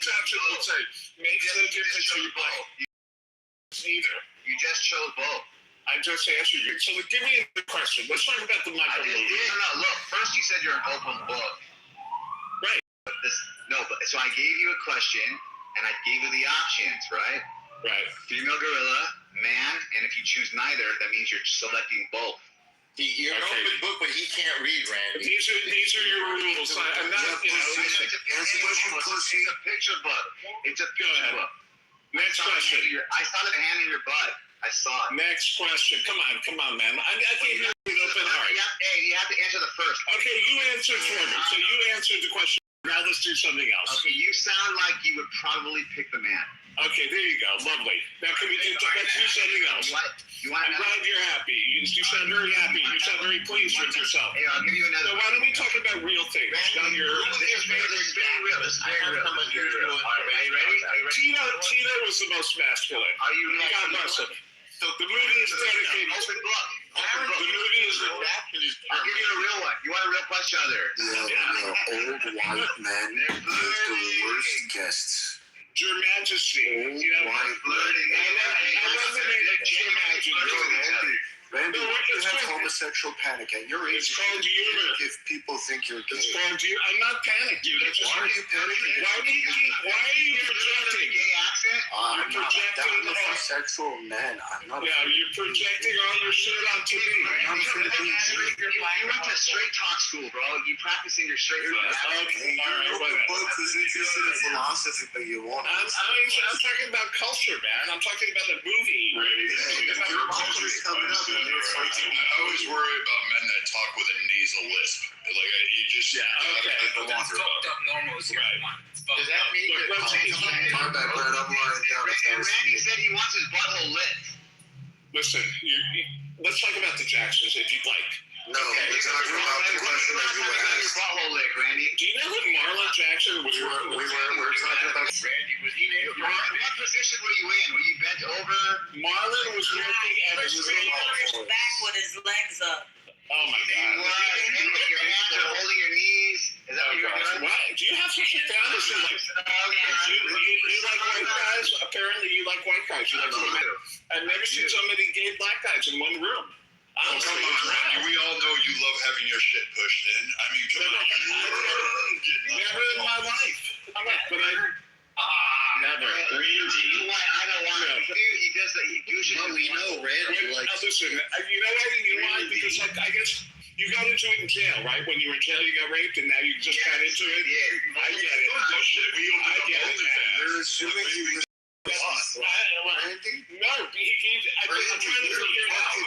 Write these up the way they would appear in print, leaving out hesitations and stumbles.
Jackson would say, makes no difference to your body. Neither. You just chose both. I just answered you. So give me the question. Let's talk about the Michael movie. No. Look, first you said you're an open book. Right. So I gave you a question, and I gave you the options, right? Right. Female gorilla, man, and if you choose neither, that means you're selecting both. You're an open book, but he can't read, Randy. These are your rules. I'm not, It's a picture book. It's a picture book. Next question. I saw the hand in your butt. I saw it. Next question. Come on, man. I gave you an open heart. You have to answer the first. Okay, you answered for me. So you answered the question. Now let's do something else. Okay, you sound like you would probably pick the man. Okay, there you go. Lovely. Now can we let's do something else? I'm glad you're happy. You sound very happy. You sound very pleased with yourself. Hey, I'll give you another. So why don't we talk about real things? Not your. This is very real. This is very real. Are you ready? Tito was the most masculine. Are you ready? God bless him. So the movie is dedicated. Open book. The movie is. I'll give you a real one. You want a real question out there? Old white men with the worst guests. Your Majesty. Why flirting? I love the name of Your Majesty. Randy, why do you have homosexual panic at your age? It's called humor. If people think you're gay. It's called you. I'm not panicking. Why are you panicking? Why are you projecting? Gay accent? I'm not projecting a homosexual man. I'm not. Yeah, you're projecting all your shit onto me. I'm trying to be You went to straight talk school, bro. You practicing your straight talk. Okay, all right, the book who's interested in philosophy, but you won't. I'm talking about culture, man. I'm talking about the movie. Your culture's coming up. I always worry about men that talk with a nasal lisp. Like, you just... That's fucked up normal is right. Does that mean My bad, Brad. I'm lying down. Randy said he wants his butthole lit. Listen, let's talk about the Jacksons if you'd like. No, we're talking about the question that you were Your asked. butthole lit, Randy. Do you know who Marlon Jackson was? We were talking about Randy, was he named? What position were you in? Were you bent over? Marlon was working at He was laying on his back with his legs up. Oh my God. Your hands are holding your knees. Is that what you're doing? What? Do you have such a fantasy? You like white guys? Apparently you like white guys. You like women. I've never seen so many gay black guys in one room. Oh, come on, Randy. We all know you love having your shit pushed in. I mean, come on. Never in my life. But never. Randy. I don't want to. He does that. He douches. No, we know, Randy. Like, listen, you know why? Because I guess you got into it in jail, right? When you were in jail, you got raped, and now you just got into it. I get it. I get it, man. You're assuming he was Randy? No, I'm trying to figure it out.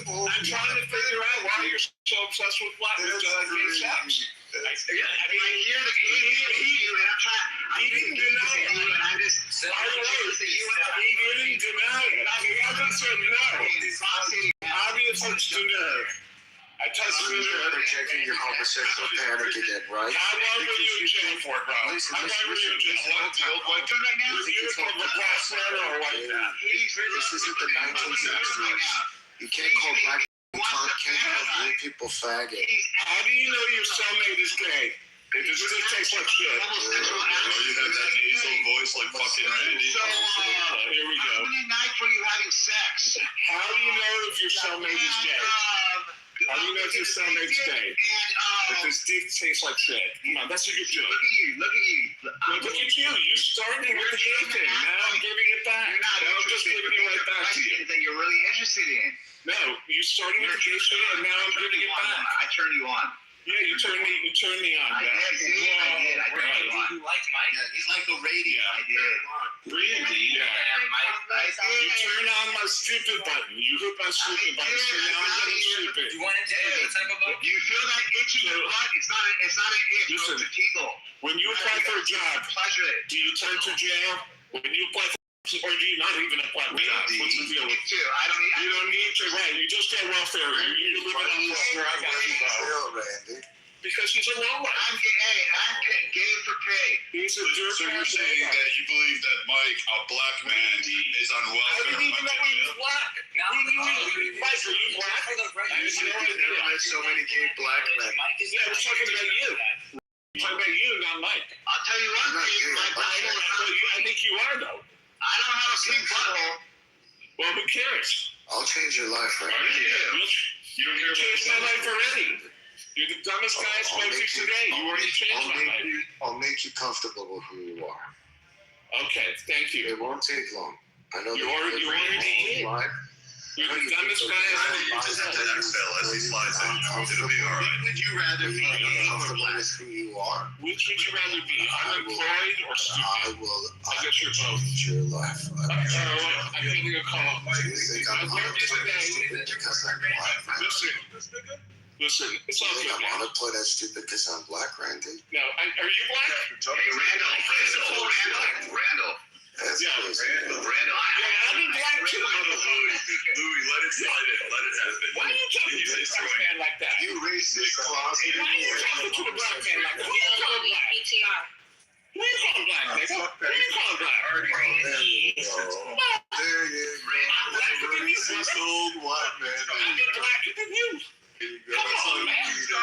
I'm trying to figure out why you're so obsessed with gay sex. I hear the he didn't deny it. I'm just. By the way, he didn't deny it. He hasn't said no. Obviously, it's to nerve. I tested the nerve. projecting your homosexual panic again, right? How long were you in jail for, bro? How long were you in jail? Right now, Uniform of black man or white man? This isn't the 1960s. You can't call black people can't call gay people faggot. How do you know your cellmate is gay? It just tastes like shit. you have that nasal voice like fucking Randy. So, Here we go. how many nights were you having sex? How do you know if your cellmate is gay? How do you know if your cellmate's gay? If his dick tastes like shit. Come on, that's a good joke. Look at you. Look at you. You started with the gay thing. Now I'm giving it back. Now I'm just giving it right back to you. That you're really interested in. No, you started with the gay shit, and now I'm giving it back. I turned you on. Yeah, you turned me on. I did. I turned you on. You like Mike? Yeah, he's like a radio. I did. Randy, yeah. You turn on my stupid button. You hit my stupid button, so now I'm getting stupid. You want into the type of book? You feel that itch in your butt? It's not an itch. Listen, It's a tingle. When you apply for a job, Pleasure. do you turn to jail? When you apply for or do you not even apply for jobs? What's the deal with Me too. you? Don't need to, right? You just get welfare. You live on welfare. I got you, bro. Chill, Randy. Because he's a lower. I'm gay for pay. He's a jerk. So you're saying that you believe that Mike, a black man, is on I welfare? didn't even know he was black. Now, Mike, are you black? You said you've never met so many gay black men. Mike is Yeah, I was talking about you. I'm talking about you, not Mike. I'll tell you one thing, Mike, I think you are, though. I don't have a pink butthole. Well, who cares? I'll change your life, right? You don't care You changed my about life already. You're the dumbest guy I spoke to today. You already changed my life. I'll make you comfortable with who you are. Okay, thank you. It won't take long. I know You that already did. life. You're the dumbest guy I ever Just have to met. exhale as he slides in. It'll be all right. Would you rather be gay or Comfortable black? with who you are. Which would you rather be, unemployed or stupid? I guess you're both. Change your life. I'm giving a call. You think I'm unemployed and stupid because I'm black, Randy? Listen, it's all You think good, I'm man. unemployed and stupid because I'm black, Randy? No, are you black? Hey, Randall. That's Yeah. crazy. Randall. Yeah, I'm black too, motherfucker. Louis, let it slide in. Let it happen. Why are you talking to the black man like that? You racist closet. Why are you talking to the black man like that? Who you calling black? PTR. Who you calling black, nigga? Who you calling black? There you go. There you go. I'm blacker than you, Racist brother. old white man. I'm blacker than you. There you go. Come That's all on, you man. need. Bro,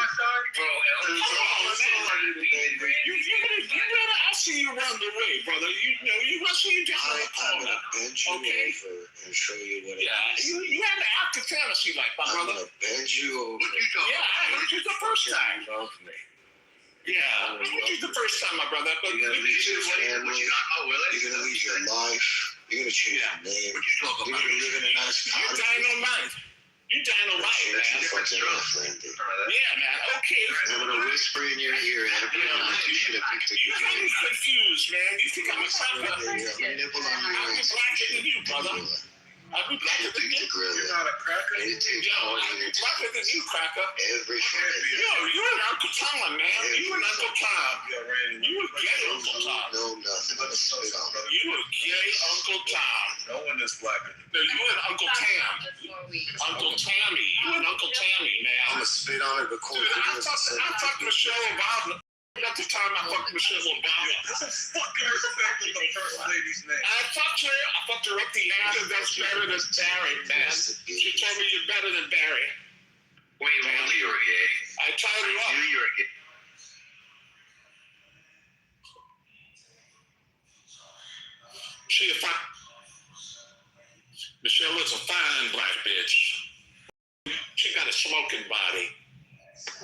Come on, man. You better, I'll see you around the way, brother. You must see you down on the I'm corner. gonna bend you Okay. over and show you what it Yeah, is. you have an active fantasy life, my I'm brother. gonna bend you over. Yeah, I heard you the first time. Love me. Yeah, I heard you the first time, my brother. But You're gonna leave your family. Would you not know Willie? You're gonna leave your life. You're gonna change your name. Would you talk You're about gonna live in a nice you cottage. dynamite. You dynamite, Change man. your fucking life, Randy. Yeah, man. Okay. I'm gonna whisper in your ear every night. You should have picked a You good got me name. confused, man. You think I'm a Whisper in sucker? your ear. Nibble on your I'll be waist. blacker than you, brother. I'll be blacker than Pick the you. gorilla. a cracker? And it takes Yo, all I'll be you blacker than you, cracker. every fucking day. Yo, you're an Uncle Tom, man. You an Uncle Tom. Yeah, Randy. You a gay Uncle Tom. No, nothing. I'm gonna spit on it. You a gay Uncle Tom. No one is black. No, you an Uncle Tam. Uncle Tammy. You an Uncle Tammy, I'm man. gonna spit on it, record Dude, I videos and send fucked it to you. Michelle Obama. At the time, I fucked Michelle Obama. Fucking respect the first lady's name. I fucked her up the ass. That's better than Barry, man. She told me you're better than Barry. Wait, Willie, you're gay. I tied her up. You're gay. She a fine. Michelle is a fine black bitch. She got a smoking body.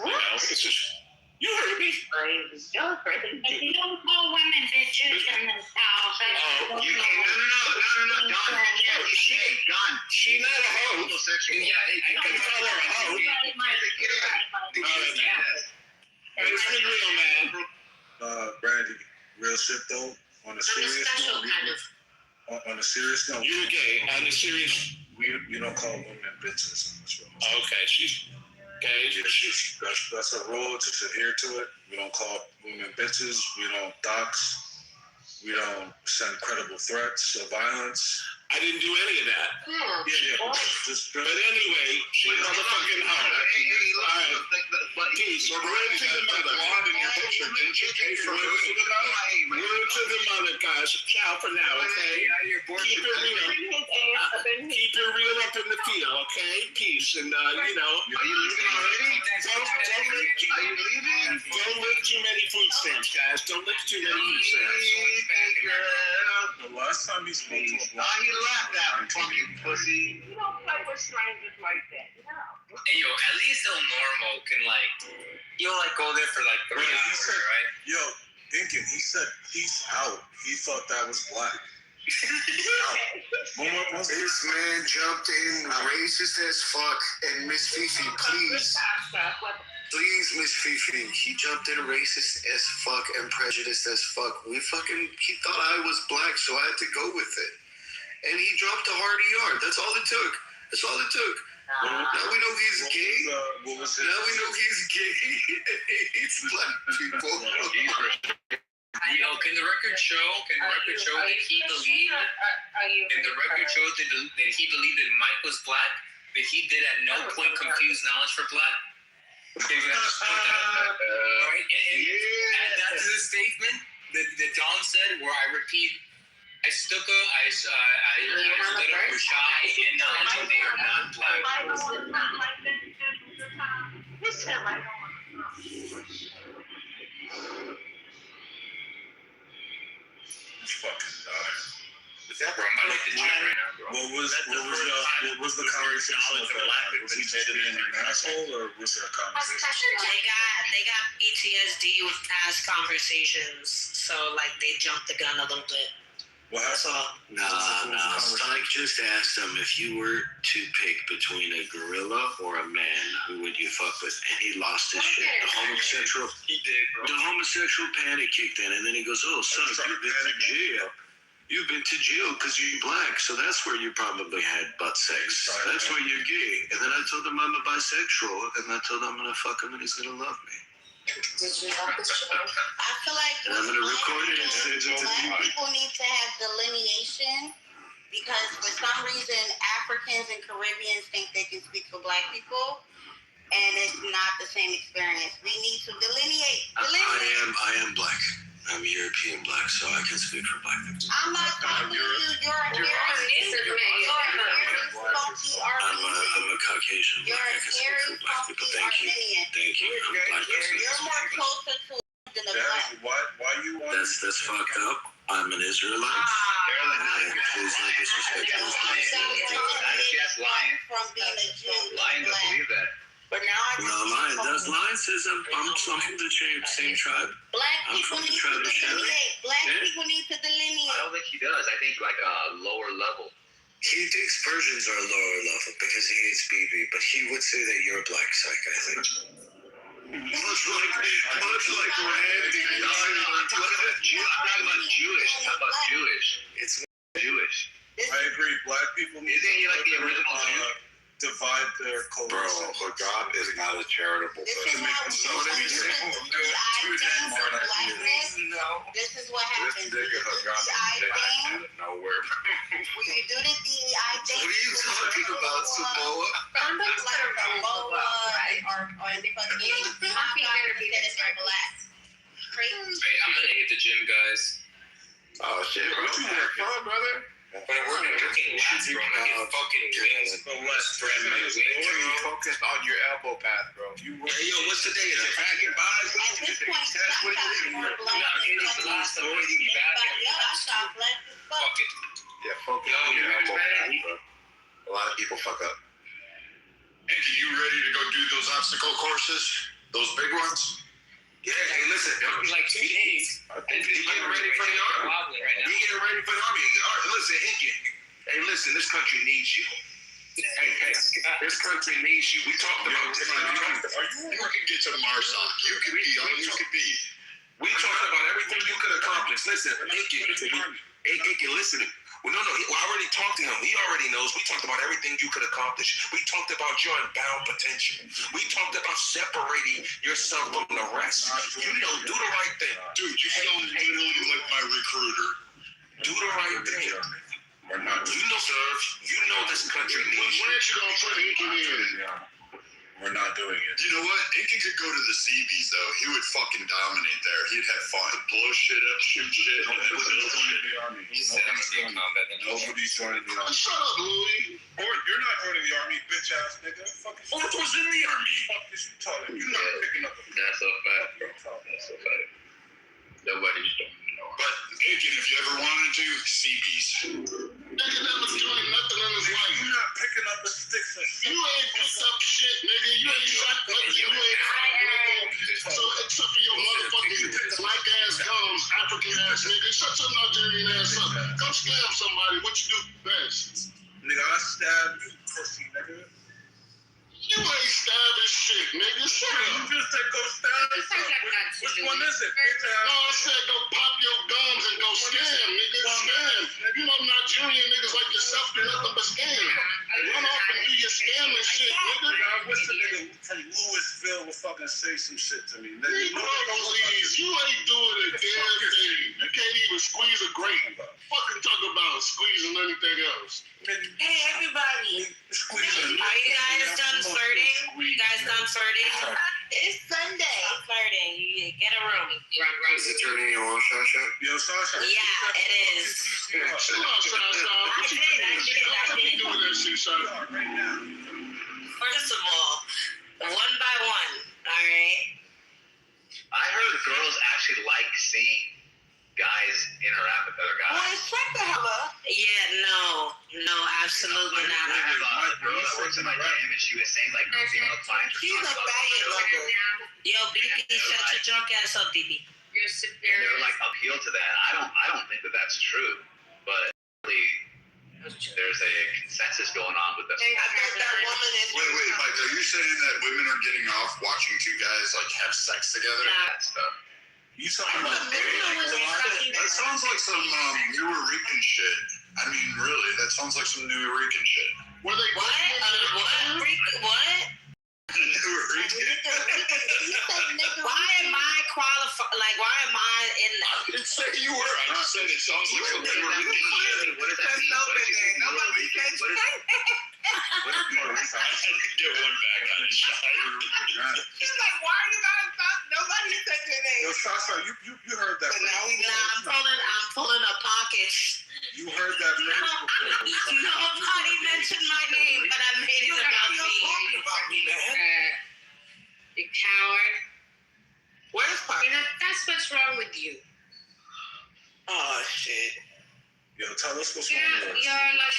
You know, it's just, you heard me. If you don't call women bitches in this house, Oh, You can't. No. Don. Yeah, you can't. Don. She not a hoe. Homosexual. Yeah, I can call her a hoe. Let's be real, man. Brandy, real shit though. On a serious note, on a serious note, You're gay. On the serious. we don't call women bitches in this room. Okay, she's gay. That's a rule. Just adhere to it. We don't call women bitches. We don't dox. We don't send credible threats of violence. I didn't do any of that. Just But anyway, she motherfucking hoe. But Peace. Word to the mother. Word to the mother. Word to the mother, guys. Ciao for now, okay? Keep it real. Keep it real up in the field, okay? Peace. And, Are you leaving already? don't lick too many food stamps, guys. Don't lick too many food stamps. the last time he spoke to a Oh, black he left that fucking pussy. You don't play with strangers like that. No. Hey, yo, at least El Normo can, like, you'll, like, go there for, like, 3 Right, he hours, said- right? Yo, thinking, he said peace out. He thought that was black. This man jumped in racist as fuck, and Miss Fifi, please, Miss Fifi, he jumped in racist as fuck and prejudiced as fuck. He thought I was black, so I had to go with it. And he dropped a hard ER. That's all it took. Now we know he's gay. What was Now we know he's gay. It's black people. Yo, can the record show that he believed, that he believed that Mike was black, but he did at no point confuse knowledge for black? Okay, Alright, and that's the statement that Don said, where I repeat, I stood up for shy and knowledge, and they are not black. Listen, I don't want to. fucking die. Bro, I'm about to hit the gym right now, bro. What was the conversation with that? Was he just being an asshole, or was there a conversation? They got PTSD with past conversations, so like they jumped the gun a little bit. What That's happened? all. Nah. Spike just asked him if you were to pick between a gorilla or a man, who would you fuck with? And he lost his shit. He did, bro. The homosexual panic kicked in, and then he goes, "Oh, son, you've been to jail. You've been to jail because you're black, so that's where you probably had butt sex. That's where you're gay." And then I told him I'm a bisexual, and I told him I'm gonna fuck him and he's gonna love me. Did you love the show? I feel like And I'm gonna record it and send it to Black you. people need to have delineation because for some reason Africans and Caribbeans think they can speak for black people, and it's not the same experience. We need to delineate. I am black. I'm European black, so I can speak for black people. I'm not talking to you. You're a funky Armenian. I'm a Caucasian You're black. I a can speak very for black people. funky Armenian. Thank you. I'm a black person. You're more closer to than the black. Why you want? That's fucked up. I'm an Israelite. And please don't disrespect those guys. That's lying. From being a Jew. Lying to black. believe that. but now I No, mine says I'm from the same tribe. Black I'm people from the need to tribe of Shem. delineate. Black Yeah. people need to I delineate. don't think he does. I think like a lower level. He thinks Persians are lower level because he hates BB, but he would say that you're a black psych, I think. Much like Rand. No, I'm talking about Jewish. I'm talking about Jewish. It's Jewish. I agree. Black people need Isn't he like the original Jew? divide their coalition. God is not a charitable This person. is how we This is what happens. This nigga Haggard out of nowhere. When you do the DEI thing, What are you talking about, Samoa? I'm like Samoa or fucking black. Straight. Hey, I'm gonna hit the gym, guys. Oh shit, bro. You had fun, brother. But we're fucking lats, bro. I get fucking wings. Spread my wings, bro. Focus on your elbow path, bro. Hey, yo, what's today? Is it packing buys? At this point, sometimes more black I'm than hitting the last of anybody these back. else. I shop black as fuck. Fuck it. Yeah, focus Yo, on your you elbow ready? path, bro. A lot of people fuck up. Andy, you ready to go do those obstacle courses? Those big ones? Yeah, hey, listen. It'll be like 2 days. You getting ready for the army? Wobbly right now. You getting ready for the army? All right, listen, Hinky. Hey, listen, this country needs you. Hey, this country needs you. We talked about this. You can get to Marsoc. You can be all you can be. We talked about everything you could accomplish. Listen, Hinky, listen. Well, no, I already talked to him. He already knows. We talked about everything you could accomplish. We talked about your unbound potential. We talked about separating yourself from the rest. You know, do the right thing. Dude, you sound literally like my recruiter. Do the right thing. We're not You know this country needs you. Where you gonna put Inky in? We're not doing it. You know what? Inky could go to the Seabees, though. He would fucking dominate there. He'd have fun. Blow shit up, shoot shit, and then Nobody's build joining shit. the army. He said I'm still in combat. Then Nobody's joining the army. Shut up, Louie. Or you're not joining the army, bitch ass nigga. Fuck is Orth was in the army. fuck is you talking? You're not picking up a That's a fact, bro. That's a fact. Nobody's doing it. But, Inky, if you ever wanted to, Seabees. Nigga never doing nothing in his life. You're not picking up a stick and shit. You ain't picked up shit, nigga. You ain't shot nothing. You ain't hot nothing. So except for your motherfucking black ass gums, African ass nigga. Shut your Nigerian ass up. Go scam somebody. What you do best? Nigga, I stabbed you, pussy nigga. You ain't stabbing shit, nigga. Shut You up. just said go stab yourself. Which one is it, bitch No, ass? I said go pop your gums and go scam, nigga. Scam. You know Nigerian niggas like yourself do nothing but scam. Run off and do your scamming shit, nigga. Nigga, I wish a nigga from Louisville would fucking say some shit to me. Nigga, Please, you ain't doing a damn thing. You can't even squeeze a grape. Fucking talk about squeezing anything else. Hey everybody, Squeezing. are you guys done flirting? You guys done flirting? It's Sunday. Flirting. You get a room. Is it turning you on, Sasha? Yo, Sasha. Yeah, it is. Chill out, Sasha. What you I did. doing that shit, Sasha? Right now. First of all, one by one. All right. I heard girls actually like seeing guys interact with other guys. to my DM and she was saying like, female clients. She's a faggot lover. Yo, BP, shut your drunk ass up, DB. You're And superior. they're like appeal to that. I don't think that that's true, but there's a consensus going on with this. I thought that woman is. Wait, Mike, are you saying that women are getting off watching two guys like have sex together? That stuff. You talking about That sounds like some New Rican shit. I mean, really, that sounds like some New Rican shit. Were they What? What? New Rican. Why am I qualified? Like, why am I in I didn't say you were. I just said it sounds like some New Rican shit. What does that mean? What did you say? Nobody said What is New Rican? I had to get one back on his shot. She's like, why are you guys talk? Nobody said your name. Yo, Sasa, you heard that. But now we know. Nah, I'm pulling a pocket. You heard that phrase before. Nobody mentioned my name, but I made it about me. You coward. Where's Pocket? You know, that's what's wrong with you. Oh, shit. Yo, tell us what's You're wrong with us. like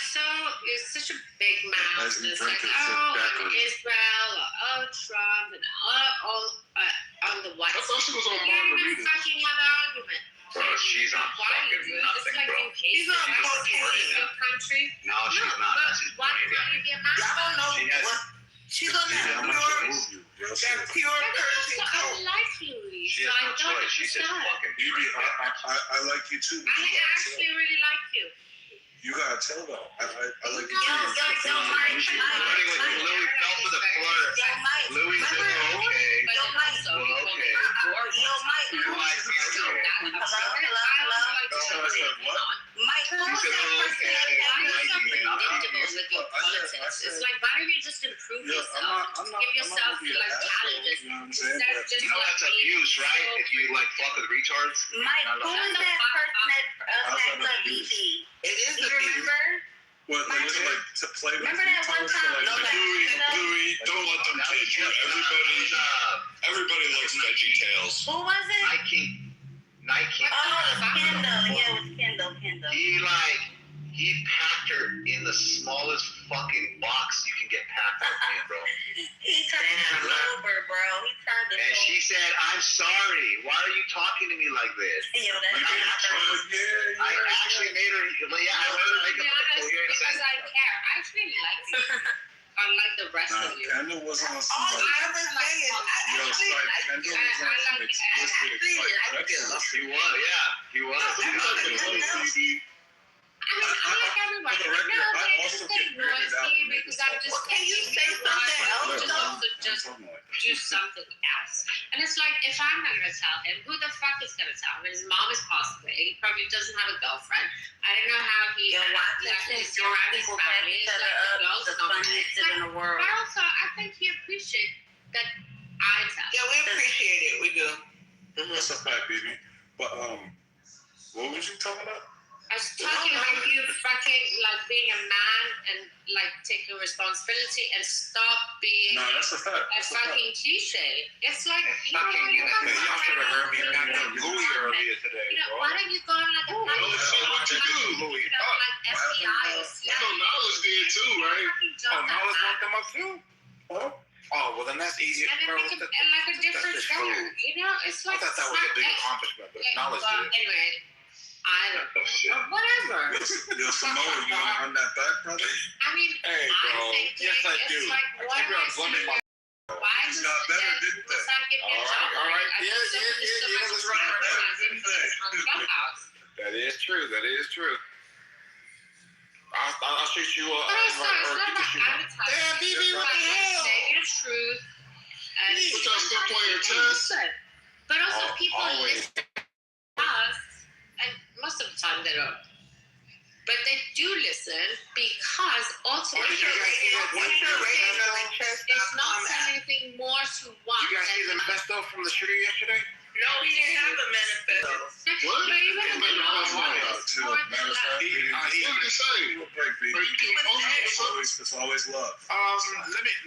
you're such a big mouth. As we It's drink like, and sit oh, backwards. Israel, or Trump, and all the white. I thought she was on You don't even margaritas. fucking have an argument. Bro, she's on Why you fucking do it? nothing, It's like bro. you hate She's on the cocaine. country. No, she's not. That's just Why brain can't you damage. get mad? Y'all don't know She has- what. She's on Yeah, that I'm pure, gonna remove you. Real that shit. pure Persian I coke. like Louis. She has no choice. She's just fucking. Baby, I like you too. But I you gotta actually tell. really like you. You gotta tell though. I like you Yo, too. Louis fell for the flirt. Yo, Mike. Louis said, Remember- okay. But Yo, Mike. also, Well, okay. Yo, Mike. You like me too. Hello? So I said what? Mike, who was that person that Why are you ever so like me. predictable with your I said- politics? I It's said- like, why don't you just improve Yeah, yourself? I'm not Give yourself gonna be an like asshole, challenges. you know what I'm saying? Instead of But- just You know like that's being abuse, right? so If you like fuck with retards. Mike, who was that person that hacked up abuse. BB? It is You remember? What, like, to play with Remember that one retards, time? to, like, Louis, don't let them kid you. Everybody likes Veggie Tales. Who was it? Nike. Oh, it was Kendall. Yeah, it was Kendall. He packed her in the smallest fucking box you can get packed in, bro. He turned it over, bro. He turned it And over. she said, "I'm sorry. Why are you talking to me like this?" Yo, that's I actually made her. Yeah, I heard her make To a be honest, coherent because sentence. I care. I actually like you. Unlike the rest Nah, of you. Kendall wasn't on all somebody. I ever say is, I Yo, it's actually like like Kendall you. was on some explicit, like, He was, yeah. He was. I like everybody. For the record, No, I they also just get ignore weirded out me when they because just I'm talk just about Can you say something else, though? Just do something else. And it's like, if I'm not going to tell him, who the fuck is going to tell him? His mom is passed away. He probably doesn't have a girlfriend. I don't know how he Yo, watch this left shit. his surrounding People family. each It's other like the up. girls The don't funniest shit in the world. But also, I think he appreciates that I tell him. Yeah, we appreciate it. We do. That's a fact, baby. But what was you talking about? I was talking about you fucking like being a man and like taking responsibility and stop being No, that's a fact. a That's a fact. fucking cliche. It's like, It's you know, fucking you unity. come Man, y'all on, should have heard me you back know, on Louis earlier today, You know, bro. why don't you go on like a Well, let's see what you do, Louis. you know, like FBI or I know Knowledge did too, right? Knowledge want them up too? Oh, well then that's easy, And then bro. make it like a different just guy. cool. You know, it's I like thought that was a big accomplishment, but knowledge well, did it. anyway, I don't know. Or whatever. Yo, Samoa, you wanna run that back, brother? I mean, Hey, I bro. think Yes, I it's do. like, I what keep am I on blumping my. Why It's does got better, that didn't does not give me a job? All right. I Yeah, put so yeah, much yeah, that's right. advertising on Clubhouse. That is true. That is true. I'll shoot you up. But also, it's not about advertising. Damn, BB, It's what like the hell? say your truth. And But y'all still playing chess? But also, people Always. listen to us, and most of the time they don't. But they do listen because ultimately What's your rating? What's your rating on the it's not anything more to want. You guys see the than manifesto from the shooter yesterday? No, we didn't have a manifesto. What? But even Yeah, if maybe you I was don't, wrong. it's more than Matter of fact, that. What did he say? Give a break, baby. Are you keeping It's always love.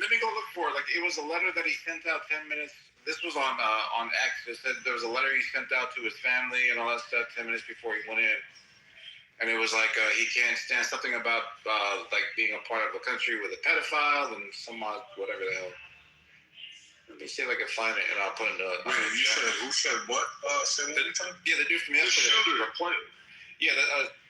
Let me go look for it. Like it was a letter that he sent out 10 minutes. This was on X. It said there was a letter he sent out to his family and all that stuff 10 minutes before he went in. And it was like he can't stand something about like being a part of a country with a pedophile and some whatever the hell. Let me see if I can find it, and I'll put it in the. Wait, you said who said what? Say that again? Yeah, the dude from yesterday. Yeah,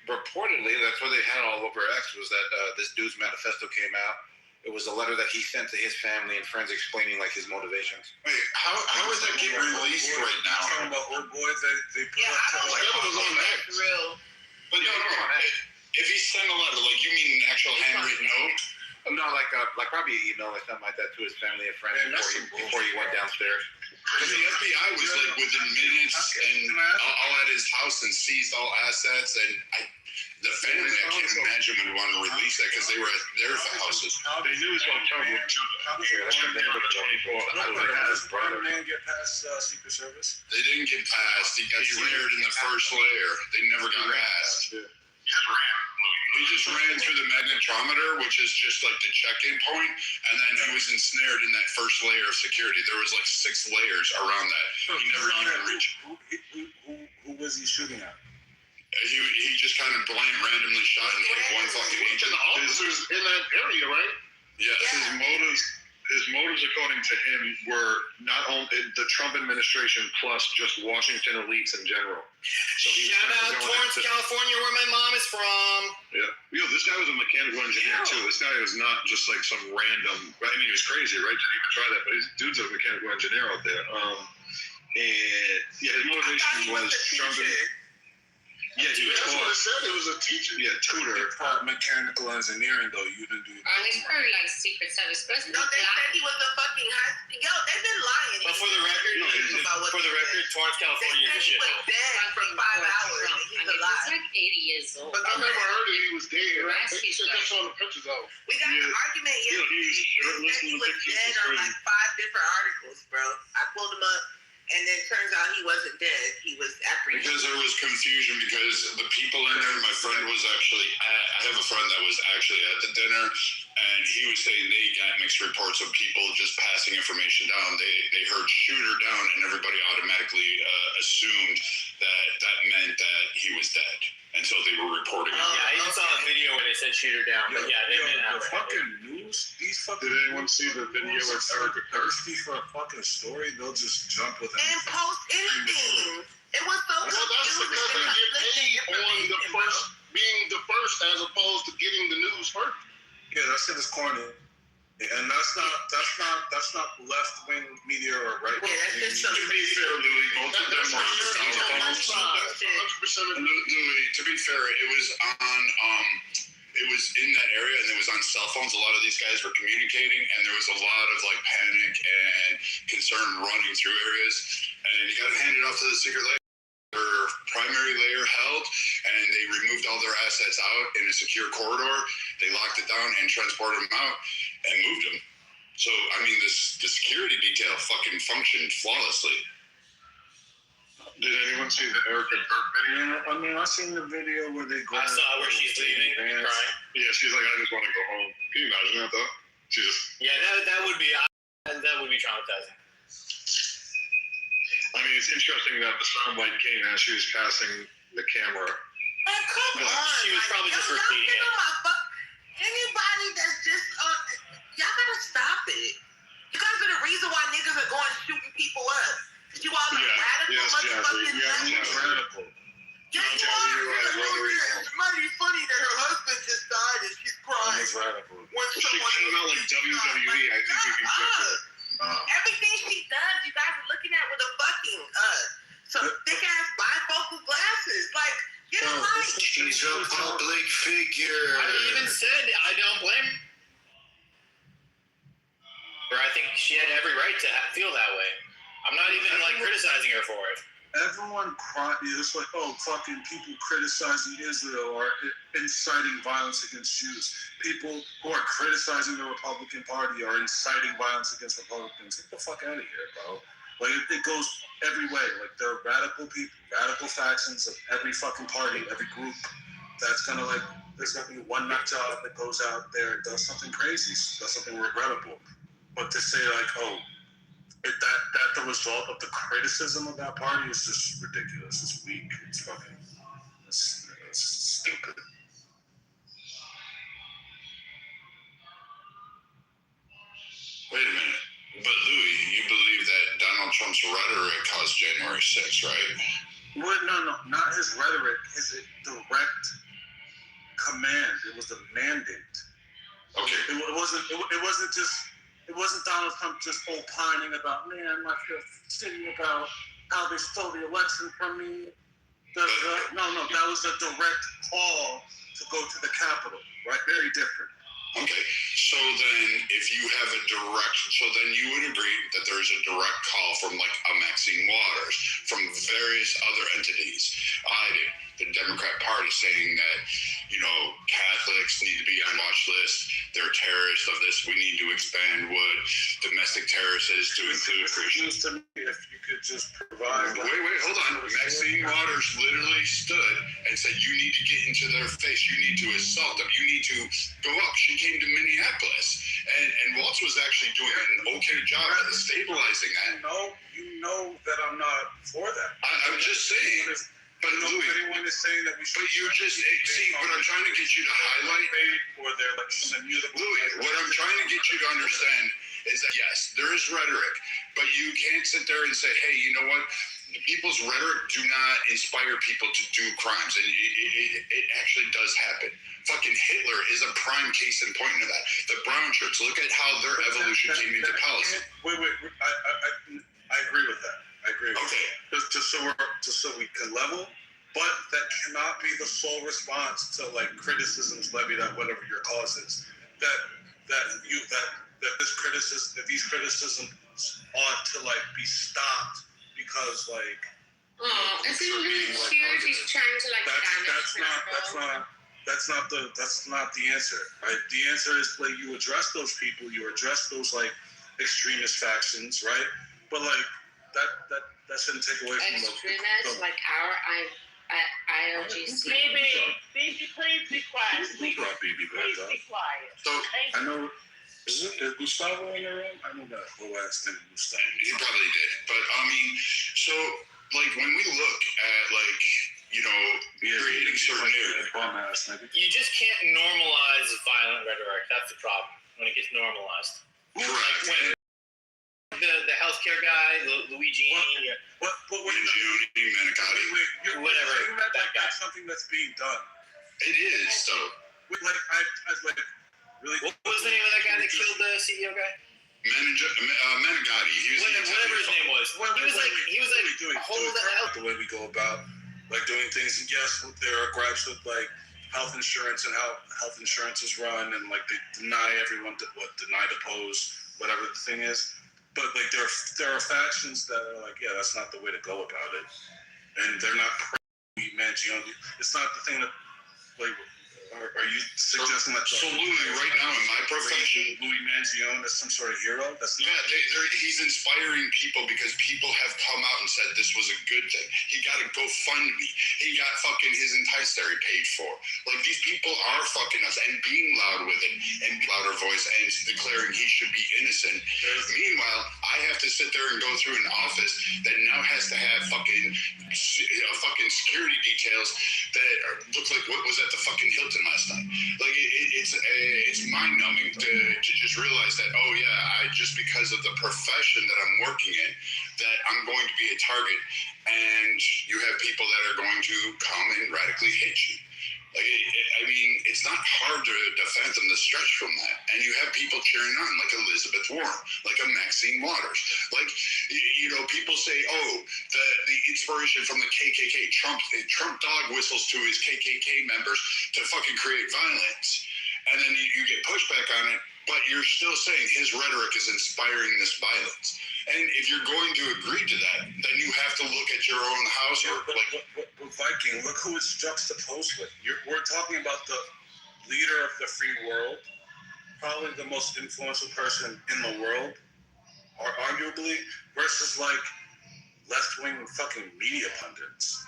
reportedly, that's what they had all over X was that this dude's manifesto came out. It was a letter that he sent to his family and friends explaining like his motivations. Wait, how is that getting released right now? You talking about old boy that they put up to like That was on X. Real. But no. If he sent a letter, like you mean an actual handwritten note? No, like probably an email or something like that to his family and friends before he went downstairs. Because the FBI was like within minutes and all at his house and seized all assets. And the family, I can't imagine would want to release that because they were at their houses. They knew it was going to turn into How did this brother man get past Secret Service? They didn't get past. He got snared in the first layer. They never got past. He just ran through the magnetometer, which is just like the check-in point, and then he was ensnared in that first layer of security. There was like 6 layers around that. He never even reached. Who was he shooting at? He just kind of randomly shot and hit one fucking agent. the officers in that area, right? Yes. His motives, according to him, were not only the Trump administration plus just Washington elites in general. So Shout out Torrance, California, where my mom is from. Yeah. This guy was a mechanical engineer too. This guy was not just like some random. I mean, he was crazy, right? Didn't even try that, but his dude's a mechanical engineer out there. And yeah, his motivation was Trump. Yeah, he was That's what it said. It was a teacher. Yeah, tutor. Mechanical engineering, though. You didn't do that. He's probably like Secret Service. No, they said he was a fucking high. Yo, they've been lying. But for the record, Torrance, California is a He was shithole. dead for 5 hours. And he's alive. He's like 80 years old. But I never heard that he was dead. Right. They said that's on the pictures of. We got an argument yesterday. he was shirtless He in the was pictures. dead on like 5 different articles, bro. I pulled him up, and then it turns out he wasn't dead. He was apprehended. Because there was confusion because the people in there, my friend was actually I have a friend that was actually at the dinner, and he was saying they got mixed reports of people just passing information down. They heard shooter down, and everybody automatically assumed that meant that he was dead. And so they were reporting it. Yeah, I even saw a video where they said shoot her down. But yeah, they meant the outright. fucking news, these fucking. Did anyone see the video If with they're thirsty for a fucking story, they'll just jump with And anything. post anything. It was so Well, that's because they get paid on the first, being the first as opposed to getting the news first. Yeah, that shit is corny. And that's not left wing media or right wing. Yeah, that's just To be fair, Louis, most of them were That's 100%. Louis, to be fair, it was on it was in that area and it was on cell phones. A lot of these guys were communicating, and there was a lot of like panic and concern running through areas, and you got to hand it off to the secret layer. Their primary layer held, and they removed all their assets out in a secure corridor. They locked it down and transported them out and moved them. So I mean, the security detail fucking functioned flawlessly. Did anyone see the Erica Kirk video? I mean, I seen the video where they go. I saw where she's leaving and crying. Yeah, she's like, I just want to go home. Can you imagine that though? She just. Yeah, that would be traumatizing. I mean, it's interesting that the soundbite came as she was passing the camera. Man, come on. She was probably just Y'all repeating get it. on my anybody that's just y'all gotta stop it. You guys are the reason why niggas are going shooting people up. You all are radical motherfucking nuts. Radical. Yeah, you are. It's funny that her husband just died and she's crying. It's radical. When She someone came out like WWE. I think we can check her. everything she does, you guys are looking at with a fucking some thick ass bifocal glasses. Like, get a light. She's a public figure. I even said I don't blame her. I think she had every right to feel that way. I'm not even like criticizing her for it. Everyone it's like, oh, fucking people criticizing Israel or inciting violence against Jews. People who are criticizing the Republican Party are inciting violence against Republicans. Get the fuck out of here, bro. Like, it goes every way. Like, there are radical people, radical factions of every fucking party, every group that's gonna, like, there's gonna be one nut job that goes out there and does something crazy, does something regrettable. But to say, like, oh, that the result of the criticism of that party is just ridiculous. It's weak. It's fucking. It's stupid. rhetoric caused January 6th, right? Well, no, not his rhetoric. His direct command. It was a mandate. Okay. It wasn't just. It wasn't Donald Trump just opining about, man, I feel shitty about how they stole the election from me. No, that was a direct call to go to the Capitol, right? Very different. Okay, so then if you have a direct, so then you would agree that there's a direct call from like a Maxine Waters, from various other entities, the Democrat Party saying that, you know, Catholics need to be on watch list, they're terrorists of this, we need to expand what domestic terrorists is to include Christians. To me, if you could just provide. Wait, hold on. Maxine Waters literally stood and said, you need to get into their face, you need to assault them, you need to go up. She came to Minneapolis, and Waltz was actually doing an okay job at stabilizing that. You know that I'm not for that. I'm just saying. But Louis, anyone is saying that we should. But you just see what I'm trying to get you to highlight. Or they're like Louis, what I'm trying to get you to understand is that yes, there is rhetoric, but you can't sit there and say, hey, you know what? People's rhetoric do not inspire people to do crimes, and it actually does happen. Fucking Hitler is a prime case in point of that. The brown shirts, look at how their evolution came into policy. Wait, I agree with that. Okay. Just so we can level, but that cannot be the sole response to like criticisms levied at whatever your cause is. That these criticisms ought to like be stopped because like. Isn't he huge? He's trying to like That's not the answer, right? The answer is like you address those people, you address those like extremist factions, right? But like that shouldn't take away from extremists like our IOGC. Baby, please be quiet. Please be quiet. So I know. Is Gustavo in the room? I know that whole ass name Gustavo. He probably did, but I mean, so like when we look at like, you know, creating certain narrative. You just can't normalize violent rhetoric. That's the problem when it gets normalized. Correct. Like when the healthcare guy, Luigi, Manicotti, whatever. That's something that's being done. It is though. Like I really. What was the name of that guy that killed the CEO guy? Manicotti. Whatever his name was. He was like, hold the hell. The way we go about like doing things, and yes, there are gripes with like health insurance and how health insurance is run, and like they deny everyone deny depose, whatever the thing is. But like there are factions that are like, yeah, that's not the way to go about it, and they're not Mangione. It's not the thing that like. Are you suggesting that? So Louis, right now in my profession, Louis Mangione is some sort of hero? That's not. Yeah, he's inspiring people because people have come out and said this was a good thing. He got a GoFundMe. He got fucking his enticatory paid for. Like these people are fucking us and being loud with it and louder voice and declaring he should be innocent. Meanwhile, I have to sit there and go through an office that now has to have fucking security details that look like what was at the fucking Hilton last night. Like it's mind numbing to just realize that just because of the profession that I'm working in, that I'm going to be a target, and you have people that are going to come and radically hate you. Like I mean, it's not hard to fathom the stretch from that, and you have people cheering on, like Elizabeth Warren, like a Maxine Waters, like you know, people say, oh, the inspiration from the KKK, Trump dog whistles to his KKK members to fucking create violence, and then you get pushback on it, but you're still saying his rhetoric is inspiring this violence. And if you're going to agree to that, then you have to look at your own house. But Viking, look who it's juxtaposed with. We're talking about the leader of the free world, probably the most influential person in the world, or arguably, versus like left-wing fucking media pundits.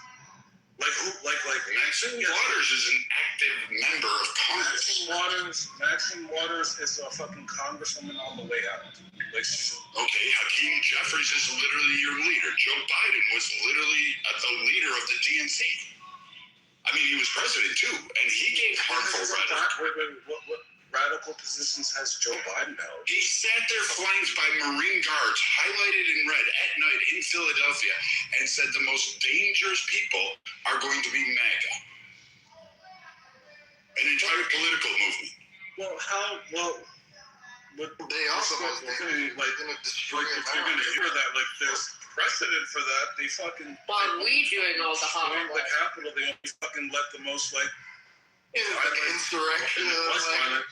Like who? Like Maxine Waters is an active member of Congress. Maxine Waters is a fucking congresswoman on the way out. Like okay, Hakeem Jeffries is literally your leader. Joe Biden was literally the leader of the DNC. I mean, he was president too, and he gave harmful rhetoric. radical positions has Joe Biden held? He sat there flanked by Marine guards, highlighted in red at night in Philadelphia, and said the most dangerous people are going to be MAGA. An entire political movement. Well, how? Well, They also like, they're gonna destroy if you're gonna America. hear that, like, there's precedent for that. They fucking. But we doing all the stormed the hard Capitol. They only fucking let the most like Insurrection. violent.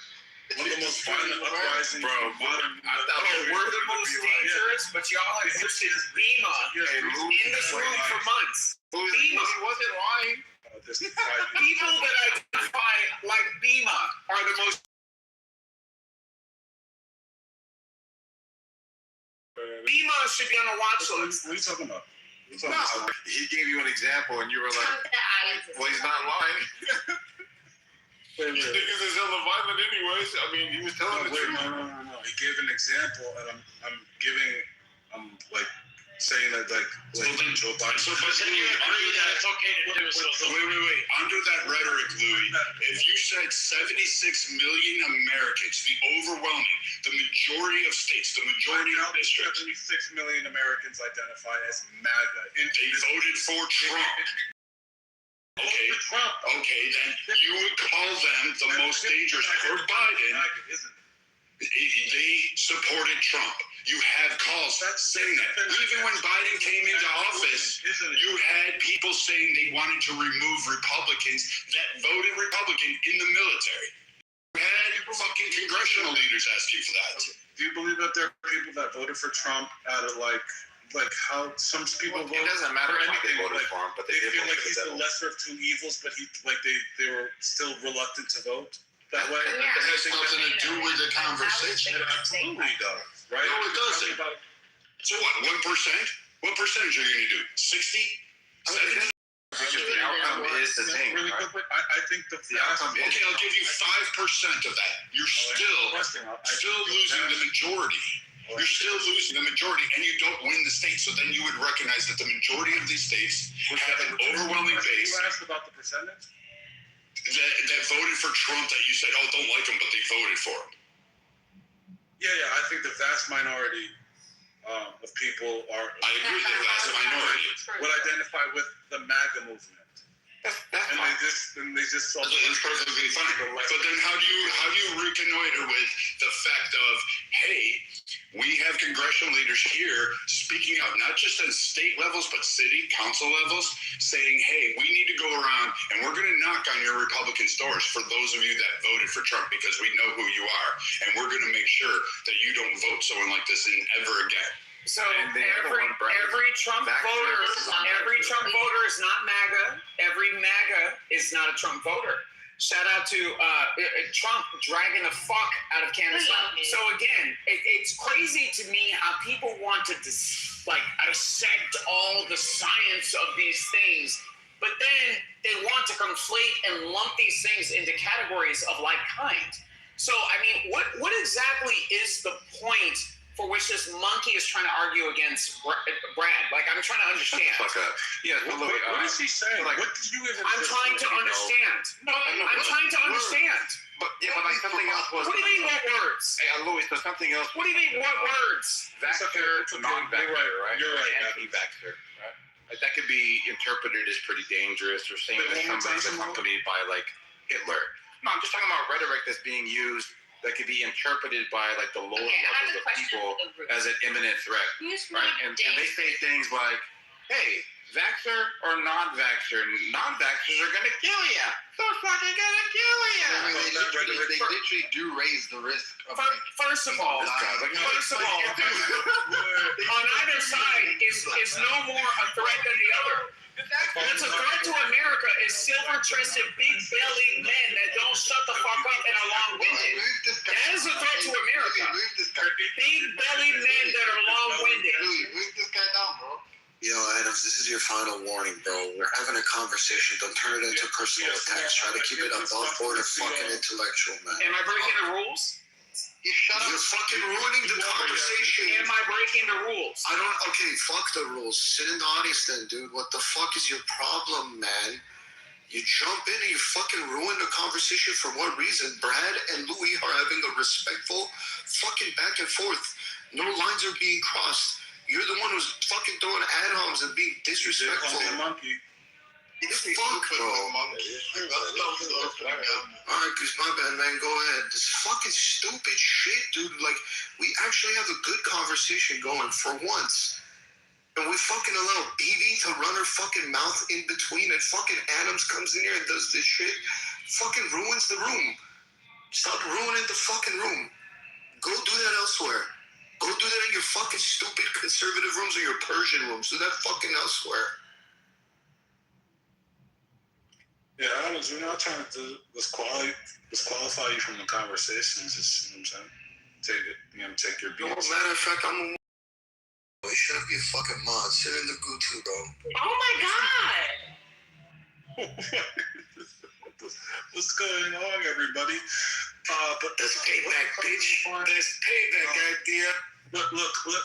One of the most violent uprisings. Bro, modern. We're the most dangerous, but y'all have hosted Lima in this room for months. Lima wasn't lying. People that identify like Bima are the most. Bima should be on a watch list. What are you talking about? No, he gave you an example, and you were like, "Well, he's not lying." These niggas is hella violent, anyways. I mean, he was telling the truth. No. He gave an example, and I'm like saying that like Joe Biden. So, but then you agree that it's okay to do so. Wait. Under that rhetoric, Louis, if you said 76 million Americans, the overwhelming, the majority of states, the majority of districts, 76 million Americans identify as MAGA. they voted for Trump. Okay, then you would call them the most dangerous. For Biden, they supported Trump. You have calls saying that. Even when Biden came into office, you had people saying they wanted to remove Republicans that voted Republican in the military. You had fucking congressional leaders asking for that. Do you believe that there are people that voted for Trump out of like how some people vote? It doesn't matter for if they anything, voted like, for him, but they they did feel vote like for he's the the devil. lesser of two evils, but they were still reluctant to vote that way. Yeah. That has nothing to do with the conversation. It absolutely does, right? No, it doesn't. So what, 1%? What percentage are you going to do? 60? 70? The outcome is the same, Really right? quick, I think the outcome is- Okay, I'll give you 5% of that. You're still losing the majority. You're still losing the majority, and you don't win the state. So then you would recognize that the majority of these states have an overwhelming base You asked about the percentage? that voted for Trump that you said, oh, don't like him, but they voted for him. Yeah, I think the vast minority of people are. I agree with the vast minority. Would identify with the MAGA movement. That's And fine. they just saw. That's perfectly fine. But then how do you reconnoiter with the fact of, hey, we have congressional leaders here speaking out, not just at state levels, but city council levels, saying, hey, we need to go around and we're going to knock on your Republicans' doors for those of you that voted for Trump because we know who you are. And we're going to make sure that you don't vote someone like this in ever again. So And the other every one, Brad, Trump back voter, there. every Trump voter is not MAGA. Every MAGA is not a Trump voter. Shout out to Trump dragging the fuck out of Canada. So again, it's crazy to me how people want to dissect all the science of these things, but then they want to conflate and lump these things into categories of like kind. So I mean, what exactly is the point for which this monkey is trying to argue against Brad? Like, I'm trying to understand. What is he saying? like, What did you even? I'm trying to understand. I'm trying to understand. But like something else was. What do you mean, what words? Hey, Louis, there's something else. What do you mean, what words? Vaxxer, non-vaxxer, right? You're right. Anti-vaxxer, right? Like, that could be interpreted as pretty dangerous, or saying that somebody's accompanied by like Hitler. No, I'm just talking about rhetoric that's being used that could be interpreted by like the lower levels of people as an imminent threat, right? And they say things like, "Hey, vaxxer or non-vaxxer? Non-vaxxers are gonna kill you. They're fucking gonna kill you." They literally do raise the risk of. First of all, on either side is no more a threat than the other. What's a threat to America is silver-chested, big-bellied men that don't shut the fuck up and are long-winded. That is a threat to America. Big-bellied men that are long-winded. Move this guy down, bro. Yo, Adams, this is your final warning, bro. We're having a conversation. Don't turn it into personal attacks. Try to keep it above board and fucking intellectual, man. Am I breaking the rules? You shut up. You're fucking ruining the conversation. Am I breaking the rules? Okay, fuck the rules. Sit in the audience then, dude. What the fuck is your problem, man? You jump in and you fucking ruin the conversation. For what reason? Brad and Louis are having a respectful fucking back and forth. No lines are being crossed. You're the one who's fucking throwing ad homs and being disrespectful. Monkey. Fuck, bro. Alright, cause my bad, man. Go ahead. This fucking stupid shit, dude. Like, we actually have a good conversation going for once. And we fucking allow BB to run her fucking mouth in between, and fucking Adams comes in here and does this shit. Fucking ruins the room. Stop ruining the fucking room. Go do that elsewhere. Go do that in your fucking stupid conservative rooms or your Persian rooms. Do that fucking elsewhere. Yeah, Adams, we're not trying to disqualify you from the conversations. Just, you know what I'm saying? Take your No, beats. matter of fact, I'm a boy. Shut up, you fucking mod. Sit in the goo too, bro. Oh my God. What's going on, everybody? But That's payback, bitch. That's payback, idea. Look,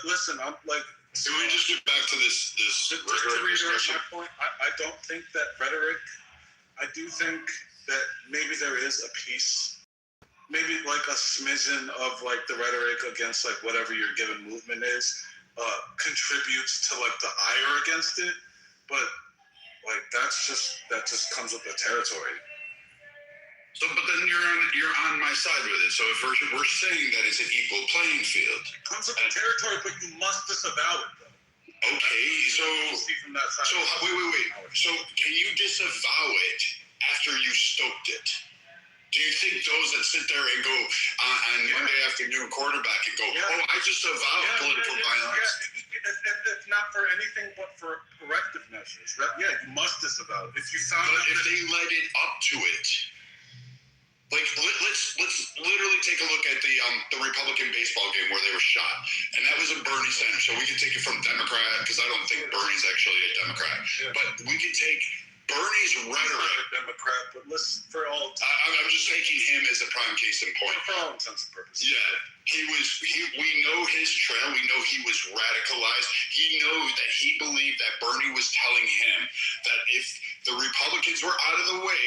listen. I'm like. Can we just get back to this To rhetoric reiterate discussion? my point, I don't think that rhetoric. I do think that maybe there is a piece, maybe like a smidgen of like the rhetoric against like whatever your given movement is, contributes to like the ire against it, but like that just comes with the territory. So, but then you're on my side with it. So if we're saying that it's an equal playing field, It comes with the territory, but you must disavow it though. okay. So See from that side. wait. So can you disavow it after you stoked it? Do you think those that sit there and go on Monday afternoon quarterback and go, oh, I just avowed political violence? If not for anything but for corrective measures, yeah, you must disavow it. If you found But that if they led it up to it, like let's literally take a look at the Republican baseball game where they were shot, and that was in Bernie Center. So we can take it from Democrat because I don't think Bernie's actually a Democrat, but we can take Bernie's rhetoric. Democrat, but listen, for all I'm just taking him as a prime case in point. for all intents and purposes. Yeah, we know his trail. We know he was radicalized. He knew that he believed that Bernie was telling him that if the Republicans were out of the way,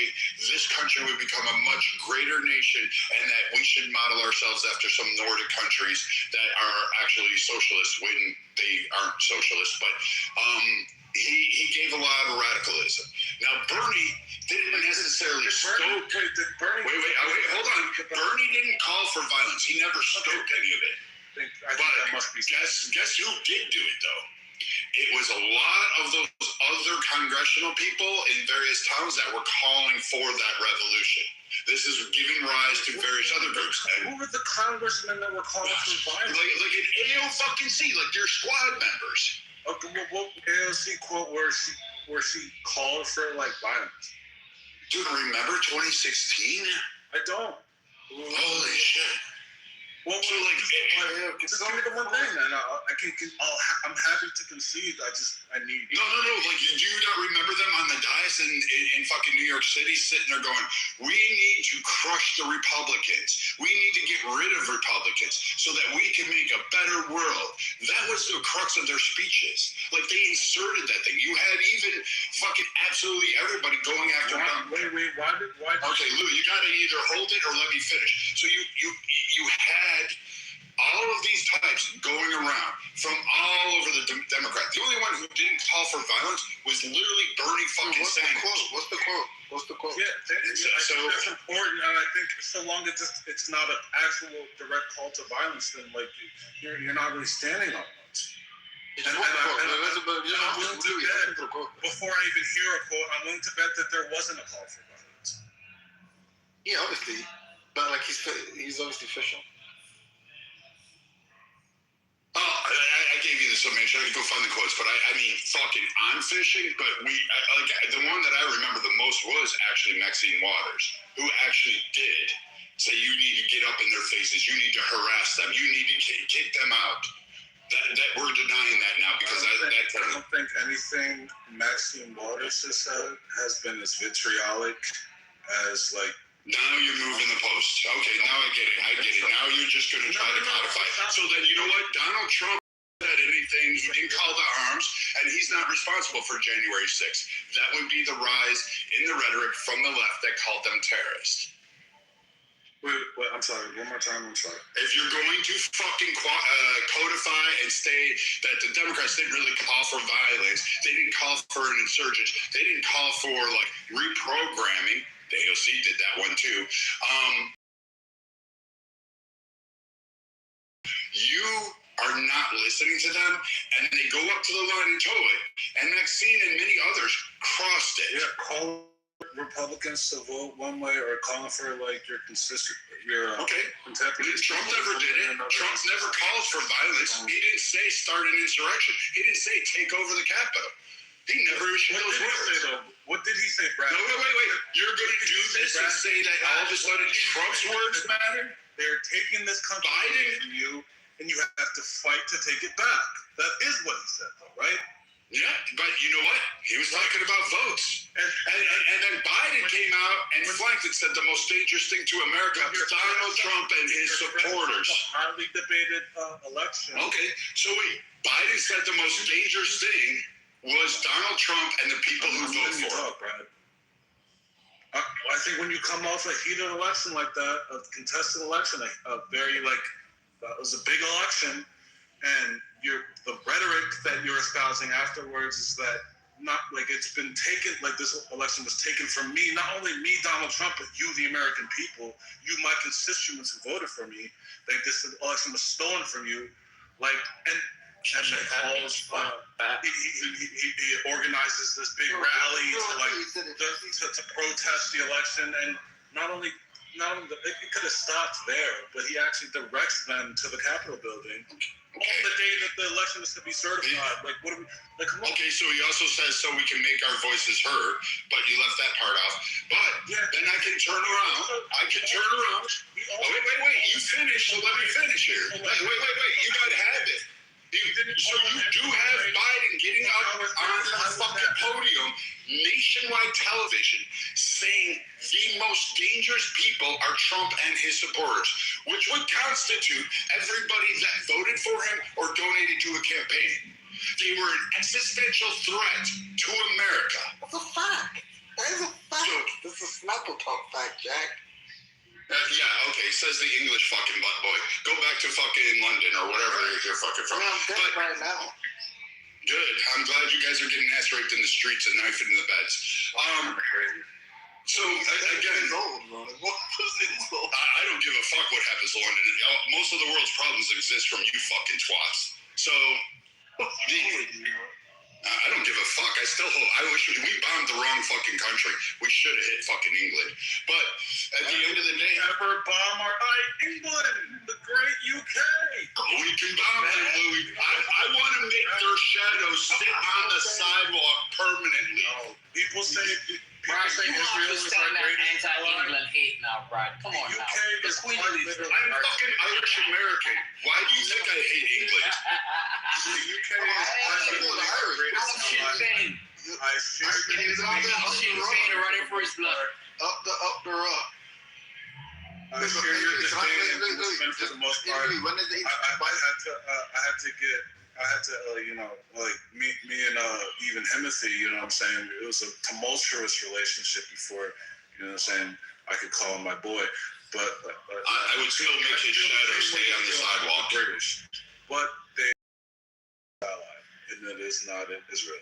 this country would become a much greater nation, and that we should model ourselves after some Nordic countries that are actually socialist when they aren't socialist. But he gave a lot of radicalism. Now, Bernie didn't necessarily stoke. Wait, hold on. Bernie didn't call for violence. He never stoked any of it. I think that must be Guess who did do it, though? It was a lot of those other congressional people in various towns that were calling for that revolution. This is giving rise to various other groups. Who were the congressmen that were calling for violence? Like an AOC, like their squad members. Okay, what AOC quote where she called for like violence? Dude, remember 2016? I don't. Holy shit. Well, So like, just give me the one thing, and I'm happy to concede. I need. No. Like, do you not remember them on the dais in fucking New York City sitting there going, we need to crush the Republicans. We need to get rid of Republicans so that we can make a better world. That was the crux of their speeches. Like, they inserted that thing. You had even fucking absolutely everybody going after them. Wait, why did? Okay, Lou, you gotta either hold it or let me finish. So you had all of these types going around from all over the Democrat. The only one who didn't call for violence was literally Bernie fucking Sanders. What's the quote? Yeah, I think that's important, and I think so long as it's not an actual direct call to violence, then like you're not really standing on much. And I'm willing to bet, before I even hear a quote, I'm willing to bet that there wasn't a call for violence. Yeah, obviously, but like he's obviously fishing. Oh, I gave you the summation. I could go find the quotes, but I mean, fucking, I'm fishing. But the one that I remember the most was actually Maxine Waters, who actually did say you need to get up in their faces, you need to harass them, you need to kick them out. That we're denying that now because I don't think anything Maxine Waters has said has been as vitriolic as like. Now you're moving the post. Okay, now I get it. Now you're just going to try to codify it. So then, you know what? Donald Trump said anything. He didn't call to arms, and he's not responsible for January 6th. That would be the rise in the rhetoric from the left that called them terrorists. Wait, I'm sorry. One more time. I'm sorry. If you're going to fucking codify and state that the Democrats didn't really call for violence, they didn't call for an insurgence, they didn't call for like reprogramming. The AOC did that one too. You are not listening to them, and they go up to the line and toe it. And Maxine and many others crossed it. Yeah, call Republicans to vote one way, or calling for like your consistent, okay. contemporary. Trump never did it. Trump never calls for violence. He didn't say start an insurrection. He didn't say take over the Capitol. He never issued those words. What did he say, Brad? No, wait. You're going to do this and say that all of a sudden Trump's words matter? They're taking this country Biden from you, and you have to fight to take it back. That is what he said, though, right? Yeah, but you know what? He was talking about votes. And then Biden came out and flanked and said the most dangerous thing to America is Donald Trump and his supporters. A hotly debated election. Okay, so wait. Biden said the most dangerous thing was Donald Trump and the people who vote for him. I think when you come off a heated election like that, a contested election, a very that was a big election, and the rhetoric that you're espousing afterwards is that not like it's been taken, like this election was taken from me, not only me, Donald Trump, but you, the American people, you, my constituents who voted for me. Like this election was stolen from you, like and he organizes this big rally to protest the election, and not only it could have stopped there, but he actually directs them to the Capitol building on the day that the election is to be certified. Like, what do we? Like, come on. Okay, so he also says so we can make our voices heard, but you left that part off. But then I can turn around. Oh, wait. You finish, so let me finish here. Wait. You gotta have it. So you do have Biden getting up on the fucking podium, nationwide television, saying the most dangerous people are Trump and his supporters, which would constitute everybody that voted for him or donated to a campaign. They were an existential threat to America. That's a fact. That is a fact. This is Snapple Talk fact, Jack. Yeah, okay, says the English fucking butt boy. Go back to fucking London or whatever you're fucking from. I'm dead right now. Good. I'm glad you guys are getting ass raped in the streets and knifed in the beds. So, again, I don't give a fuck what happens to London. Most of the world's problems exist from you fucking twats. So, I don't give a fuck. I wish we bombed the wrong fucking country. We should have hit fucking England. But at the end of the day, Never bomb England, the great UK. We can bomb them, Louis. I want to make their shadows sit on the sidewalk permanently. People say Brad, you have Israel to is stand our that greatest ally. anti-England hate now, Brad. Come on now. UK is Queen quite Elizabeth. I'm fucking Irish American. Why do you think I hate England? The UK is Sinn Féin. I share Sinn Féin are running for his blood. Up the rock. I share your disdain for the most part. When is the I had to, like me and even Himothy, you know what I'm saying? It was a tumultuous relationship before, you know what I'm saying? I could call him my boy, but I would still make his shadow stay on the sidewalk. British, but they ally, and it is not in Israel.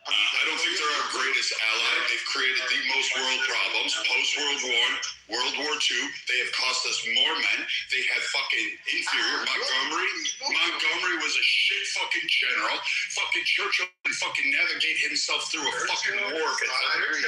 I don't think they're our greatest ally. They've created the most world problems. Post-World War, World War II, they have cost us more men. They had fucking inferior Montgomery was a shit fucking general. Fucking Churchill can fucking navigate himself through a fucking war. I agree.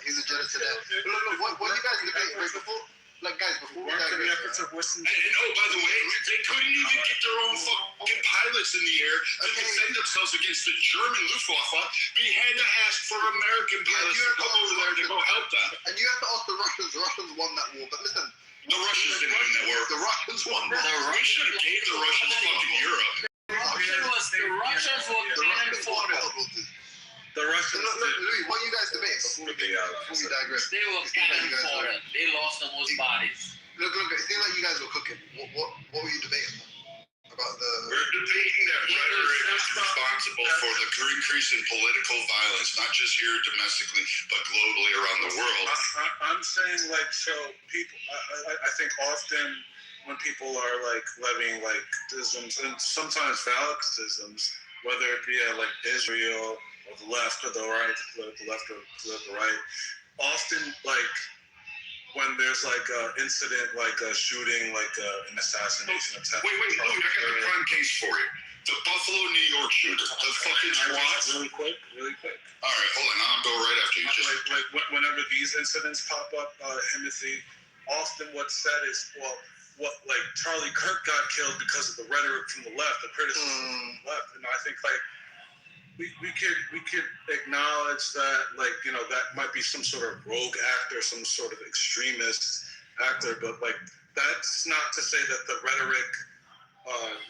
He's a genocide. Look, what you guys debate right before? Like, guys, before we Weren't the digress, efforts of Western And oh, by the way, they couldn't even get their own fucking pilots in the air to defend themselves against the German Luftwaffe. They had to ask for American pilots to come over there to go help them. and you have to ask the Russians. The Russians won that war, but listen, The Russians didn't win that war. the Russians won that war. We should have gave the Russians fucking Europe. The Russians were cannon fodder. The Russians Look, Louis, what you guys debate before we digress? They were cannon fodder. They lost the most bodies. Look, it seemed like you guys were cooking. What were you debating about? about the. We're debating that rhetoric is responsible for the increase in political violence, not just here domestically, but globally around the world. I'm saying, like, so people, I think often when people are, like, levying, like, isms, and sometimes valid isms, whether it be at, like, Israel or the left or the right, the left or the right, often, like, when there's, like, an incident, like a shooting, like an assassination attempt. Wait, Louis, I got the prime case for you. The Buffalo, New York shooter. The fucking SWAT. Really quick. All right, hold on. I'll go right after you. Like whenever these incidents pop up, Timothy, often what's said is, well, what, like, Charlie Kirk got killed because of the rhetoric from the left, the criticism from the left. And I think, like, we could acknowledge that, like, you know, that might be some sort of rogue actor, some sort of extremist actor, but, like, that's not to say that the rhetoric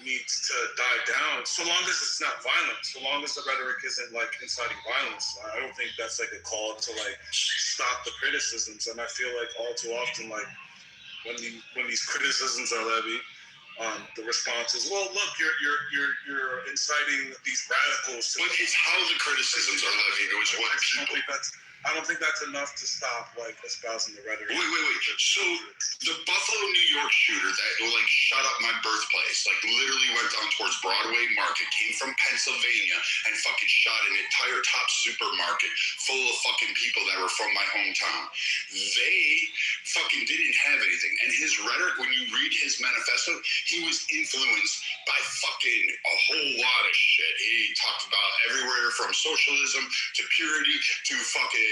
needs to die down, so long as it's not violent, so long as the rhetoric isn't, like, inciting violence. I don't think that's, like, a call to, like, stop the criticisms. And I feel like all too often, like, when these criticisms are levied, the response is, well, look, you're inciting these radicals. But it's how the criticisms are levied, which what people. I don't think that's enough to stop, like, espousing the rhetoric. Wait. So the Buffalo, New York shooter that, like, shot up my birthplace, like, literally went down towards Broadway Market, came from Pennsylvania, and fucking shot an entire top supermarket full of fucking people that were from my hometown. They fucking didn't have anything. And his rhetoric, when you read his manifesto, he was influenced by fucking a whole lot of shit. He talked about everywhere from socialism to purity to fucking a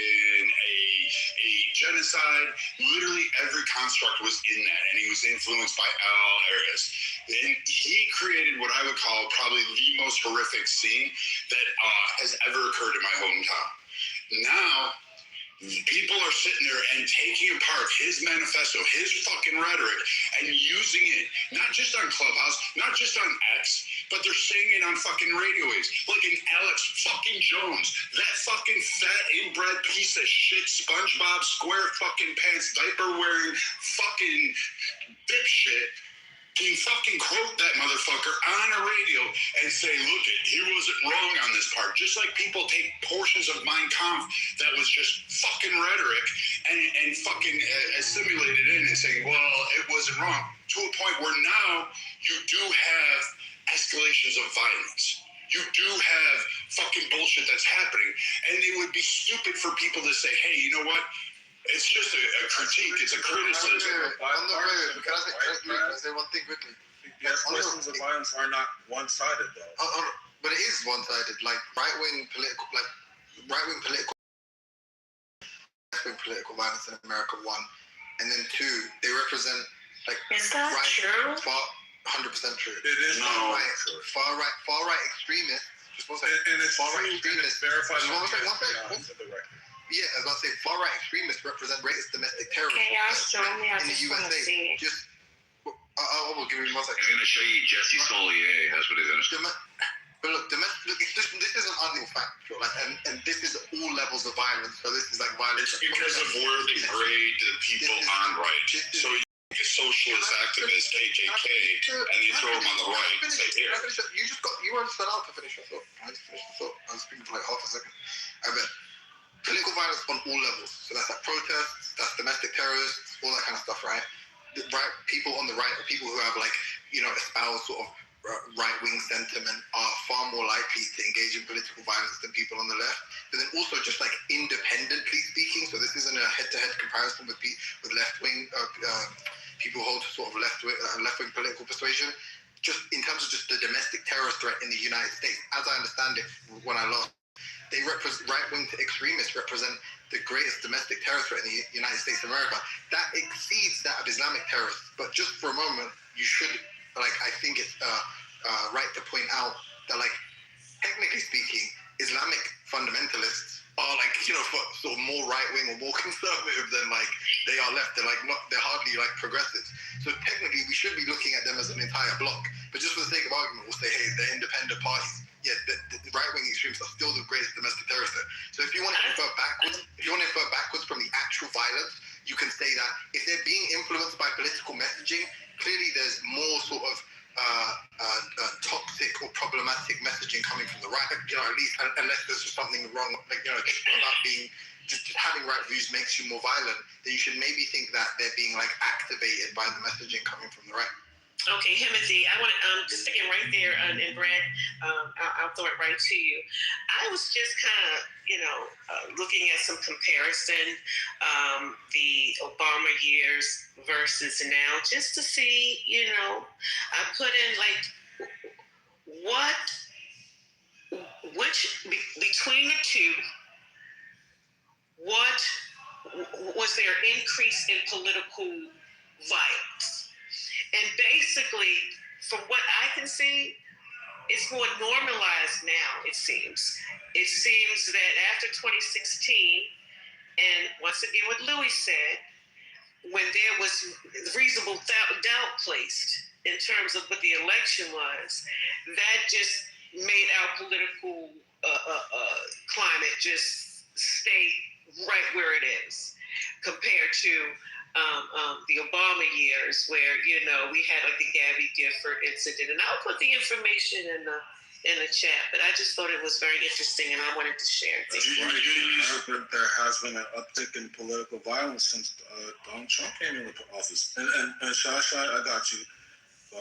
genocide. Literally every construct was in that, and he was influenced by all areas. And he created what I would call probably the most horrific scene that has ever occurred in my hometown. Now, people are sitting there and taking apart his manifesto, his fucking rhetoric, and using it, not just on Clubhouse, not just on X, but they're saying it on fucking radio waves. Like in Alex fucking Jones, that fucking fat inbred piece of shit, SpongeBob square fucking pants, diaper wearing fucking dipshit, can fucking quote that motherfucker on a radio and say, look, he wasn't wrong on this part. Just like people take portions of Mein Kampf that was just fucking rhetoric and fucking assimilate it in and say, well, it wasn't wrong. To a point where now you do have escalations of violence. You do have fucking bullshit that's happening. And it would be stupid for people to say, hey, you know what? It's just a critique. It's a criticism. Can I say one thing quickly? The escalations of violence are not one-sided, though. But it is one-sided. Like right-wing political violence in America, one, and then two, they represent, like, is that true? 100% true. It is far right extremists. Just one second. And it's far right extremists extremists. verified. Yeah, I was about to say, far-right extremists represent greatest domestic terrorism Okay, yeah, show me. I in the just want to USA. see. Just, I will give you 1 second. He's gonna show you Jesse Solier. That's what he's gonna show. But look, this is an undeniable fact, like, and this is all levels of violence. So this is like violence. It's because of where they grade the people on right. So you take a socialist activist, KKK, and they throw them on the right and say, here. You weren't set out to finish your thought. I just finished the thought. I was speaking for like half a second. I bet. Political violence on all levels. So that's like protests, that's domestic terrorists, all that kind of stuff, right? The right people on the right, or people who have, like, you know, espoused sort of right-wing sentiment are far more likely to engage in political violence than people on the left. But then also just like independently speaking, so this isn't a head-to-head comparison with left-wing people who hold sort of left-wing political persuasion. Just in terms of just the domestic terror threat in the United States, as I understand it, when I last, they represent right-wing extremists represent the greatest domestic terror threat in the United States of America. That exceeds that of Islamic terrorists. But just for a moment, you should, like, I think it's right to point out that, like, technically speaking, Islamic fundamentalists are, like, you know, sort of more right-wing or more conservative than, like, they are left. They're, like, they're hardly, like, progressives. So technically, we should be looking at them as an entire bloc. But just for the sake of argument, we'll say, hey, they're independent parties. Yeah, the right-wing extremists are still the greatest domestic terrorist threat. So if you want to infer backwards from the actual violence, you can say that if they're being influenced by political messaging, clearly there's more sort of toxic or problematic messaging coming from the right. At least unless there's something wrong, about being just having right views makes you more violent, then you should maybe think that they're being activated by the messaging coming from the right. Okay, Timothy, I want to just sticking right there, and Brad, I'll throw it right to you. I was just kind of, looking at some comparison, the Obama years versus now, just to see, I put in between the two, what was there increase in political violence? And basically, from what I can see, it's more normalized now, it seems. It seems that after 2016, and once again what Louis said, when there was reasonable doubt placed in terms of what the election was, that just made our political climate just stay right where it is compared to the Obama years, where we had the Gabby Gifford incident, and I'll put the information in the chat. But I just thought it was very interesting, and I wanted to share it. There has been an uptick in political violence since Donald Trump came into office. And Shai, I got you.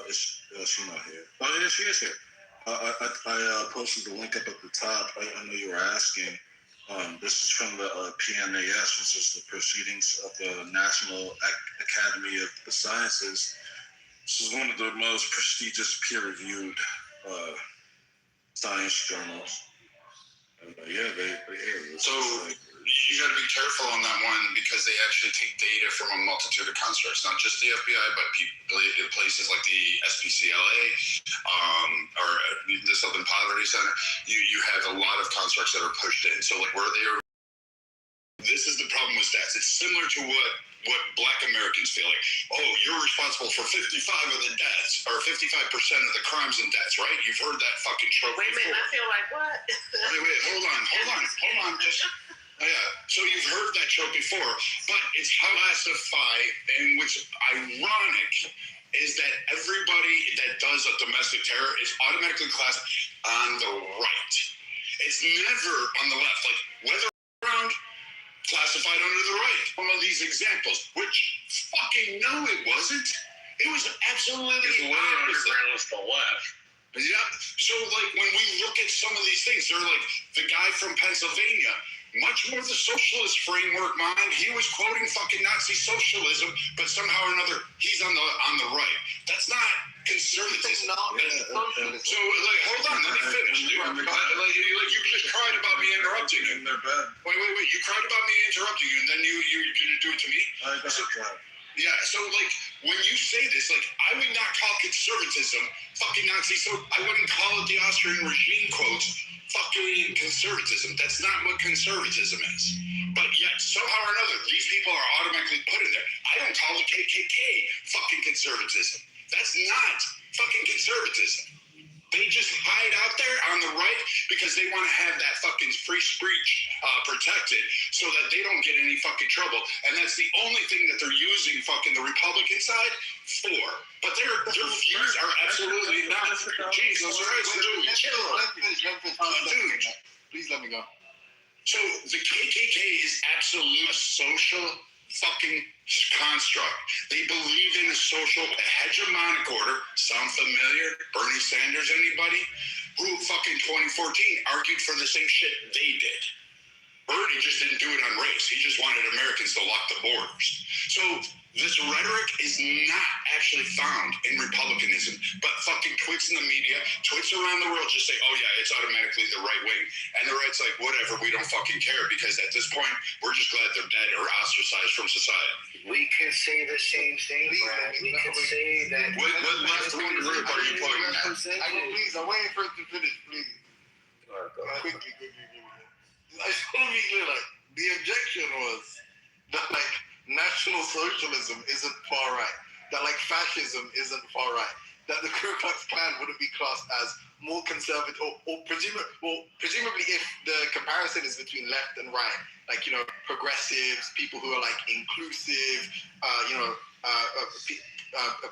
She's not here. Oh, yeah, she is here. I posted the link up at the top. I know you were asking. This is from the PNAS, which is the Proceedings of the National Academy of the Sciences. This is one of the most prestigious peer-reviewed science journals. And they hear it. So you got to be careful on that one because they actually take data from a multitude of constructs, not just the FBI, but places like the SPCLA or the Southern Poverty Center. You have a lot of constructs that are pushed in. So where they are. This is the problem with stats. It's similar to what Black Americans feel like. Oh, you're responsible for 55 of the deaths, or 55% of the crimes and deaths, right? You've heard that fucking trope Wait a minute, I feel like what? Wait, hold on. So you've heard that trope before, but it's classified, and what's ironic is that everybody that does a domestic terror is automatically classified on the right. It's never on the left. Whether around classified under the right. One of these examples, which fucking no, it wasn't. It was absolutely the underground was the left. Yeah. So when we look at some of these things, they're the guy from Pennsylvania, much more the socialist framework mind. He was quoting fucking Nazi socialism, but somehow or another he's on the right. That's not conservatism. So hold on, let me finish, dude. You just cried about me interrupting you. Wait. You cried about me interrupting you, and then you're gonna do it to me? Yeah, so when you say this, I would not call conservatism fucking Nazi, so I wouldn't call it the Austrian regime quotes fucking conservatism. That's not what conservatism is. But yet, somehow or another, these people are automatically put in there. I don't call the KKK fucking conservatism. That's not fucking conservatism. They just hide out there on the right because they want to have that fucking free speech protected so that they don't get any fucking trouble. And that's the only thing that they're using fucking the Republican side for. But their views are absolutely not. Jesus Christ, dude, chill. Dude, Please let me go. So the KKK is absolute social fucking construct. They believe in a social hegemonic order. Sound familiar? Bernie Sanders, anybody? Who fucking 2014 argued for the same shit they did. Bernie just didn't do it on race. He just wanted Americans to lock the borders. So this rhetoric is not actually found in Republicanism, but fucking twits in the media, twits around the world just say, oh yeah, it's automatically the right wing. And the right's like, whatever, we don't fucking care because at this point, we're just glad they're dead or ostracized from society. We can say the same thing, Brad. We can say that. What left wing group are you pointing at? Please, I'm waiting for it to finish, please. Quickly. I just want to be clear, the objection was that, National Socialism isn't far right, that fascism isn't far right, that the Ku Klux Klan wouldn't be classed as more conservative, or presumably if the comparison is between left and right, progressives, people who are inclusive,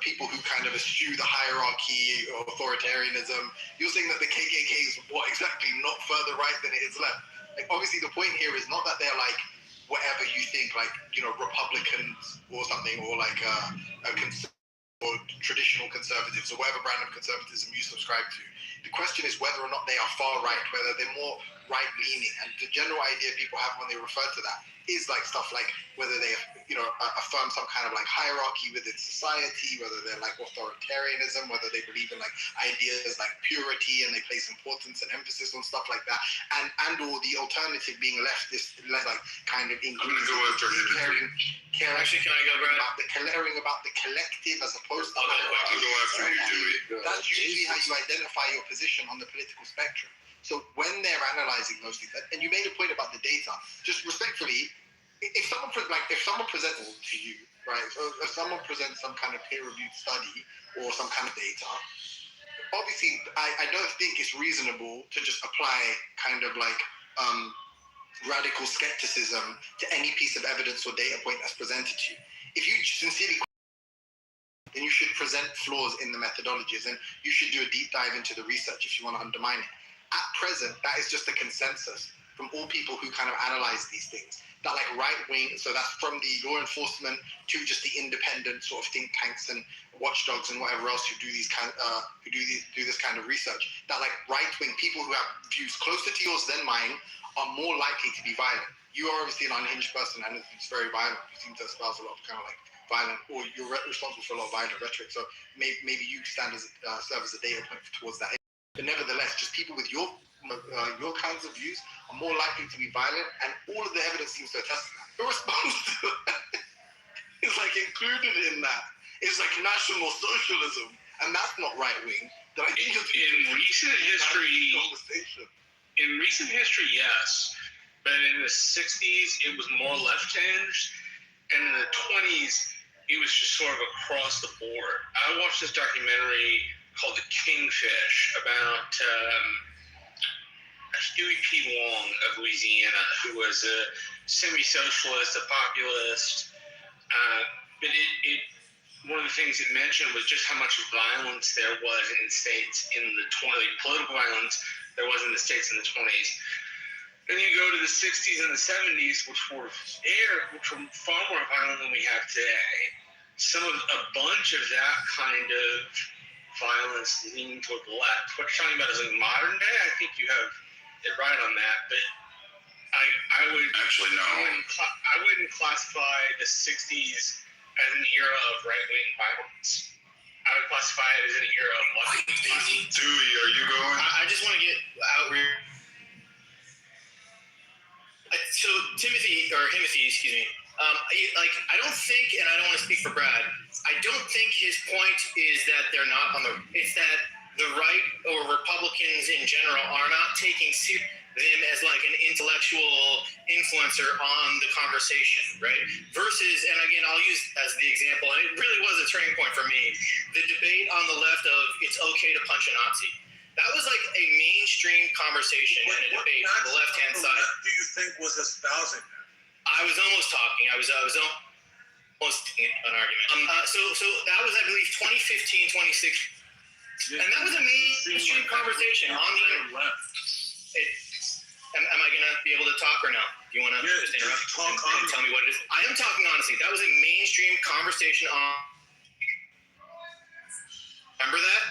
people who kind of eschew the hierarchy or authoritarianism. You're saying that the KKK is what exactly? Not further right than it is left. Like, obviously, the point here is not that they're like whatever you think, like, you know, Republicans or something, or like or traditional conservatives, or whatever brand of conservatism you subscribe to. The question is whether or not they are far right, whether they're more right leaning. And the general idea people have when they refer to that is like stuff like whether they, you know, affirm some kind of like hierarchy within society, whether they're like authoritarianism, whether they believe in like ideas like purity and they place importance and emphasis on stuff like that, and or the alternative being leftist, like kind of I'm gonna go after him. caring Actually, can I go, Brad? caring about the collective as opposed to I'll go after you, Dewey. That's usually how you identify your position on the political spectrum. So when they're analyzing those things, and you made a point about the data, just respectfully, if someone presents to you, right, so if someone presents some kind of peer-reviewed study or some kind of data, obviously I don't think it's reasonable to just apply kind of like radical skepticism to any piece of evidence or data point that's presented to you. If you sincerely, then you should present flaws in the methodologies, and you should do a deep dive into the research if you want to undermine it. At present, that is just a consensus from all people who kind of analyze these things. That like right wing, so that's from the law enforcement to just the independent sort of think tanks and watchdogs and whatever else who do these do this kind of research. That like right wing people who have views closer to yours than mine are more likely to be violent. You are obviously an unhinged person and it's very violent. You seem to espouse a lot of kind of like violent, or you're responsible for a lot of violent rhetoric. So maybe you serve as a data point towards that. But nevertheless, just people with your kinds of views are more likely to be violent, and all of the evidence seems to attest to that. Your response to that is like included in that. It's like national socialism, and that's not right wing. That I think in recent history, yes, but in the '60s it was more left-hinged, and in the '20s it was just sort of across the board. I watched this documentary called The Kingfish about Huey P. Long of Louisiana, who was a semi-socialist, a populist. But it one of the things it mentioned was just how much violence there was in states in the 20s, political violence there was in the states in the 20s. Then you go to the 60s and the 70s, which were far more violent than we have today. A bunch of that kind of violence leaning toward the left. What you're talking about is like modern day. I think you have it right on that, but I would actually no. I wouldn't classify the '60s as an era of right-wing violence. I would classify it as an era of left-wing violence. Dewey, are you going? I just want to get out here. So Himothy, excuse me. I don't think, and I don't want to speak for Brad, I don't think his point is that they're not on the, it's that the right or Republicans in general are not taking them as like an intellectual influencer on the conversation, right? Versus, and again, I'll use as the example, and it really was a turning point for me, the debate on the left of it's okay to punch a Nazi. That was like a mainstream conversation and a debate on the left-hand side. What do you think was espousing that? I was almost talking. I was almost an argument. So that was, I believe, 2015, 2016. And that was a mainstream conversation on the left. Am I going to be able to talk or no? Do you want to just interrupt and tell me what it is? I am talking honestly. That was a mainstream conversation on... Remember that?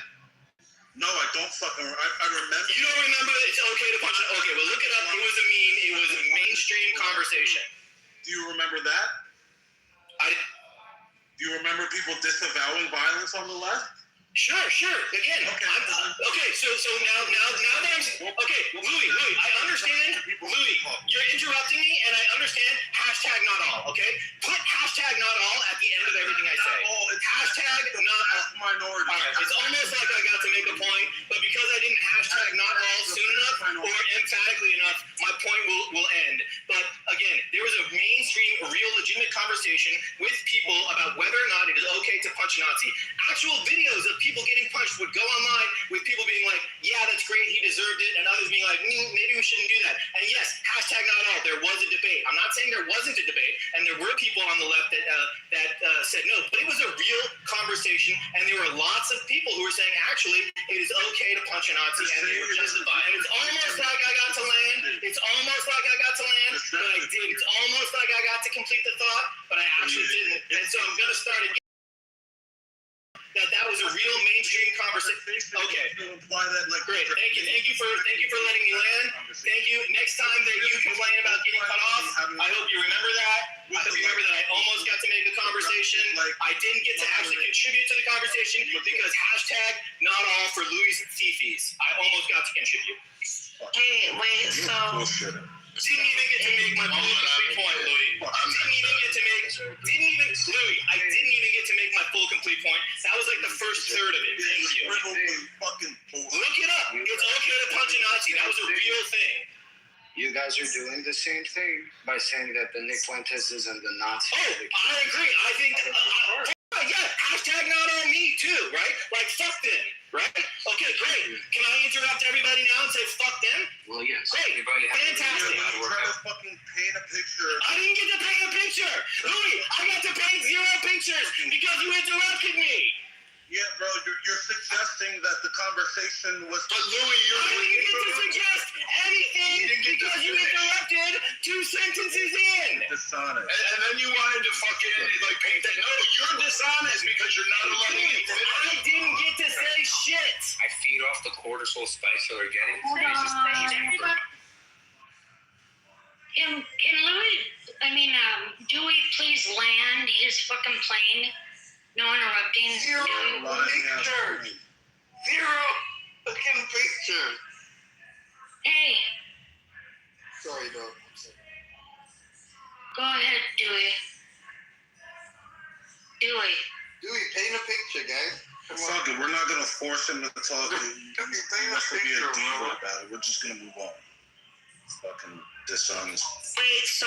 No, I don't fucking... I remember... You don't remember it's okay to punch... Okay, well, look it up. It was a meme. It was a mainstream conversation. Do you remember that? Do you remember people disavowing violence on the left? Sure. Again, okay. So now that I'm okay, Louis, I understand. Louis, you're interrupting me, and I understand. Hashtag not all. Okay, put hashtag not all at the end of everything I say. Hashtag not minority. All right. It's almost like I got to make a point, but because I didn't hashtag not all soon enough or emphatically enough, my point will end. But again, there was a mainstream, real, legitimate conversation with people about whether or not it is okay to punch a Nazi. Actual videos of people getting punched would go online with people being like, yeah, that's great, he deserved it, and others being like, maybe we shouldn't do that. And yes, hashtag not all, there was a debate. I'm not saying there wasn't a debate, and there were people on the left that said no, but it was a real conversation, and there were lots of people who were saying, actually, it is okay to punch a Nazi, and they were justified. And it's almost like I got to land. It's almost like I got to land, but I did. It's almost like I got to complete the thought, but I actually didn't. And so I'm going to start again. That was a real mainstream conversation. Okay. Great. Thank you for letting me land. Thank you. Next time that you complain about getting cut off, I hope you remember that. I hope you remember that I almost got to make a conversation. I didn't get to actually contribute to the conversation because hashtag not all for Louis Fifis. I almost got to contribute. Hey, wait, so Didn't even get to make my full complete point, Louis. I didn't even get to make my full complete point. That was like the first third of it. Thank you. Look it up. It's okay to punch a Nazi. That was a real thing. You guys are doing the same thing by saying that the Nick Fuentes isn't the Nazi. Oh, I agree. I think, yeah, hashtag not on me too, right? Like, fuck them, right? Okay, great. Can I interrupt everybody now and say fuck them? Well, yes. Great. Fantastic. Try to fucking paint a picture. I didn't get to paint a picture. Louis, I got to paint 0 pictures because you interrupted me. Yeah, bro, you're suggesting that the conversation was. But Louis, I didn't get to suggest anything because you interrupted 2 sentences in. Dishonest. And then you wanted to fucking like paint that. No, you're dishonest because you're not allowing me. I didn't get to say shit. I feed off the cortisol spikes that are getting. Can Louis, Dewey please land his fucking plane? No interrupting. 0 pictures. 0 fucking pictures. Hey, Sorry, dog. go ahead, Dewey. Dewey, paint a picture, guys. Fuck it, we're not gonna force him to talk. Paint a Must be a picture, diva bro. about it. We're just gonna move on. Fucking dishonest. wait, so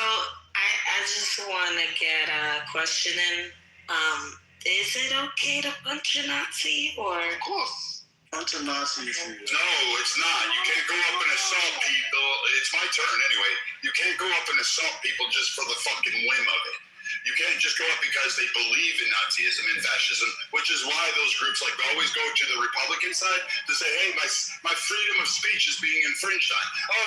I just want to get a question in. Is it okay to punch a Nazi or? Of course. Punch a Nazi if you. No, it's not. You can't go up and assault people. It's my turn anyway. You can't go up and assault people just for the fucking whim of it. You can't just go up because they believe in Nazism and fascism, which is why those groups like always go to the Republican side to say, hey, my freedom of speech is being infringed on. Oh,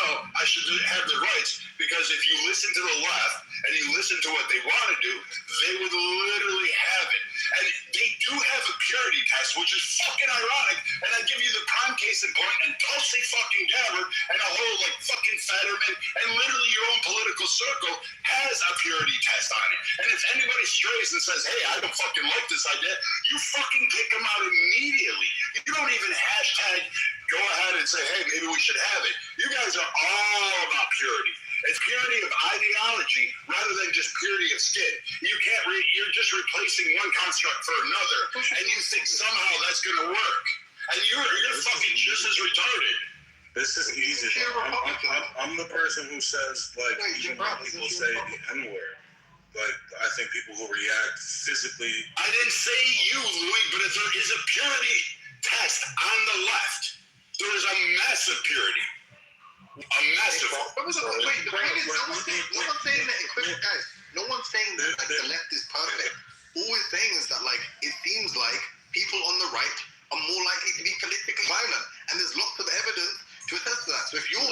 no. I should have the rights, because if you listen to the left and you listen to what they want to do, they would literally have it. And they do have a purity test, which is fucking ironic. And I give you the prime case in point, and Tulsi fucking Gabbard and a whole like fucking Fetterman and literally your own political circle has a purity test on it. And if anybody strays and says, hey, I don't fucking like this idea, you fucking kick them out immediately. You don't even hashtag go ahead and say, hey, maybe we should have it. You guys are all about purity. It's purity of ideology rather than just purity of skin. You can't you're just replacing one construct for another, and you think somehow that's going to work. And you're fucking just as retarded. This is easy. I'm the person who says, like, even when people say the N-word, like, I think people will react physically. I didn't say you, Louis, but if there is a purity test on the left, there is a massive purity. A massive. No one's saying that equipment, guys. No one's saying that like the left is perfect. All we're saying is that like it seems like people on the right are more likely to be politically violent, and there's lots of evidence to attest to that. So if your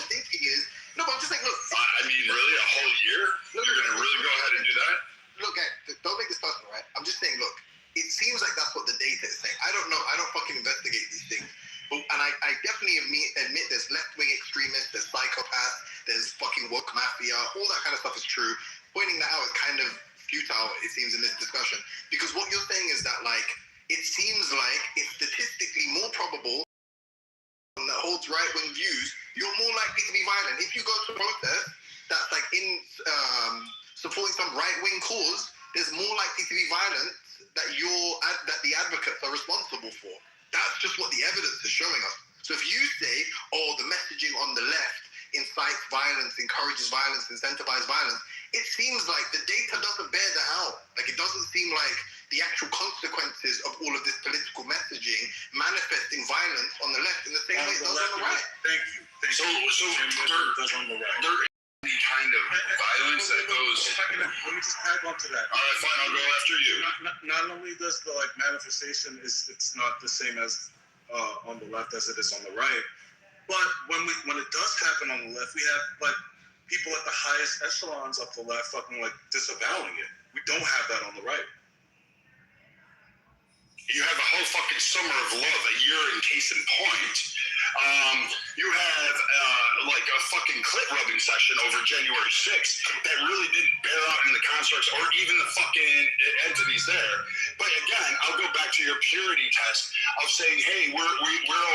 thinking is no, but I'm just saying, look. I mean, really, a whole year? You're gonna really go ahead and do that? Look, guys, don't make this personal, right? I'm just saying, look. It seems like that's what the data is saying. I don't know. I don't fucking investigate these things. And I definitely admit there's left-wing extremists, there's psychopaths, there's fucking woke mafia, all that kind of stuff is true. Pointing that out is kind of futile, it seems, in this discussion. Because what you're saying is that, like, it seems like it's statistically more probable that holds right-wing views, you're more likely to be violent. If you go to a protest that's, like, in supporting some right-wing cause, there's more likely to be violence that the advocates are responsible for. That's just what the evidence is showing us. So if you say, oh, the messaging on the left incites violence, encourages violence, incentivizes violence, it seems like the data doesn't bear that out. Like, it doesn't seem like the actual consequences of all of this political messaging manifesting violence on the left in the same way it does on the right. Thank you. So does on the right. there is any kind of violence that goes. Let me just tag on to that. All right, fine. I'll go after you. Not only does the manifestation it's not the same as on the left as it is on the right, but when it does happen on the left, we have people at the highest echelons of the left fucking disavowing it. We don't have that on the right. You have a whole fucking summer of love that you're in case in point. You have a fucking clit rubbing session over January 6th that really didn't bear out in the constructs or even the fucking entities there. But again, I'll go back to your purity test of saying, hey, we're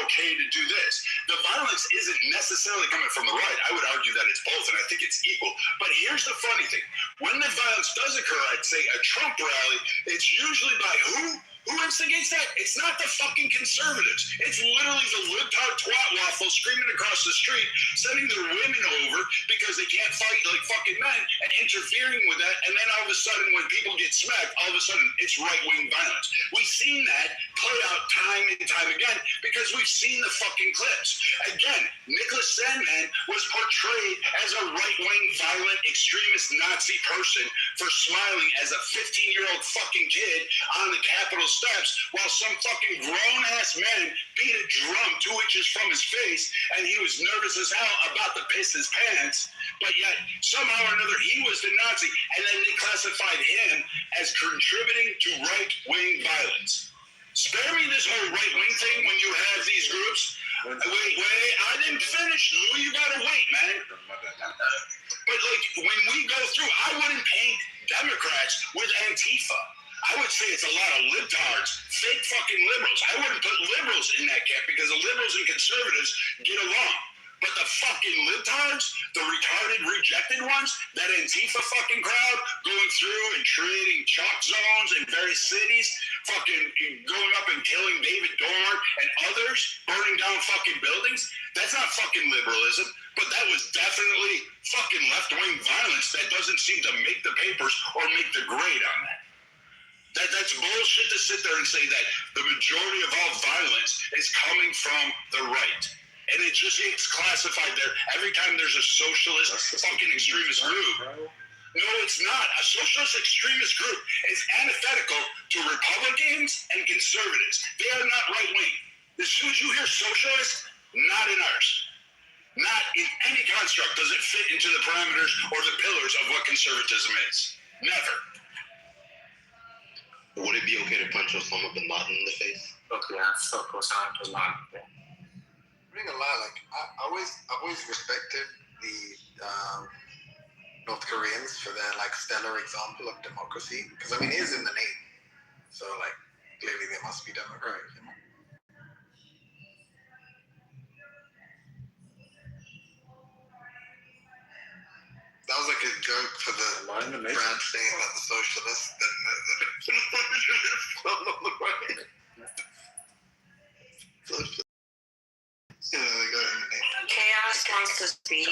okay to do this. The violence isn't necessarily coming from the right. I would argue that it's both, and I think it's equal. But here's the funny thing. When the violence does occur at, say, a Trump rally, it's usually by who? Who instigates that? It's not the fucking conservatives. It's literally the libtard twat waffle screaming across the street, sending their women over because they can't fight like fucking men and interfering with that. And then all of a sudden, when people get smacked, all of a sudden it's right-wing violence. We've seen that play out time and time again because we've seen the fucking clips. Again, Nicholas Sandman was portrayed as a right-wing, violent, extremist Nazi person for smiling as a 15-year-old fucking kid on the Capitol steps while some fucking grown-ass man beat a drum 2 inches from his face and he was nervous as hell about to piss his pants, but yet somehow or another he was the Nazi, and then they classified him as contributing to right-wing violence. Spare me this whole right-wing thing when you have these groups. Wait, I didn't finish, Lou. You gotta wait, man. But when we go through, I wouldn't paint Democrats with Antifa. I would say it's a lot of libtards, fake fucking liberals. I wouldn't put liberals in that camp because the liberals and conservatives get along. But the fucking libtards, the retarded, rejected ones, that Antifa fucking crowd going through and creating chalk zones in various cities, fucking going up and killing David Dorn and others, burning down fucking buildings, that's not fucking liberalism. But that was definitely fucking left-wing violence that doesn't seem to make the papers or make the grade on that. That's bullshit to sit there and say that the majority of all violence is coming from the right. And it just gets classified there every time there's a socialist fucking extremist group. No, it's not. A socialist extremist group is antithetical to Republicans and conservatives. They are not right-wing. As soon as you hear socialist, not in ours. Not in any construct does it fit into the parameters or the pillars of what conservatism is. Never. Would it be okay to punch Osama bin Laden in the face? Okay, so Osama bin Laden. I'm not gonna lie, I've always respected the North Koreans for their stellar example of democracy, because I mean it is in the name, so clearly they must be democratic. You know? That was a joke for the Brad saying that the socialists Chaos wants to speak.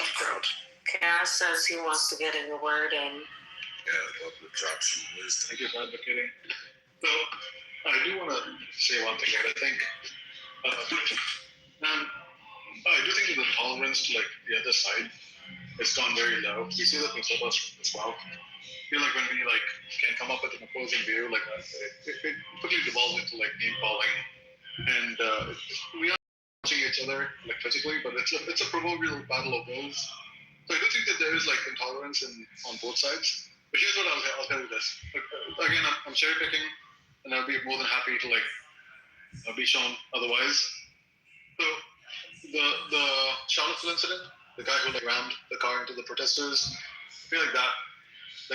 Chaos says he wants to get in the word in. Yeah, I'd love to drop some wisdom. Thank you for advocating. So, I do want to say one thing, I think. I do think that the tolerance to the other side has gone very low. We see that in Clubhouse as well. I feel like when we can come up with an opposing view, it quickly devolves into name calling, and we are watching each other physically, but it's a proverbial battle of wills. So I do think that there is intolerance on both sides. But here's what I'll tell you this. Again, I'm cherry picking, and I'll be more than happy to be shown otherwise. So the Charlottesville incident, the guy who rammed the car into the protesters, I feel like that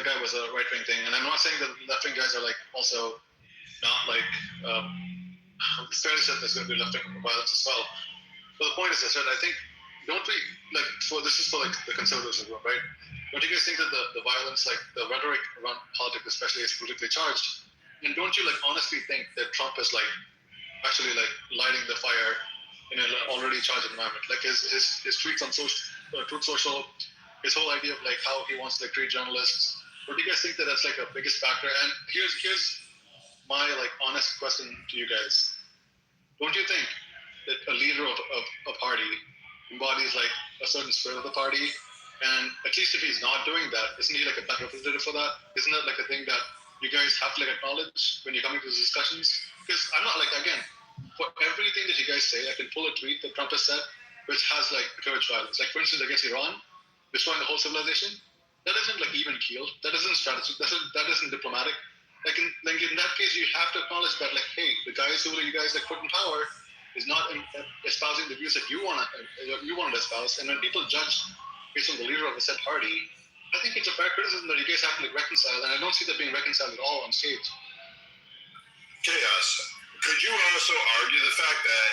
guy was a right-wing thing. And I'm not saying that left-wing guys are also not it's fairly certain there's going to be left-wing violence as well. But the point is this, right? I think, don't we, this is for the conservatives, right? Don't you guys think that the violence, the rhetoric around politics especially, is politically charged? And don't you honestly think that Trump is actually lighting the fire in an already charged environment? His tweets on social Truth Social, his whole idea of like how he wants to treat journalists. What do you guys think that's like a biggest factor? And here's my like honest question to you guys. Don't you think that a leader of a party embodies like a certain spirit of the party? And at least if he's not doing that, isn't he like a bad representative for that? Isn't that like a thing that you guys have to like acknowledge when you're coming to these discussions? Because I'm not like, again, for everything that you guys say, I can pull a tweet that Trump has said, which has like encouraged violence. Like for instance, against Iran, destroying the whole civilization. That isn't like even keeled. That isn't strategic. That isn't diplomatic. Like in that case, you have to acknowledge that like, hey, the guys who you guys like put in power is not espousing the views that you want to espouse. And when people judge based on the leader of a said party, I think it's a fair criticism that you guys have to like reconcile, and I don't see that being reconciled at all on stage. Chaos. Could you also argue the fact that,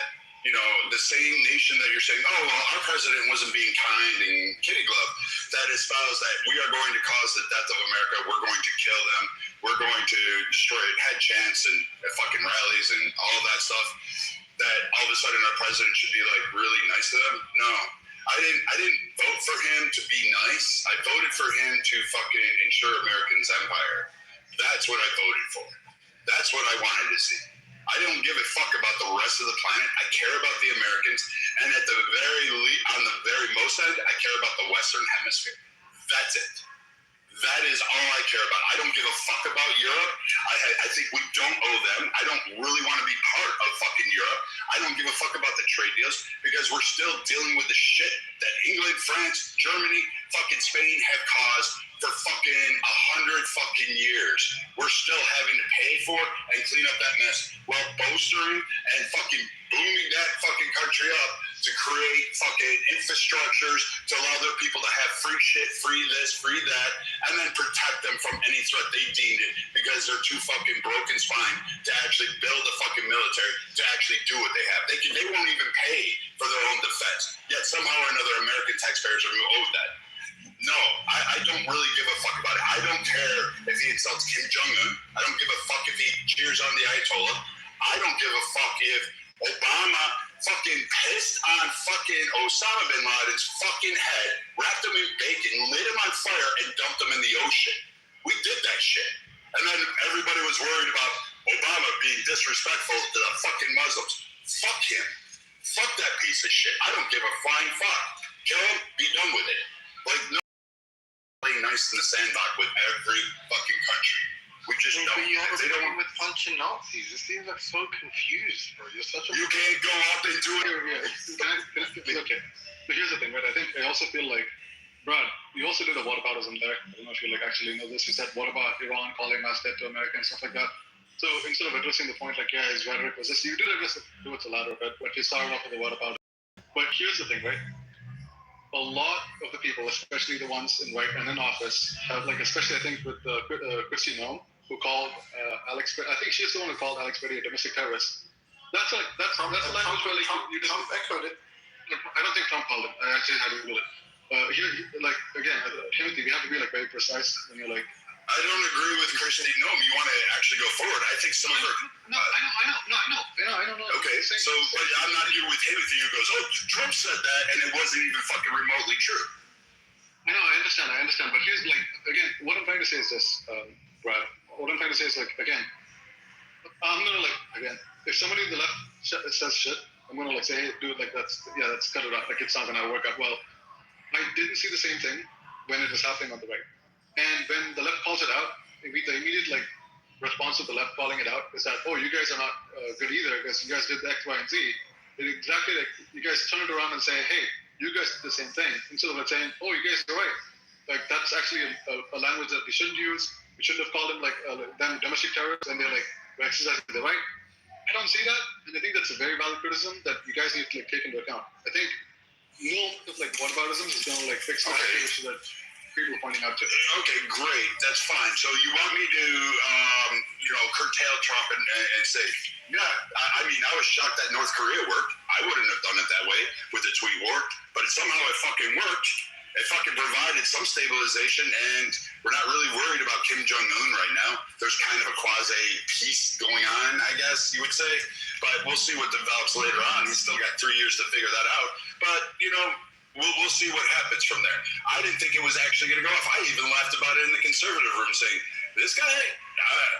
you know, the same nation that you're saying, oh, well, our president wasn't being kind and kitty glove, that espoused that we are going to cause the death of America, we're going to kill them, we're going to destroy head chants and fucking rallies and all of that stuff, that all of a sudden our president should be like really nice to them? No. I didn't vote for him to be nice. I voted for him to fucking ensure Americans' empire. That's what I voted for. That's what I wanted to see. I don't give a fuck about the rest of the planet. I care about the Americans, and at the on the very most end, I care about the Western Hemisphere. That's it. That is all I care about. I don't give a fuck about Europe. I think we don't owe them. I don't really want to be part of fucking Europe. I don't give a fuck about the trade deals because we're still dealing with the shit that England, France, Germany, fucking Spain have caused for fucking 100 fucking years. We're still having to pay for and clean up that mess while bolstering and fucking booming that fucking country up to create fucking infrastructures to allow their people to have free shit, free this, free that, and then protect them from any threat they deemed it because they're too fucking broken spine to actually build a fucking military to actually do what they have. They won't even pay for their own defense. Yet somehow or another American taxpayers are owed that. No, I don't really give a fuck about it. I don't care if he insults Kim Jong-un. I don't give a fuck if he cheers on the Ayatollah. I don't give a fuck if Obama fucking pissed on fucking Osama bin Laden's fucking head, wrapped him in bacon, lit him on fire, and dumped him in the ocean. We did that shit. And then everybody was worried about Obama being disrespectful to the fucking Muslims. Fuck him. Fuck that piece of shit. I don't give a flying fuck. Kill him, be done with it. Like, no playing nice in the sandbox with every fucking country. We just don't. But you have a They problem don't. with punching Nazis. It seems like so confused, bro. You're such a. You can't go up and do it. Okay. So here's the thing, right? I think I also feel like, Brad, you also did a whataboutism there. I don't know if you like actually know this. You said, what about Iran calling us dead to America and stuff like that? So instead of addressing the point, like, yeah, his rhetoric was this, you did address it towards the latter bit, but you started off with a whataboutism. But here's the thing, right? A lot of the people, especially the ones in right and in office, have like, especially I think with Kristi Noem, who called Alex, I think she's the one who called Alex Perry a domestic terrorist. That's a language where like you just Trump echoed it. I don't think Trump called it. I actually had to Google it. Here, like again, Timothy, we have to be like very precise when you're like. I don't agree with Kristi Noem. You want to actually go forward. I think some of her. No, I know. Okay, so but I'm not here with Timothy who goes, oh, Trump said that, and it wasn't even fucking remotely true. I know, I understand. But here's like, again, what I'm trying to say is this, Brad. What I'm trying to say is like, again, I'm gonna like, again, if somebody on the left says shit, I'm gonna like say, hey, dude, like that's cut it out. Like it's not gonna work out well. I didn't see the same thing when it was happening on the right. And when the left calls it out, the immediate like response of the left calling it out is that, oh, you guys are not good either because you guys did X, Y, and Z. It exactly like you guys turn it around and say, hey, you guys did the same thing instead of saying, oh, you guys are right. Like that's actually a language that we shouldn't use. We shouldn't have called them like them domestic terrorists, and they're like we're exercising the right. I don't see that, and I think that's a very valid criticism that you guys need to like take into account. I think no of like whataboutism is going to like fix the issue that people are pointing out to. Okay, great. That's fine. So you want me to, curtail Trump and say, yeah, I mean, I was shocked that North Korea worked. I wouldn't have done it that way with the tweet war, but somehow it fucking worked. It fucking provided some stabilization, and we're not really worried about Kim Jong-un right now. There's kind of a quasi-peace going on, I guess you would say, but we'll see what develops later on. He's still got 3 years to figure that out. But, we'll see what happens from there. I didn't think it was actually going to go off. I even laughed about it in the conservative room, saying, this guy,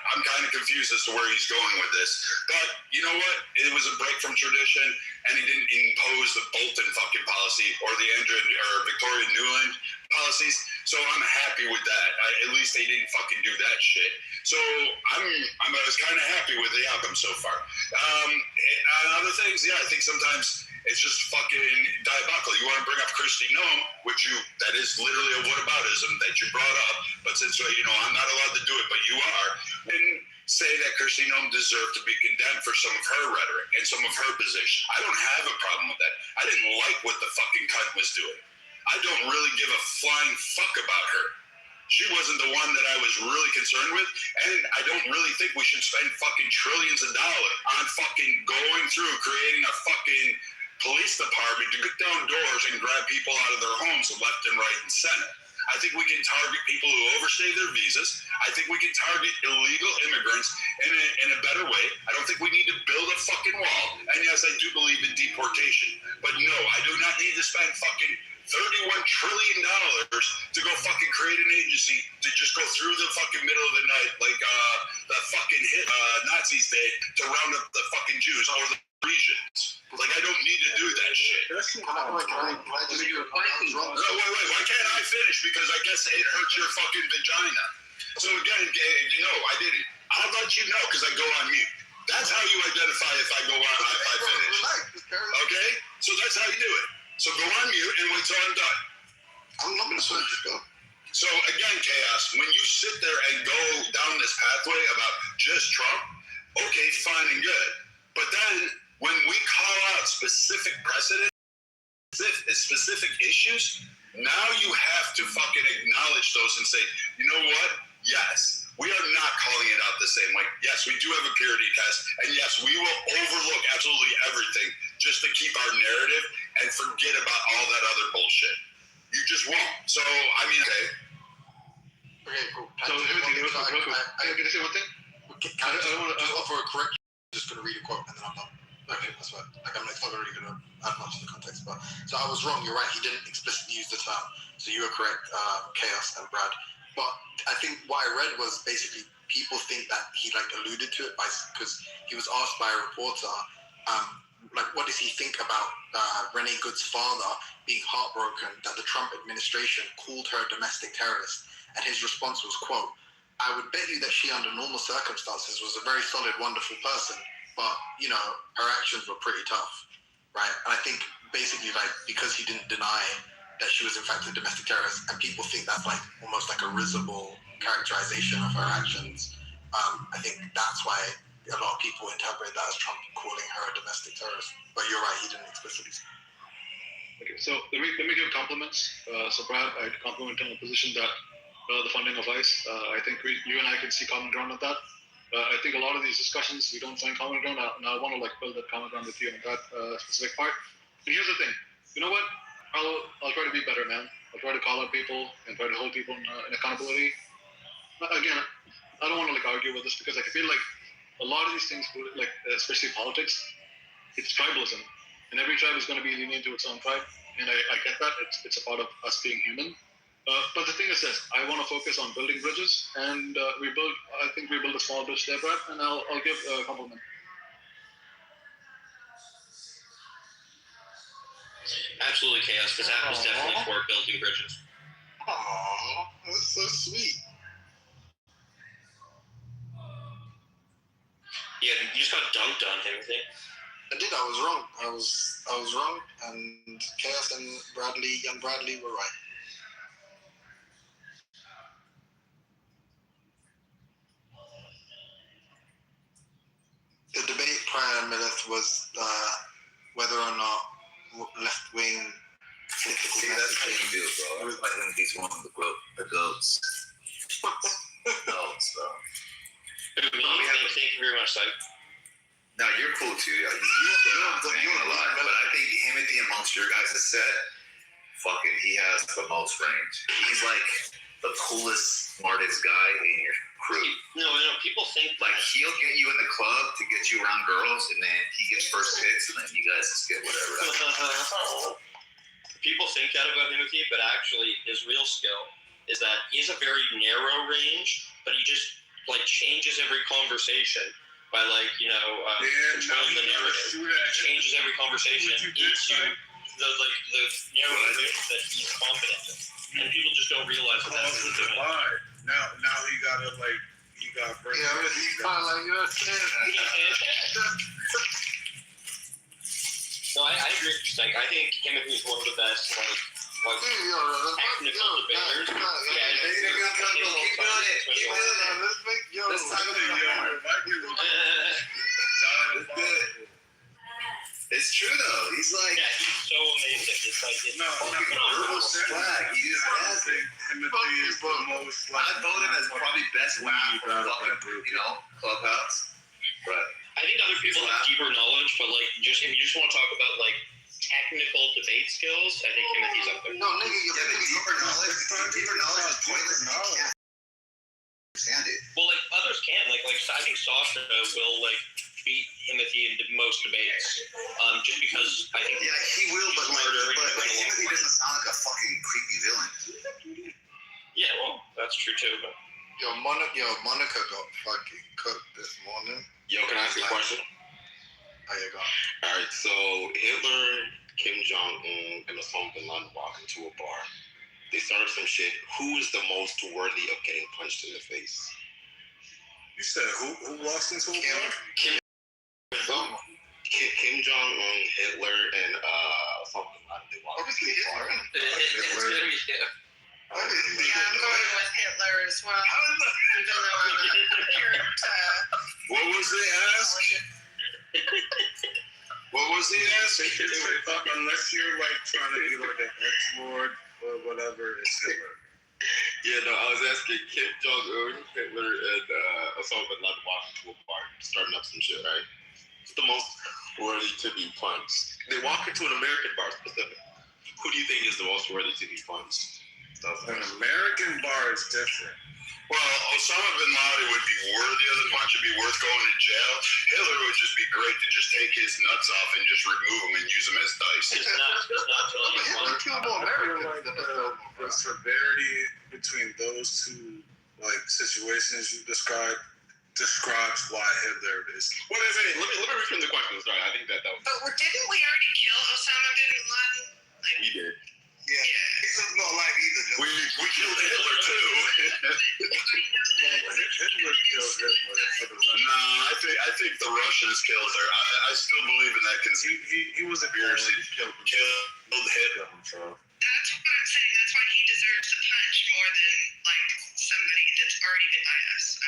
I'm kind of confused as to where he's going with this. But you know what? It was a break from tradition, and he didn't impose the Bolton fucking policy or the Victoria Nuland policies. So I'm happy with that. At least they didn't fucking do that shit. So I was kind of happy with the outcome so far. On other things, yeah, I think sometimes it's just fucking diabolical. You want to bring up Kristi Noem, that is literally a whataboutism that you brought up. But since, I'm not allowed to do it, but you are, and say that Kristi Noem deserved to be condemned for some of her rhetoric and some of her position. I don't have a problem with that. I didn't like what the fucking cunt was doing. I don't really give a flying fuck about her. She wasn't the one that I was really concerned with, and I don't really think we should spend fucking trillions of dollars on fucking going through creating a fucking police department to get down doors and grab people out of their homes left and right and center. I think we can target people who overstay their visas. I think we can target illegal immigrants in a better way. I don't think we need to build a fucking wall. And yes, I do believe in deportation. But no, I do not need to spend fucking $31 trillion to go fucking create an agency to just go through the fucking middle of the night like the fucking Nazis did to round up the fucking Jews all over the regions. Like, I don't need to do that shit. Can I just do it? No, wait, why can't I finish? Because I guess it hurts your fucking vagina. So again, I did it. I'll let you know because I go on mute. That's how you identify if I go on, if I finish. Okay? So that's how you do it. So go on mute and wait till I'm done. I'm not going to switch, just go. So again, Chaos, when you sit there and go down this pathway about just Trump, okay, fine and good. But then when we call out specific precedents, specific issues, now you have to fucking acknowledge those and say, you know what? Yes, we are not calling it out the same way. Yes, we do have a purity test, and yes, we will overlook absolutely everything just to keep our narrative and forget about all that other bullshit. You just won't. So, I mean, okay. Okay, cool. So, can I say one thing? I don't want to offer a correct. I'm just going to read a quote and then I'm done. Okay, that's fine. It's not really going to add much to the context, but so I was wrong. You're right. He didn't explicitly use the term. So you were correct, Chaos and Brad. But I think what I read was basically people think that he alluded to it because he was asked by a reporter, what does he think about Renee Good's father being heartbroken that the Trump administration called her a domestic terrorist, and his response was, quote, "I would bet you that she, under normal circumstances, was a very solid, wonderful person. But, her actions were pretty tough," right? And I think basically, because he didn't deny that she was in fact a domestic terrorist, and people think that's almost like a risible characterization of her actions, I think that's why a lot of people interpret that as Trump calling her a domestic terrorist. But you're right, he didn't explicitly say. Okay, so let me give compliments. So Brad, I'd compliment on the position that the funding of ICE, I think you and I can see common ground on that. I think a lot of these discussions, we don't find common ground. Now I want to build that common ground with you on that specific part. And here's the thing. You know what? I'll try to be better, man. I'll try to call out people and try to hold people in accountability. Again, I don't want to argue with this because I feel like a lot of these things, especially politics, it's tribalism, and every tribe is going to be lenient to its own tribe. And I get that. It's a part of us being human. But the thing is this, I want to focus on building bridges, and I think we built a small bridge there, Brad, and I'll give a compliment. Absolutely, Chaos, because that was definitely for building bridges. Aww, that's so sweet. Yeah, you just got dunked on him, I think. I did, I was wrong. I was wrong, and Chaos and young Bradley were right. The debate prior to Millith was whether or not left-wing political See, that's how you do, bro. Everybody thinks he's one of the goats. Goats, bro. Thank you very much, Syke. No, you're cool too. You doing a lot, but I think Himothy amongst your guys' set, fucking, he has the most range. He's like the coolest, smartest guy in your crew. No, people think he'll get you in the club to get you around girls, and then he gets first picks, and then you guys just get whatever. people think that about Timothy, but actually his real skill is that he has a very narrow range, but he just like changes every conversation by controlling the narrative. He changes every conversation into the narrow range that he's confident in, and people just don't realize that that's what he's doing. Now he gotta bring. Yeah, he's kind of like, you understand that. No, I agree with you, Stank. I think Timothy is one of the best, technical debaters. It's true though. He's like, he's so amazing. It's like it's verbal swag. He just has it. Timothy is the most. I vote him as probably best laugh on Clubhouse. But I think other people have deeper knowledge, but if you just want to talk about technical debate skills, I think Timothy's up there. No, nigga, the deeper knowledge is pointless. You can't understand it. Well, others can. I think Sasha will beat Timothy in most debates, just because I think he will, but Timothy doesn't sound like a fucking creepy villain. Yeah, well, that's true too. But Monica got fucking cooked this morning. Yo, can I ask you a question? Oh, yeah, go on. All right, so Hitler, Kim Jong-un, and Osama bin Laden walk into a bar. They start up some shit. Who is the most worthy of getting punched in the face? You said who walks into a bar? Kim Jong-un, Hitler, and Osama bin Laden. They walk into a bar. Yeah, I'm going with Hitler as well. Even though I'm a parent. What was the ask? What was the ask? Unless you're trying to be an ex-lord or whatever, it's Hitler. Yeah, no, I was asking Kim Jong-un, Hitler, and Osama bin Laden walking to a bar, starting up some shit, right? It's the most worthy to be punched. They walk into an American bar specifically. Who do you think is the most worthy to be punched? An American bar is different. Well, Osama bin Laden would be worthy of the punch. It'd be worth going to jail. Hitler would just be great to just take his nuts off and just remove them and use them as dice. Hitler killed more Americans than the severity between those two situations you described describes why Hitler is. Wait. Let me reframe the question. Sorry, I think that was. But didn't we already kill Osama bin Laden? We did. Yeah. Hitler's not alive either. We killed Hitler too. Hitler killed Hitler. Nah, I think the Russians killed her. I still believe in that He was a conspiracy. Killed Hitler. That's what I'm saying. That's why he deserves a punch more than somebody that's already been by us.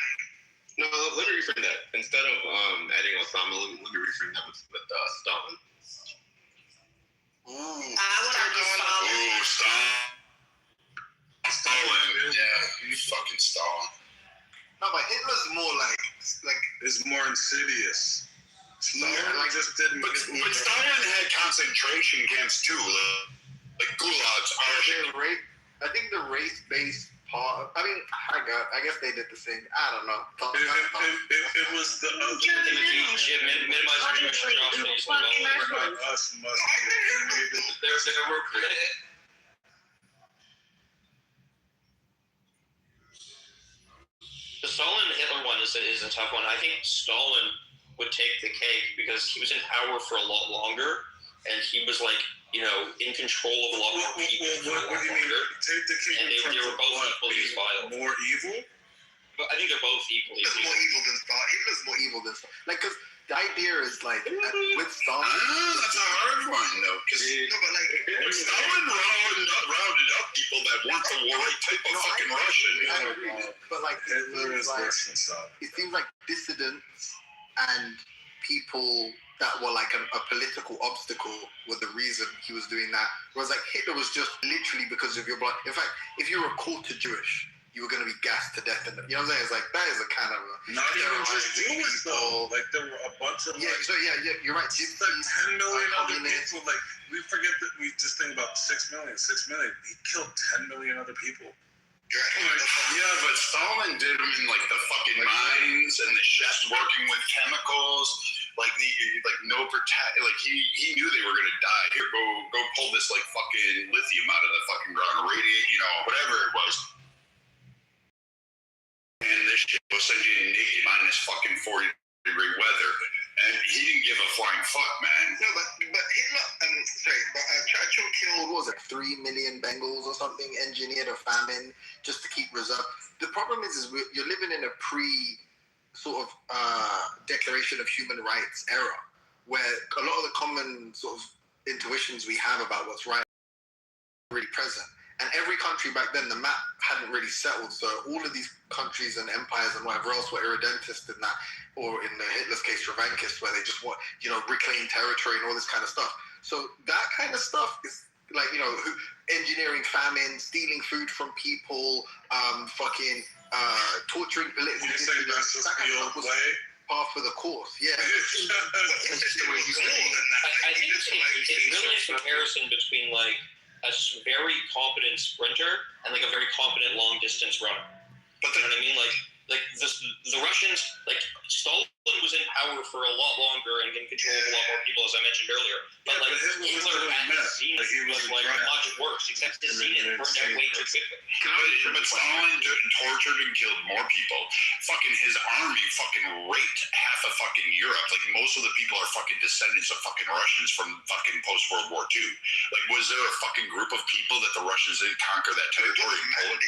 No, let me reframe that. Instead of adding Osama, let me reframe that with Stalin. I would argue Stalin. Stalin. Yeah, you fucking Stalin. No, but Hitler's more it's more insidious. Stalin just didn't. But Stalin had concentration camps too, like gulags. I think the race-based part. I mean, I guess they did the same. I don't know. It was the other. The Stalin Hitler one is a tough one. I think Stalin would take the cake because he was in power for a lot longer, and he was in control of a lot more people. What do you mean? Take the cake and they were both equally as vile. More evil? But I think they're both equally. Hitler's more evil than Stalin. Hitler's more evil than Stalin. Because the idea is with Stalin. That's a hard one though. Because Stalin rounded up people that weren't the right type of fucking Russian. I agree. But Hitler is it seems like dissidents and people that were a political obstacle were the reason he was doing that. Whereas Hitler was just literally because of your blood. In fact, if you were a quarter Jewish, you were going to be gassed to death. You know what I'm saying? It's that is a kind of not even just Jewish though. There were a bunch of you're right. It's 10 million other people. We forget that we just think about 6 million. 6 million. He killed 10 million other people. Yeah, but Stalin did them in the fucking mines and the chefs working with chemicals. like no protect. Like he knew they were gonna die. Here, go pull this like fucking lithium out of the fucking ground, or radiate, whatever it was. And this shit will send you naked minus fucking 40-degree weather. And he didn't give a flying fuck, man. No, but Hitler, Churchill killed, what was it, 3 million Bengals or something, engineered a famine just to keep reserve. The problem is you're living in a sort of Declaration of Human Rights era, where a lot of the common sort of intuitions we have about what's right are really present. And every country back then, the map hadn't really settled. So all of these countries and empires and whatever else were irredentist in that, or in the Hitler's case, Revanchist, where they just want, reclaim territory and all this kind of stuff. So that kind of stuff is like, engineering famine, stealing food from people, torturing political. You say that's just the old way? Par for the course, yeah. I think it's really a comparison between like a very competent sprinter and like a very competent long distance runner. But you know what I mean? Like the Russians, like Stalin was in power for a lot longer and in control of a lot more people, as I mentioned earlier. But like Hitler at his zenith was like much worse, except his zenith burned out way too quickly. But Stalin tortured and killed more people. Fucking his army fucking raped half of fucking Europe. Like most of the people are fucking descendants of fucking Russians from fucking post World War II. Like was there a fucking group of people that the Russians didn't conquer that territory in Poland?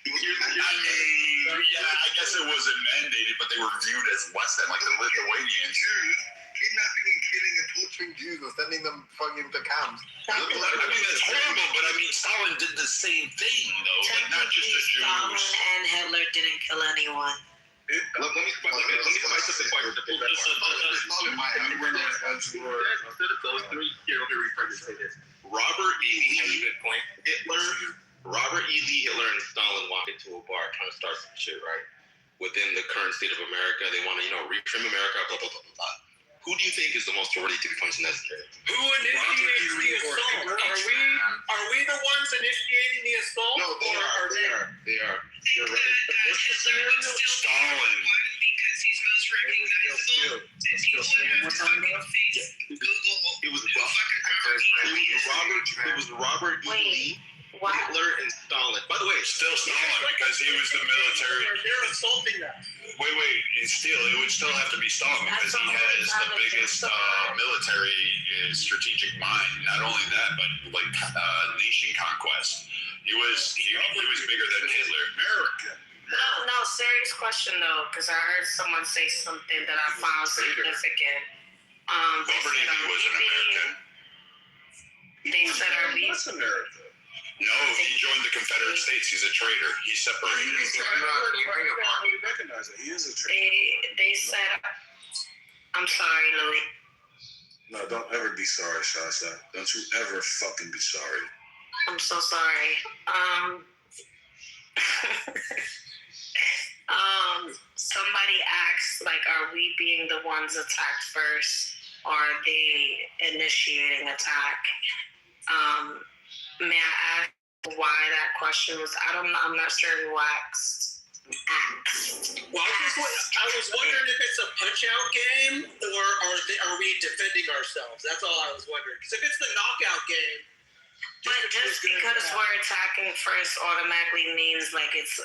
Yeah, I guess it wasn't mandated, but they were viewed as less than, like the Lithuanians. Kidnapping and killing and torturing Jews and sending them fucking to camps. I mean, that's horrible, but I mean, Stalin did the same thing, though. Like, not just the Jews. Stalin and Hitler didn't kill anyone. Let me come back to the point. Robert E. Lee, good point. Robert E. Lee, Hitler, and Stalin walk into a bar trying to start some shit, right? Within the current state of America, they want to, retrim America, blah, blah, blah, blah, blah. Who do you think is the most worthy to be punched in that state? Who initiates the assault? Are we the ones initiating the assault? No, they are. They are. You're right. Stalin. Because he's most recognizable. It was Robert E. Lee, Hitler, and Stalin. By the way, still Stalin because he was the military. They're assaulting that. Wait. It would still have to be Stalin because he has the biggest military strategic mind. Not only that, but like nation conquest. He was bigger than Hitler. American. No, serious question though, because I heard someone say something that I found significant. Robert E. Lee was an American. They said our What's America? No, he joined the Confederate States. He's a traitor. He's separated. You recognize it. He is a traitor. They said, I'm sorry, Louis. No, don't ever be sorry, Shasha. Don't you ever fucking be sorry. I'm so sorry. Somebody asked, like, are we being the ones attacked first, or are they initiating attack? May I ask why that question was? I'm not sure who asked. Well, I was wondering if it's a punch-out game, or are we defending ourselves? That's all I was wondering. Because if it's the knockout game. But just because we're attacking first automatically means like it's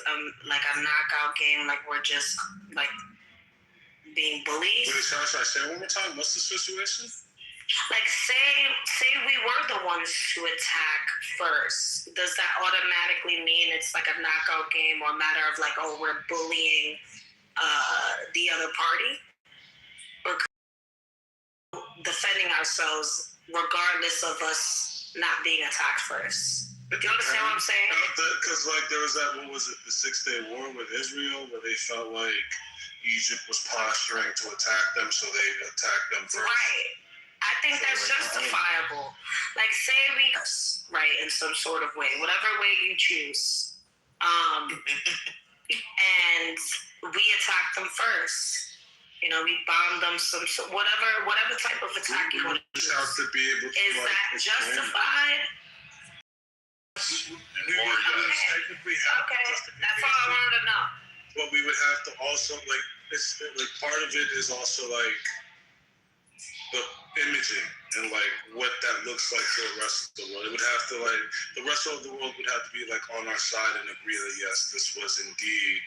like a knockout game, like we're just like being bullied. Wait, Shasha, say it one more time. What's the situation? Like say we were the ones to attack first. Does that automatically mean it's like a knockout game, or a matter of like, oh, we're bullying the other party, or defending ourselves regardless of us not being attacked first? Do you understand what I'm saying? Because like there was that, what was it, the 6-Day War with Israel, where they felt like Egypt was posturing to attack them, so they attacked them first. Right. I think that's justifiable. Like, say we, right, in some sort of way, whatever way you choose, and we attack them first. We bomb them, whatever type of attack you want to use. Have to be able to, is that justified? Technically have okay, that's all I wanted to know. But we would have to also, like, it's like part of it is also like the imaging and like what that looks like for the rest of the world. It would have to like the rest of the world would have to be like on our side and agree that yes, this was indeed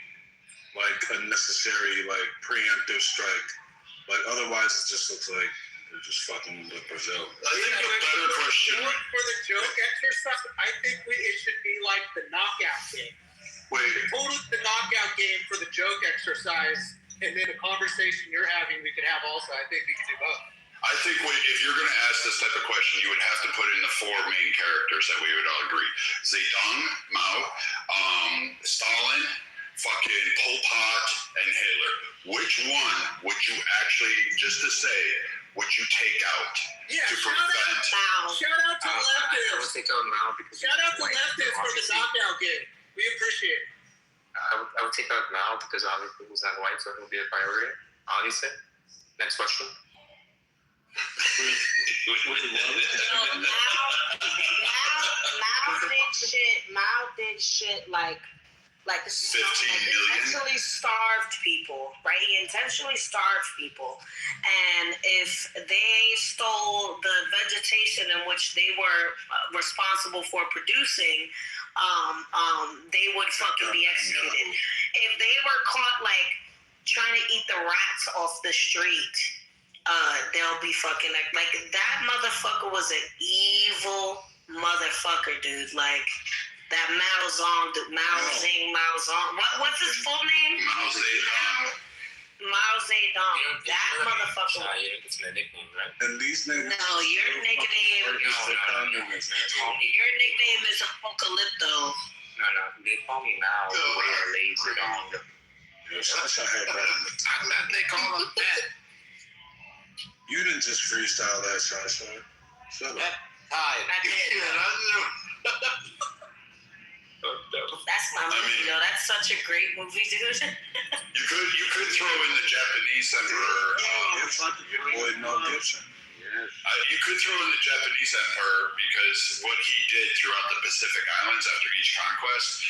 like a necessary like preemptive strike. Like otherwise, it just looks like they're just fucking with Brazil. I think a better question. For the joke exercise, I think it should be like the knockout game. Wait. Total the knockout game for the joke exercise, and then the conversation you're having, we could have also. I think we could do both. I think if you're going to ask this type of question, you would have to put in the four main characters that we would all agree: Zedong, Mao, Stalin, fucking Pol Pot, and Hitler. Which one would you actually, just to say, would you take out to prevent? Shout out to leftists. I would take out Mao because Shout out to leftists for the knockout game. We appreciate it. I would take out Mao because obviously he's not white, so he'll be a priority. Obviously. Next question. Mao did shit like 15 million. intentionally starved people, right? He intentionally starved people, and if they stole the vegetation in which they were responsible for producing, they would fucking be executed. If they were caught like trying to eat the rats off the street, they'll be fucking like that motherfucker was an evil motherfucker, dude. Like that Mao Zedong. What's his full name? Mao Zedong. Mao Zedong. That motherfucker. It's my nickname, right? And these niggas. No, your nickname. Your nickname is Apocalypto. No. They call me Mao. Lazy Dong. They call him that. You didn't just freestyle that, Sasha. Shut up. I did. That's my movie, though. That's such a great movie, dude. You could throw in the Japanese emperor. Your boy Mel Gibson. You could throw in the Japanese emperor because what he did throughout the Pacific Islands after each conquest,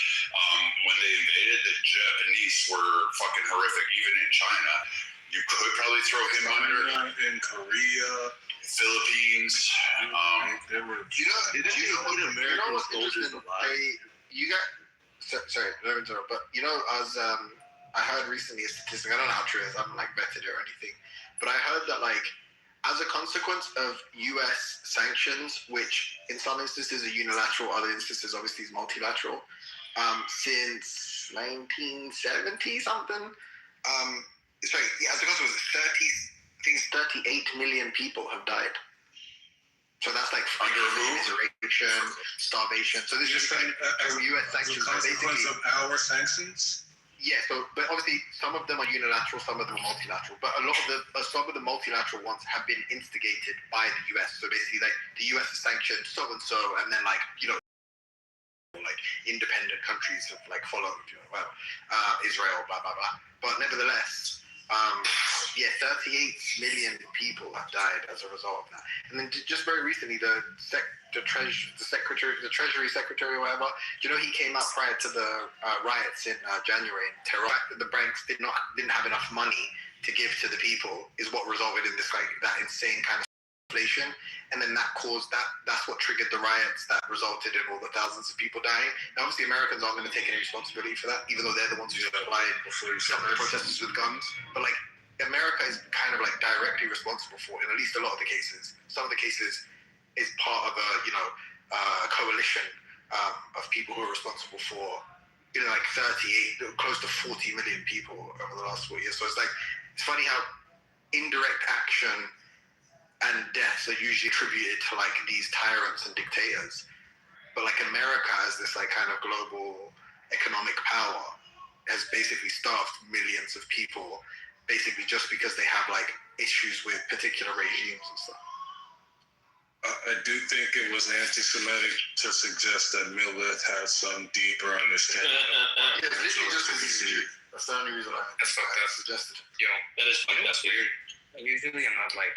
when they invaded, the Japanese were fucking horrific. Even in China, you could probably throw him under. In Korea, Philippines. Do you know what American soldiers alive? You got sorry, never interrupt, but you know, as I heard recently a statistic. I don't know how true it is. I haven't like vetted it or anything, but I heard that like as a consequence of U.S. sanctions, which in some instances are unilateral, other instances obviously is multilateral, since 1970 something. As a consequence, 38 million people have died. So that's like miseration, starvation. So this is just U.S. sanctions. As a consequence of our sanctions? Yeah, but obviously some of them are unilateral, some of them are multilateral. But a lot of some of the multilateral ones have been instigated by the U.S. So basically, like the U.S. has sanctioned so and so, and then like like independent countries have like followed, Israel, blah blah blah. But nevertheless, 38 million people have died as a result of that. And then just very recently, the Treasury Secretary or whatever, he came out prior to the riots in January in Tehran. The banks didn't have enough money to give to the people, is what resulted in this that insane kind of inflation. And then that caused that's what triggered the riots that resulted in all the thousands of people dying. Now, obviously, Americans aren't going to take any responsibility for that, even though they're the ones who supplied some of the protesters with guns. But like, America is kind of like directly responsible for it in at least a lot of the cases. Some of the cases is part of a coalition of people who are responsible for like 38, close to 40 million people over the last 4 years. So it's funny how indirect action and deaths are usually attributed to like these tyrants and dictators, but like America as this like kind of global economic power has basically starved millions of people, basically just because they have like issues with particular regimes and stuff. I do think it was anti-Semitic to suggest that Millith has some deeper understanding. That's the only reason I suggested it. That is funny. That's weird. Usually I'm not like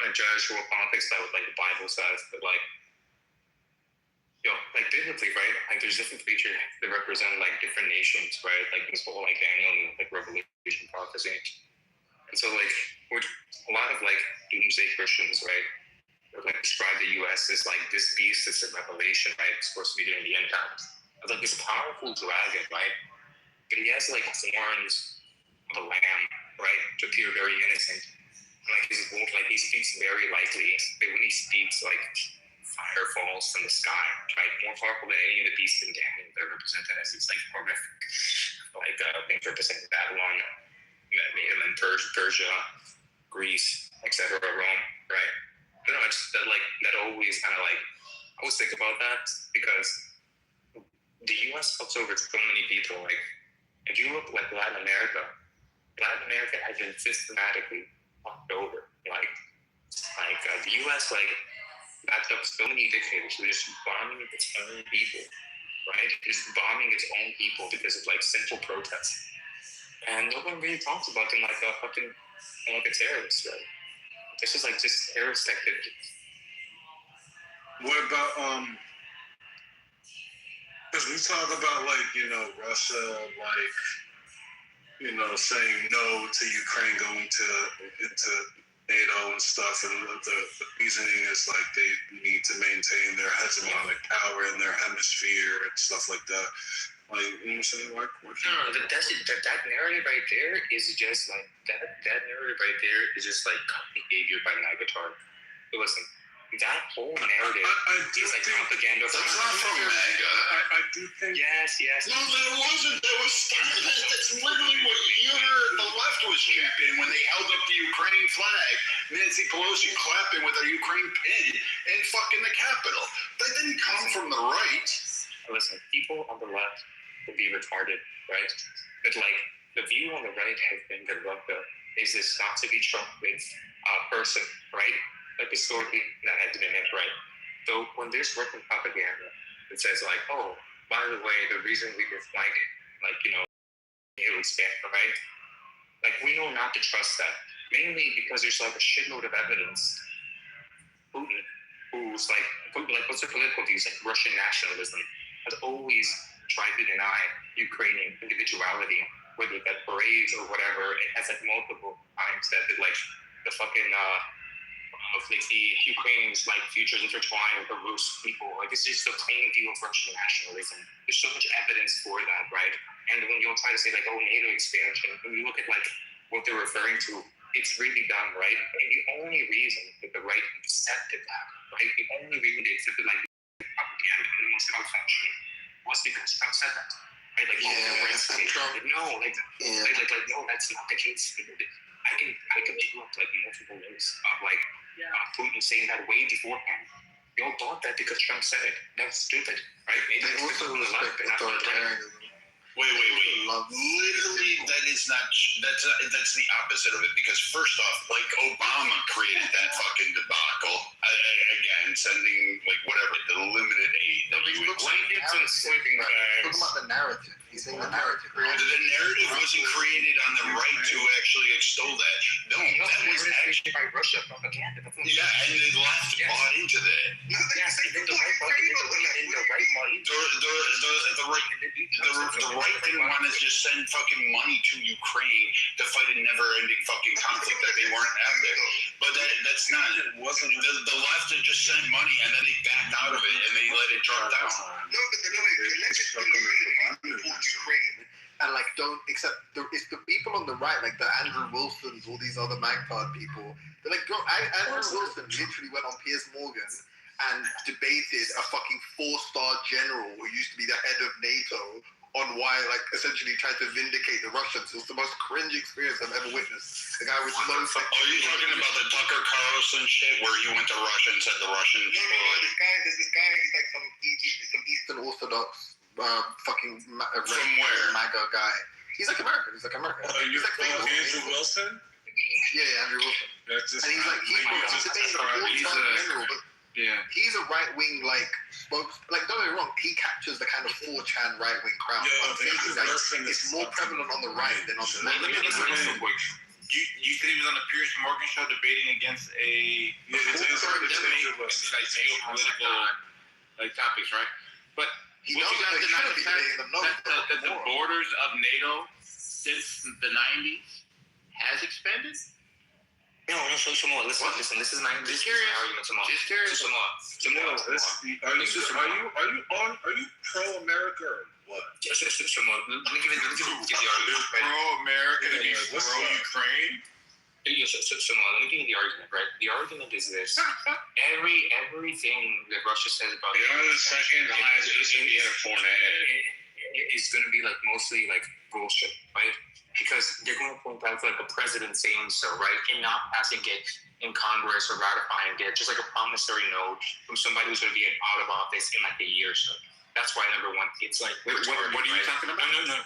a judge or politics that what like the Bible says, but like biblically, right? Like there's different creatures that represent like different nations, right? Like this whole like Daniel and like Revelation prophecy. And so, like, with a lot of, like, doomsday Christians, right, would, like, describe the U.S. as, like, this beast that's a revelation, right? It's supposed to be during the end times. It's like this powerful dragon, right? But he has, like, horns of a lamb, right, to appear very innocent. And, like, his wolf, like, he speaks very lightly. But when he speaks, like, fire falls from the sky, right? More powerful than any of the beasts in Daniel that are represented as these, like, horrific, like, things representing Babylon, and Persia, Greece, etc., Rome, right? I don't know, it's that, like, that always kind of, like, I always think about that because the U.S. puts over so many people. Like, if you look like Latin America has been systematically fucked over. Like the U.S. like backed up so many dictators who are just bombing its own people, right? Just bombing its own people because of like simple protests, and no one really talks about them like a fucking like a terrorist, right? This is like just terrorist activities. What about because we talk about like, you know, Russia, like, you know, saying no to Ukraine going into NATO and stuff, and the reasoning is like they need to maintain their hegemonic power in their hemisphere and stuff like that. Like, you know what I'm saying? Like, that narrative right there is just like that narrative right there is just like behavior by Nagatard. But listen, that whole narrative is like propaganda. That's not from MAGA. I do think. Yes. No, that wasn't. That's literally what you heard the left was championing when they held up the Ukraine flag. Nancy Pelosi clapping with a Ukraine pin in fucking the Capitol. That didn't come from the right. Listen, people on the left will be retarded, right? But like the view on the right has been that Russia is this not to be trumped with person, right? Like historically, that has been it, right? So when there's Russian propaganda that says like, oh, by the way, the reason we dislike it, like, you know, right? Like, we know not to trust that. Mainly because there's like a shitload of evidence. Putin, who's like what's the political views, like Russian nationalism, has always tried to deny Ukrainian individuality, whether that parades or whatever. It has like multiple times that like the fucking like the Ukrainians like futures intertwined with the Rus people. Like, it's just a plain view of Russian nationalism. There's so much evidence for that, right? And when you'll try to say like, oh, NATO expansion, when you look at like what they're referring to, it's really done, right? And the only reason that the right accepted that, right? The only reason they accepted like propaganda and most malfunctioning was because Trump said that, right? Like, no, no, that's not the case. I can pull up like multiple links of like Putin saying that way beforehand. We all thought that because Trump said it. That's stupid, right? Maybe it's also the left, but not the right. Wait. Literally, that is not. That's the opposite of it. Because first off, like Obama created that fucking debacle. Again, sending like whatever the limited aid. Talking about the narrative. He's saying the narrative. The narrative wasn't created on the right to actually extol that. No, that was actually by Russia propaganda. Yeah, and the left bought into that. Yes, and then the right bought into the right didn't want to just send fucking money to Ukraine to fight a never-ending fucking conflict that they weren't having. But that's not. It wasn't. The left had just sent money and then they backed out of it and they let it drop down. No, but the let's just Ukraine and like don't accept it's the people on the right, like the Andrew Wilsons, all these other magpie people. They're like, bro, Andrew Wilson literally went on Piers Morgan and debated a fucking 4-star general who used to be the head of NATO on why, like, essentially tried to vindicate the Russians. It was the most cringe experience I've ever witnessed. The guy was so... Are you talking about the Tucker Carlson shit where he went to Russia and said the Russians... There's this guy, he's like some Eastern Orthodox fucking from where? MAGA guy. He's like American. He's like Andrew Wilson? Yeah, Andrew Wilson. That's just and he's like, he's a right-wing, like, like, don't get me wrong, he captures the kind of 4chan right-wing crowd. It's more prevalent on the right than on the left. You said he was on the Piers Morgan show debating against a geopolitical like topics, right? But would you guys deny the fact that the borders of NATO since the 90s has expanded? No, listen. This is my argument. Tomorrow. Just curious. Tomorrow. Are you pro-America or what? Let me give the argument. Right? Pro-America to be pro-Ukraine? Let me give you the argument, right? The argument is this: everything that Russia says about the second highest ECB in foreign aid is going to be like mostly like bullshit, right? Because they're going to point out like a president saying so, right, and not passing it in Congress or ratifying it, just like a promissory note from somebody who's going to be out of office in like a year or so. That's why number one, it's like what are you talking about? No.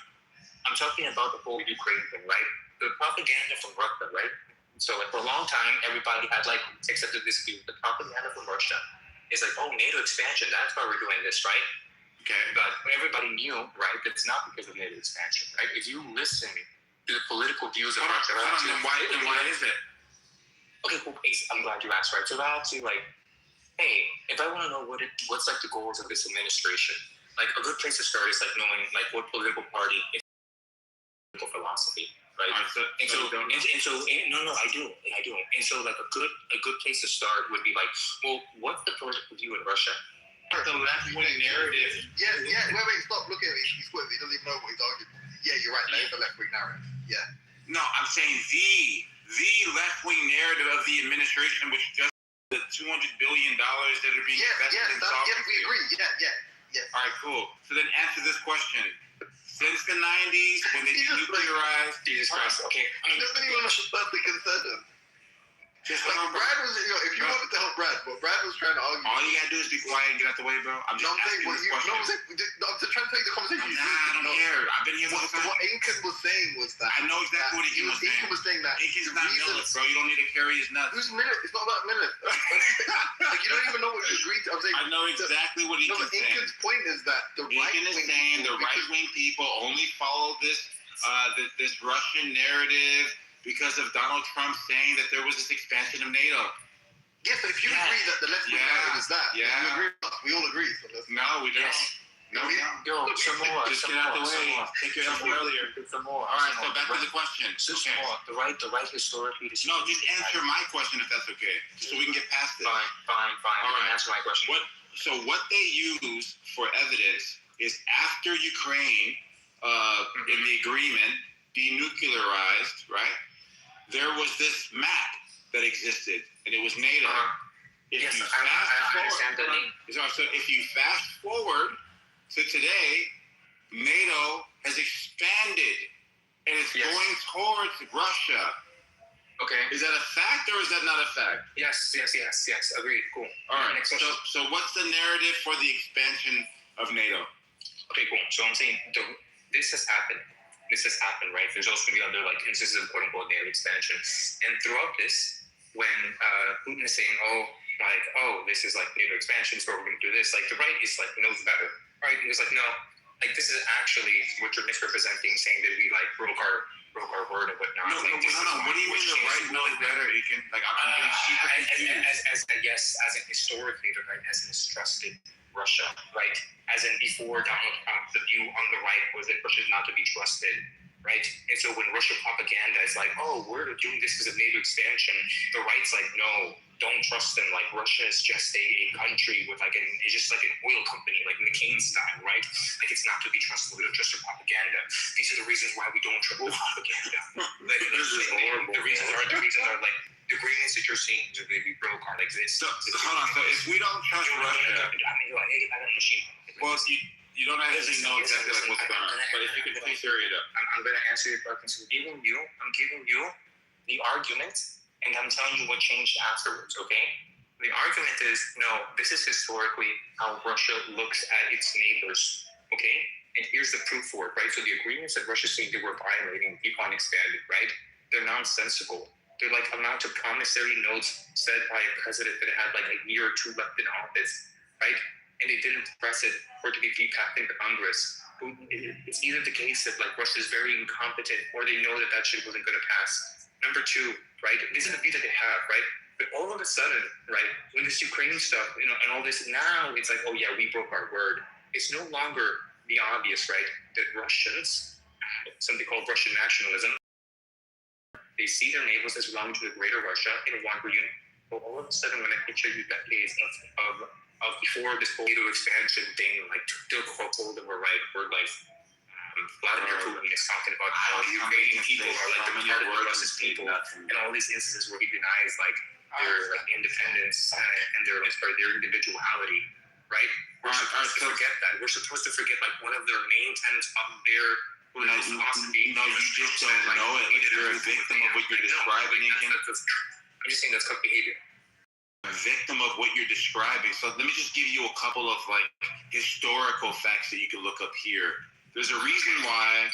I'm talking about the whole Ukraine thing, right? The propaganda from Russia, right? So like for a long time, everybody had like accepted this view. The propaganda from Russia is like, oh, NATO expansion. That's why we're doing this, right? Okay. But everybody knew, right? That it's not because of NATO expansion, right? If you listen to the political views of Russia, why is it? Okay, cool. I'm glad you asked, right? So I had to like, hey, if I want to know what's like the goals of this administration, like a good place to start is like knowing like what political party is political philosophy. Right. I do. And so like a good place to start would be like, well, what's the political view in Russia? The left-wing narrative. Yeah. Wait, stop. Look at him. He's quitting. He doesn't even know what he's arguing. Yeah, you're right. That is the left-wing narrative. Yeah. No, I'm saying the left-wing narrative of the administration, which just the $200 billion that are being invested in sovereignty. Yes, we agree. Yeah. All right, cool. So then answer this question. Since the 90s, when they denuclearized... Jesus Christ, okay. He doesn't even understand the concern. Just like Brad was, if you wanted to help Brad, but Brad was trying to argue. All you gotta do is be quiet and get out the way, bro. I'm just asking this question. I'm just trying to take the conversation. I don't care. I've been here the whole time. What Incan was saying was that... I know exactly what Incan was saying. Incan was saying that... Incan's not Millet, bro. You don't need to carry his nuts. Who's Millet? It's not about Millet. Like, you don't even know what you agreed to. I'm saying... I know exactly what Incan's saying. Incan's point is that the Incan is saying the right-wing people only follow this Russian narrative because of Donald Trump saying that there was this expansion of NATO. Yes, but if you agree that the left-wing narrative is that, you agree with us. We all agree. So no, we don't. Yes. No, we don't. Yo, some more. Just get out the way. Take your help earlier. Some more. All right, so back to the question. Some more. The right historically. No, just answer my question if that's okay, just so we can get past it. Fine. All right, answer my question. What they use for evidence is after Ukraine, in the agreement, denuclearized, right? There was this map that existed, and it was NATO. I understand that. So if you fast forward to today, NATO has expanded, and it's going towards Russia. Okay. Is that a fact or is that not a fact? Yes. Agreed. Cool. All right. So what's the narrative for the expansion of NATO? Okay, cool. So I'm saying this has happened. Right? There's also going to be other like instances of quote unquote NATO expansion. And throughout this, when Putin is saying, this is like NATO expansion, so we're going to do this, like the right is like knows better. Right? He was like, no, like this is actually what you're misrepresenting, saying that we like broke our word and whatnot. No. What do you mean the right knows better? You can like I'm getting super confused. As in historically, the right has mistrusted Russia, right? As in before Donald Trump, the view on the right was that Russia is not to be trusted, right? And so when Russian propaganda is like, we're doing this because of NATO expansion, the right's like, no, don't trust them. Like Russia is just a country with it's just like an oil company, like McCain style, right? Like it's not to be trusted. We don't trust their propaganda. These are the reasons why we don't trust the propaganda. The reasons are like the agreements that you're seeing that we broke are like this. So hold on. So if we don't trust Russia, well, you don't actually know exactly like what's going on. But if you could please hurry it up. I'm going to answer your question. So I'm giving you the argument, and I'm telling you what changed afterwards. Okay. The argument is no. This is historically how Russia looks at its neighbors. Okay. And here's the proof for it, right? So the agreements that Russia saying they were violating keep on expanding, right? They're nonsensical. They're like amount of promissory notes said by a president that had like a year or two left in office, right? And they didn't press it for it to be passed in Congress. It's either the case that like Russia is very incompetent, or they know that shit wasn't going to pass. Number two, right? This is the view that they have, right? But all of a sudden, right, when this Ukraine stuff, and all this, now it's like, we broke our word. It's no longer the obvious, right, that Russians, something called Russian nationalism, They see their neighbors as belonging to the greater Russia in one region. But all of a sudden, when I picture you decades of before this NATO expansion thing, like took hold of a right, where like Vladimir Putin is talking about how Ukrainian people are like the part of the Russia's people, and all these instances where he denies like their independence and their individuality, right? We're supposed to forget that. We're supposed to forget like one of their main tenets of their philosophy. No, you just don't know it. You're a victim of what you're describing again. I'm just saying that's called behavior. A victim of what you're describing. So let me just give you a couple of like historical facts that you can look up here. There's a reason why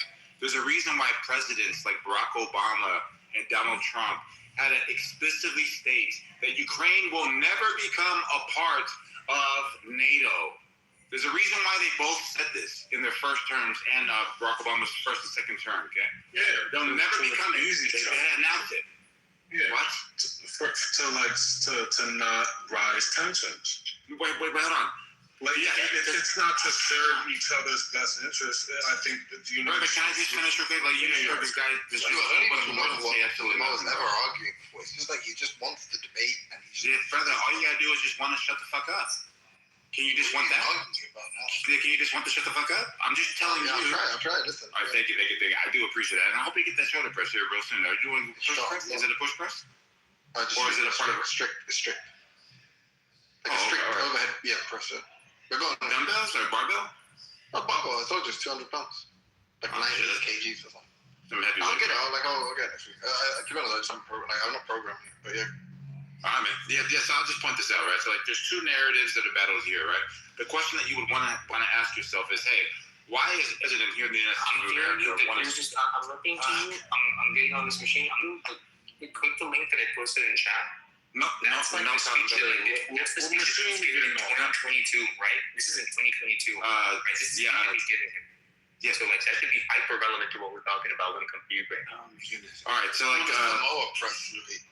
presidents like Barack Obama and Donald Trump had to explicitly state that Ukraine will never become a part of NATO. There's a reason why they both said this in their first terms and Barack Obama's first and second term, okay? Yeah. They'll never become it. They announced it. Yeah. What? To not rise tensions. Wait, hold on. Like, it's not to serve each other's best interest. I think that Can I just finish real quick? Like, you know, this guy, I don't even know what Jamal's ever arguing for. It's just like he just wants the debate, and he just brother, all you gotta do is just want to shut the fuck up. Can you just want that? Can you just want to shut the fuck up? I'm just telling you. I'll try. Listen. All right, thank you. I do appreciate that, and I hope you get that shoulder press here real soon. Are you doing push press? Is it a push press? Or is it a part of a strict? Like a strict overhead, press. We're going dumbbells or barbell? Oh, barbell. I told you it's 200 pounds. Like 90 kgs or something. I'll get it. I'll get it. To be honest, I'm not programming it, but yeah. All right, man. Yeah, so I'll just point this out, right? So, like, there's two narratives that are battled here, right? The question that you would want to ask yourself is, hey, why is the president here in the United States of America? I'm looking to you. I'm getting on this machine. Click the link that I posted in chat. That's the speech that he gave in 2022, right? This is in 2022. Right? This is he's giving him. Yeah, so like that should be hyper relevant to what we're talking about when it comes to Ukraine. All right, so like Samoa press movie.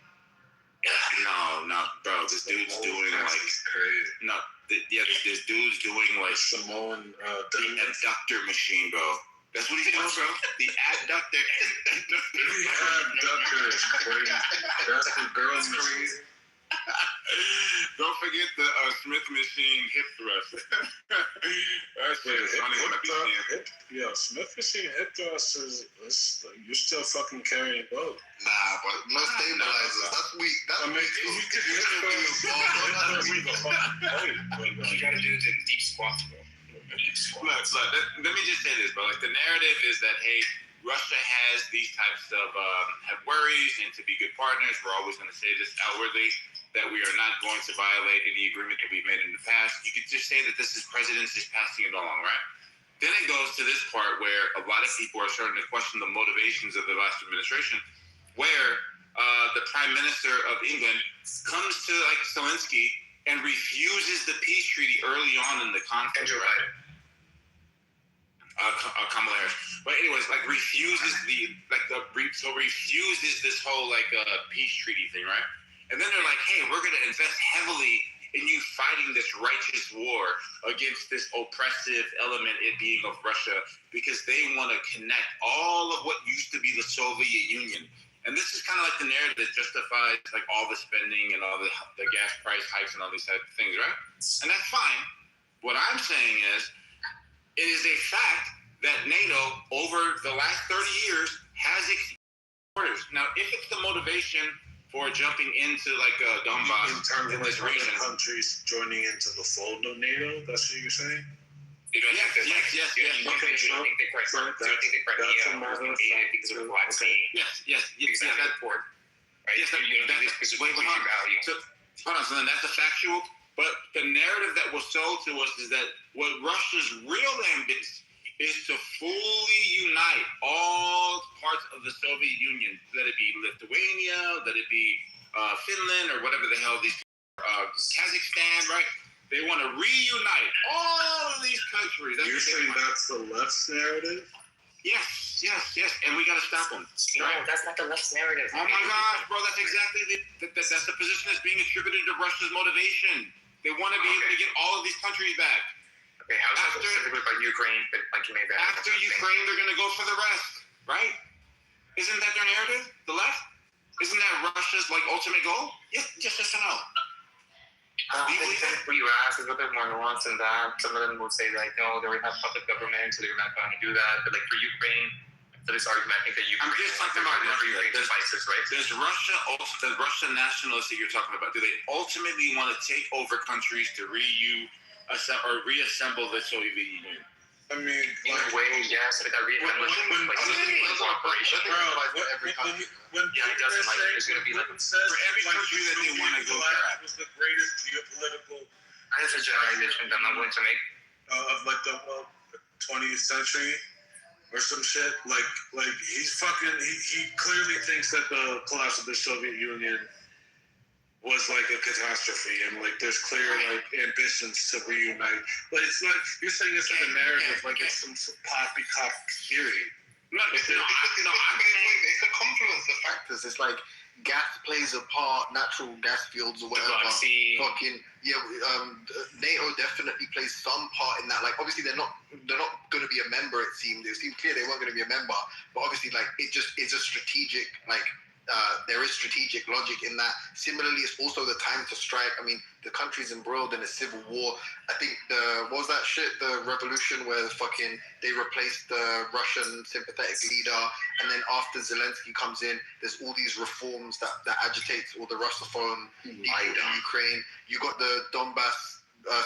No, bro. This dude's doing like this dude's doing like Samoan the abductor machine, bro. That's what he's doing, bro. The adductor. The adductor is crazy. That's the girl's crazy. Don't forget the Smith machine hip thrust. That's funny. Yeah, Smith machine hip thrust is you're still fucking carrying both. Nah, but no stabilizers. That's weak. That's weak. You gotta do the deep squats, bro. Look, let me just say this, bro. Like, the narrative is that, hey, Russia has these types of have worries, and to be good partners, we're always going to say this outwardly, that we are not going to violate any agreement that we've made in the past. You could just say that this is presidents just passing it along, right? Then it goes to this part where a lot of people are starting to question the motivations of the last administration, where the Prime Minister of England comes to like Zelensky and refuses the peace treaty early on in the conflict, right? Kamala Harris. But anyways, like refuses refuses this whole like peace treaty thing, right? And then they're like, hey, we're going to invest heavily in you fighting this righteous war against this oppressive element, it being of Russia, because they want to connect all of what used to be the Soviet Union. And this is kind of like the narrative that justifies like all the spending and all the gas price hikes and all these type of things, right? And that's fine. What I'm saying is, it is a fact that NATO, over the last 30 years, has orders. Now, if it's the motivation for jumping into like Donbass in terms of this like region, other countries joining into the fold of NATO, that's what you're saying? Yes. Do you think they because of the Black Sea? Yes. That report, right? Yes, hold on. So then that's a factual. But the narrative that was sold to us is that what Russia's real ambition is to fully unite all parts of the Soviet Union, let it be Lithuania, let it be Finland, or whatever the hell these Kazakhstan, right? They want to reunite all of these countries. You're saying that's the left's narrative? Yes. And we got to stop them. No, that's not the left's narrative. Oh my gosh, bro, that's exactly that's the position that's being attributed to Russia's motivation. They want to be able to get all of these countries back. Okay, how is that specifically about Ukraine? But like you made that. After Ukraine, they're going to go for the rest, right? Isn't that their narrative? The left? Isn't that Russia's like ultimate goal? Yes, yes or no? I think for you ask, it's a bit more nuanced than that. Some of them will say like, no, they already have puppet government, so they're not going to do that. But like for Ukraine, for this argument, I think that Ukraine. I'm just talking about Ukraine devices, right? Does Russia, the Russian nationalists that you're talking about, do they ultimately want to take over countries to reassemble the Soviet Union? I mean, in a way, yes, but that reassemblage like cooperation. When yeah, it doesn't like there's going to be like says for every country that they want to go at was the greatest geopolitical. That's a generalization that I'm not going to make. Of like the 20th century or some shit. Like he's fucking. He clearly thinks that the collapse of the Soviet Union was like a catastrophe, and like there's clear like ambitions to reunite. But it's like you're saying it's like a narrative, like it's some poppycock theory. It's a confluence of factors. It's like gas plays a part, natural gas fields or whatever. Fucking NATO definitely plays some part in that. Like obviously they're not going to be a member. It seemed clear they weren't going to be a member. But obviously like it's a strategic like. There is strategic logic in that. Similarly, it's also the time to strike. I mean, the country's embroiled in a civil war. I think what was that shit? The revolution where they replaced the Russian sympathetic leader, and then after Zelensky comes in, there's all these reforms that agitates all the Russophone people in Ukraine. You got the Donbass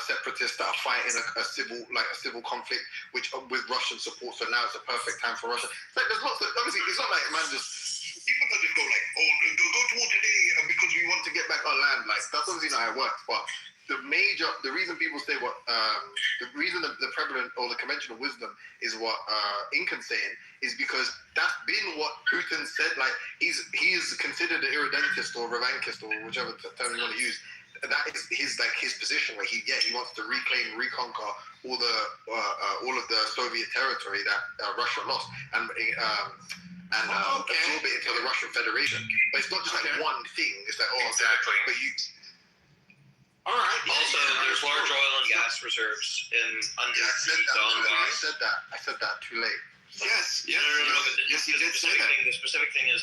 separatists that are fighting a civil conflict, which with Russian support. So now it's a perfect time for Russia. It's like there's lots of obviously it's not like man just. People can just go like, go to war today because we want to get back our land. Like that's obviously not how it works. But the reason people say the reason the prevalent or the conventional wisdom is what Incan's saying is because that's been what Putin said. Like he's considered an irredentist or revanchist or whichever term you want to use. That is his position where he wants to reconquer all of the Soviet territory that Russia lost and absorb it into the Russian Federation. But it's not just like one thing. It's like exactly. But you. All right. Also, there's large oil and gas reserves in I said that too late. Yes. Yes, you did say that. The specific thing is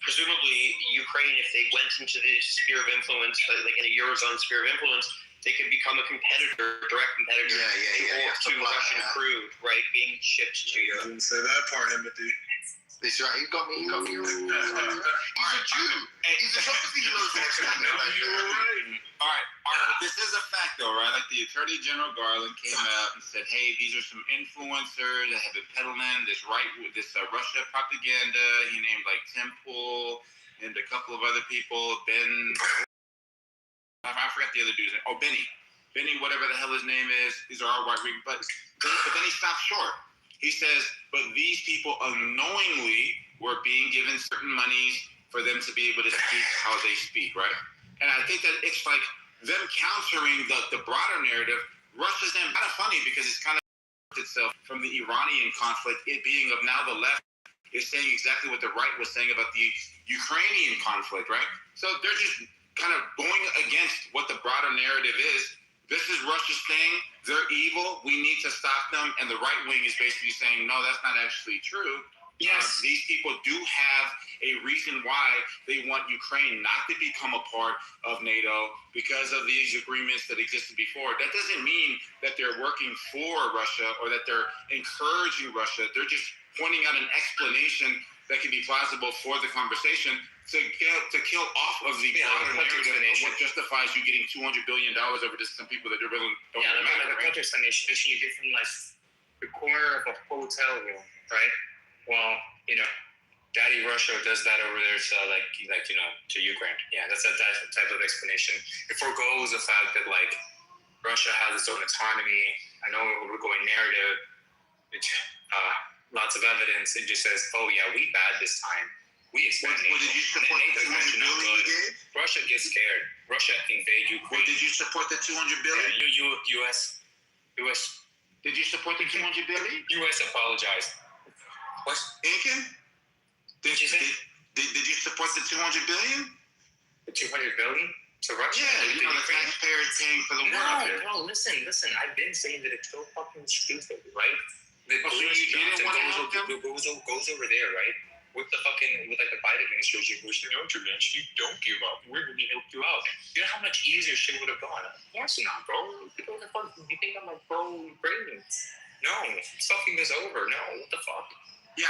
presumably Ukraine, if they went into the sphere of influence, like in a Eurozone sphere of influence, they could become a direct competitor to Russian crude, right, being shipped to Europe. I didn't say that part, Timothy. That's right. He got me. He's a Jew. He's a obviously knows what's happening. All right. But this is a fact, though, right? Like the Attorney General Garland came out and said, "Hey, these are some influencers that have been peddling this Russia propaganda." He named like Tim Pool and a couple of other people. I forgot the other dude's name. Oh, Benny, whatever the hell his name is. These are all right wing, but then he stopped short. He says, but these people unknowingly were being given certain monies for them to be able to speak how they speak, right? And I think that it's like them countering the broader narrative. Russia's kind of funny because it's kind of itself from the Iranian conflict, it being of now the left is saying exactly what the right was saying about the Ukrainian conflict, right? So they're just kind of going against what the broader narrative is. This is Russia's thing. They're evil. We need to stop them. And the right wing is basically saying, no, that's not actually true. Yes. These people do have a reason why they want Ukraine not to become a part of NATO because of these agreements that existed before. That doesn't mean that they're working for Russia or that they're encouraging Russia. They're just pointing out an explanation that can be plausible for the conversation to kill off of the broader narrative of what justifies you getting $200 billion over to some people that really don't matter. The counter explanation is you get from like the corner of a hotel room, right? Well, Daddy Russia does that over there to Ukraine. Yeah, that's that type of explanation. It forgoes the fact that like Russia has its own autonomy. I know we're going narrative. Lots of evidence. It just says, oh yeah, we bad this time. We expand NATO. Did you support the $200 billion? Russia gets scared. Russia invade Ukraine. Well, did you support the $200 billion? Yeah, US. Did you support the $200 billion? US apologized. What? Incan? Did you support the $200 billion? The $200 billion to Russia? Yeah, the taxpayers paying for the war out there. No, listen. I've been saying that it's so fucking stupid, right? So you didn't want to help them? Goes over there, right? With the Biden administration was, no intervention, don't give up, we're going to help you out. You know how much easier shit would have gone? Of course not, bro. You think I'm like, bro, Brandon? No, something is over. No, what the fuck? Yeah,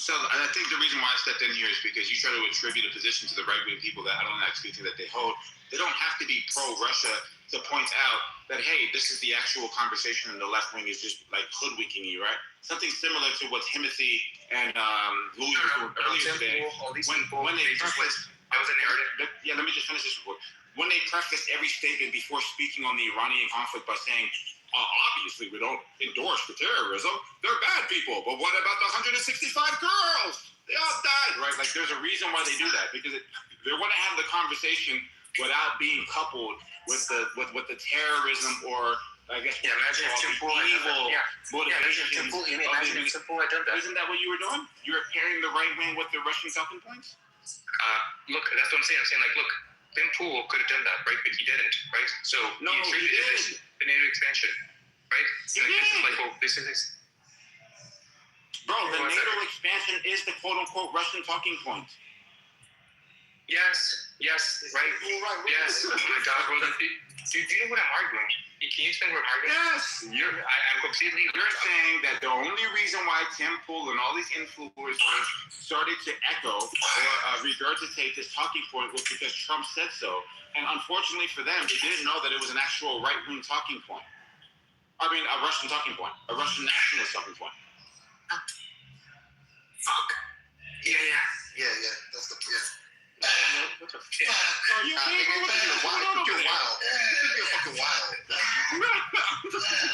so I think the reason why I stepped in here is because you try to attribute a position to the right-wing people that I don't actually think that they hold. They don't have to be pro-Russia to point out that, hey, this is the actual conversation and the left wing is just like hoodwinking you, right? Something similar to what Timothy and Louis were doing earlier today. When they prefaced, that was a narrative. Yeah, let me just finish this report. When they prefaced every statement before speaking on the Iranian conflict by saying, obviously we don't endorse the terrorism, they're bad people, but what about the 165 girls? They all died, right? Like there's a reason why they do that, because they want to have the conversation without being coupled with the terrorism or I guess imagine if Temple had done that. motivation. Imagine if Temple had done that. Isn't that what you were doing? You were pairing the right wing with the Russian talking points? Look, that's what I'm saying. I'm saying like, look, Tim Pool could have done that, right? But he didn't, right? So no, he attributed the NATO expansion, right? So like, this is like, oh, this is this. Bro, the NATO expansion is the quote-unquote Russian talking point. Yes, right. Yes. Oh my God, bro. Do you know what I'm arguing? Can you explain what I'm arguing? Yes. I'm completely. You're saying that the only reason why Tim Pool and all these influencers started to echo or regurgitate this talking point was because Trump said so. And unfortunately for them, they didn't know that it was an actual right-wing talking point. I mean, a Russian talking point, a Russian nationalist talking point. Fuck. Yeah. That's the What the fuck? You're wild. You're fucking wild.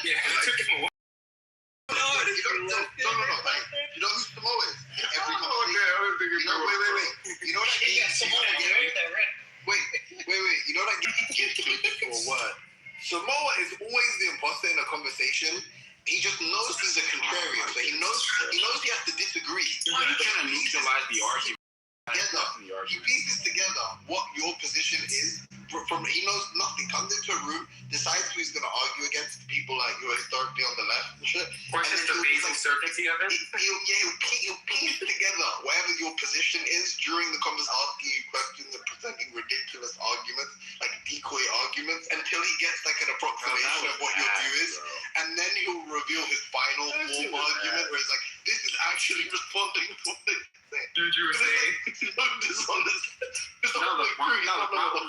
Yeah, it took him a while. No. Like, you know who Samoa is? Wait. You know what I mean? Wait. You know what I get or what? Samoa is always the imposter in a conversation. He just knows he's a contrarian, but he knows he has to disagree. Why are you trying to neutralize the argument? He pieces together what your position is. He knows nothing. Comes into a room, decides who he's going to argue against. People like you historically on the left and shit. Or just the basic certainty of it. He'll piece together whatever your position is during the conversation, asking you questions and presenting ridiculous arguments, like decoy arguments, until he gets like an approximation of what your view is, and then he'll reveal his final form argument, where he's like, "This is actually responding to what they say." Dude, you were saying. The problem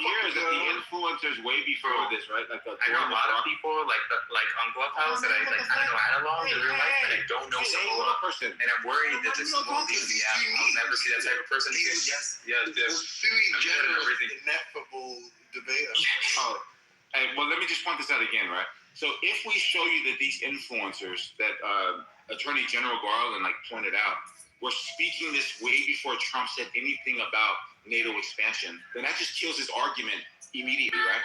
here is that the influencers way before this, right? Like I know a lot of people like on Clubhouse that I like kind of know analog in real life, but I don't know Samoa. And I'm worried that this Samoa leaves the app. I'll never see that type of person again. Yes. Sui generous, ineffable debater. Well, let me just point this out again, right? So if we show you that these influencers that Attorney General Garland pointed out were speaking this way before Trump said anything about NATO expansion, then that just kills his argument immediately, right?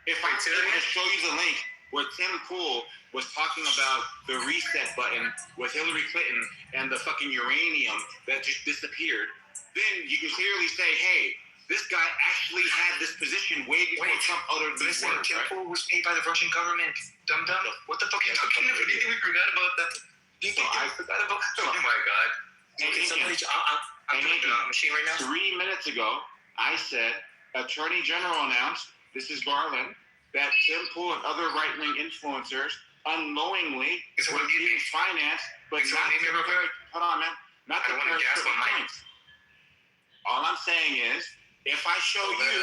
If I were to show you the link where Tim Pool was talking about the reset button with Hillary Clinton and the fucking uranium that just disappeared, then you can clearly say, hey, this guy actually had this position way before Trump uttered these words, Tim right? Pool was paid by the Russian government. Dumb. What the fuck are you talking about? We forgot about that. I forgot about that. Oh my God. I'm doing the machine right now. 3 minutes ago, I said Attorney General announced, this is Garland, that Tim Pool and other right-wing influencers unknowingly were being financed, but not to carry certain points. All I'm saying is, if I show you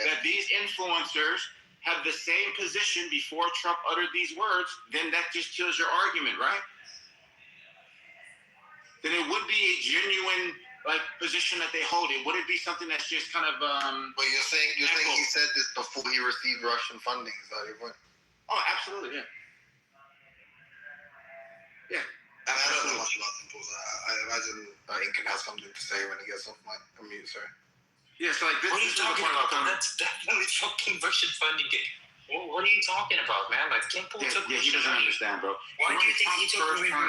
that these influencers have the same position before Trump uttered these words, then that just kills your argument, right? Then it would be a genuine position that they hold. It wouldn't be something that's just kind of But you're saying he said this before he received Russian funding, is that your point? Oh, absolutely, yeah. I don't know much about Tim Pool. I imagine Incan has something to say when he gets off mic. I'm mute, sorry. Yeah, so this what are you talking about? That's definitely fucking Russian funding. What are you talking about, man? Tim Pool took he doesn't understand, bro. Why do you think he took? Wait. Let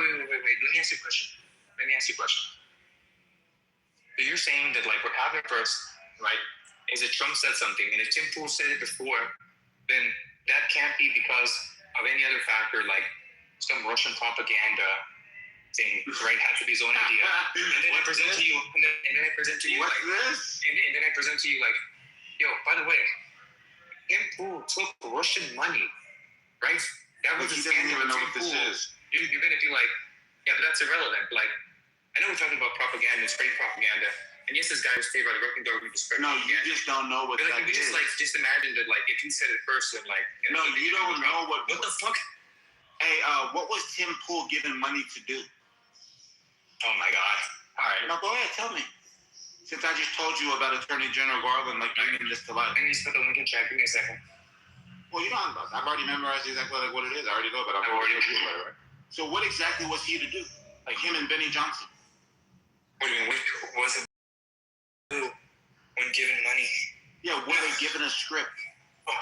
me ask you a question. So you're saying that what happened first, right, is that Trump said something, and if Tim Pool said it before, then that can't be because of any other factor, like some Russian propaganda thing, right? Had to be his own idea. And then I present to you, and then I present to you What's like this? And then I present to you like, yo, by the way, him who took Russian money, right? That was He a doesn't scandal. even know what this is. You're gonna be like, yeah, but that's irrelevant. Like, I know we're talking about propaganda, it's great propaganda. And yes, this guy was paid by the Russian government to spread No, propaganda. you just don't know what But that like, is. just imagine that, like, if he said it first, and like, No, you don't know what the fuck? Hey, what was Tim Pool given money to do? Oh my God! All right, now go ahead, tell me. Since I just told you about Attorney General Garland, like bringing this to life. I need to put the link in chat. Give me a second. Well, you know about. I've already memorized exactly like what it is. I already know, but I've already told you about it, right? So, what exactly was he to do? Like him and Benny Johnson. What do you mean? What was it? When given money? Yeah, were they given a script? Oh.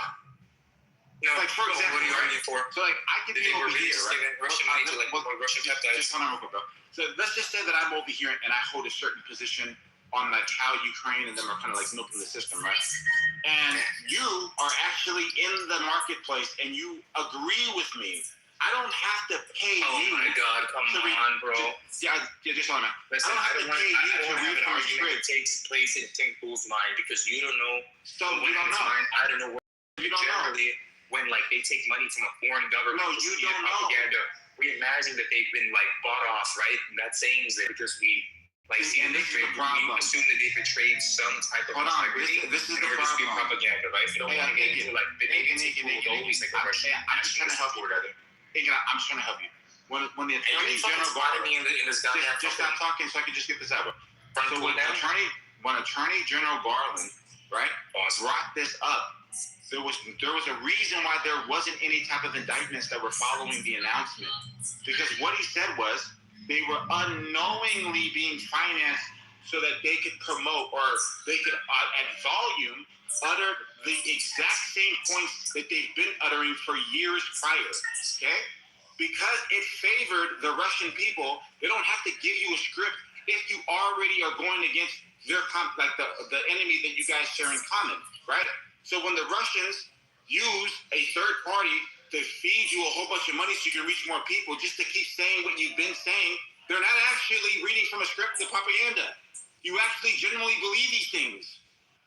No, like for example, what are you arguing for? So like I could be over here, right? Russian money to like Russian peptides. Just hold on real quick, bro. So let's just say that I'm over here and I hold a certain position on like how Ukraine and them are kind of like milking the system, right? And you are actually in the marketplace and you agree with me. I don't have to pay you. Oh my God, come on, bro. Just hold on. Listen, I don't have to pay you to read an from a argument script. that takes place in Tim Pool's mind because you don't know. So you don't know. I don't know what. You don't generally, when like they take money from a foreign government, no, you don't propaganda, we imagine that they've been like bought off, right? And that saying is that because we like see that they assume that they betrayed some type of integrity. This is the problem. problem. Propaganda, right? They don't want to get into like the always like a Russian. I'm just trying to help you. I'm just trying to help you. When the Attorney General Garland in this goddamn just stop talking so I can just get this out. So when Attorney General Garland, right, brought this up, there was a reason why there wasn't any type of indictments that were following the announcement. Because what he said was they were unknowingly being financed so that they could promote or they could at volume utter the exact same points that they've been uttering for years prior. Okay? Because it favored the Russian people, they don't have to give you a script if you already are going against their the enemy that you guys share in common, right? So when the Russians use a third party to feed you a whole bunch of money so you can reach more people just to keep saying what you've been saying, they're not actually reading from a script of propaganda. You actually genuinely believe these things.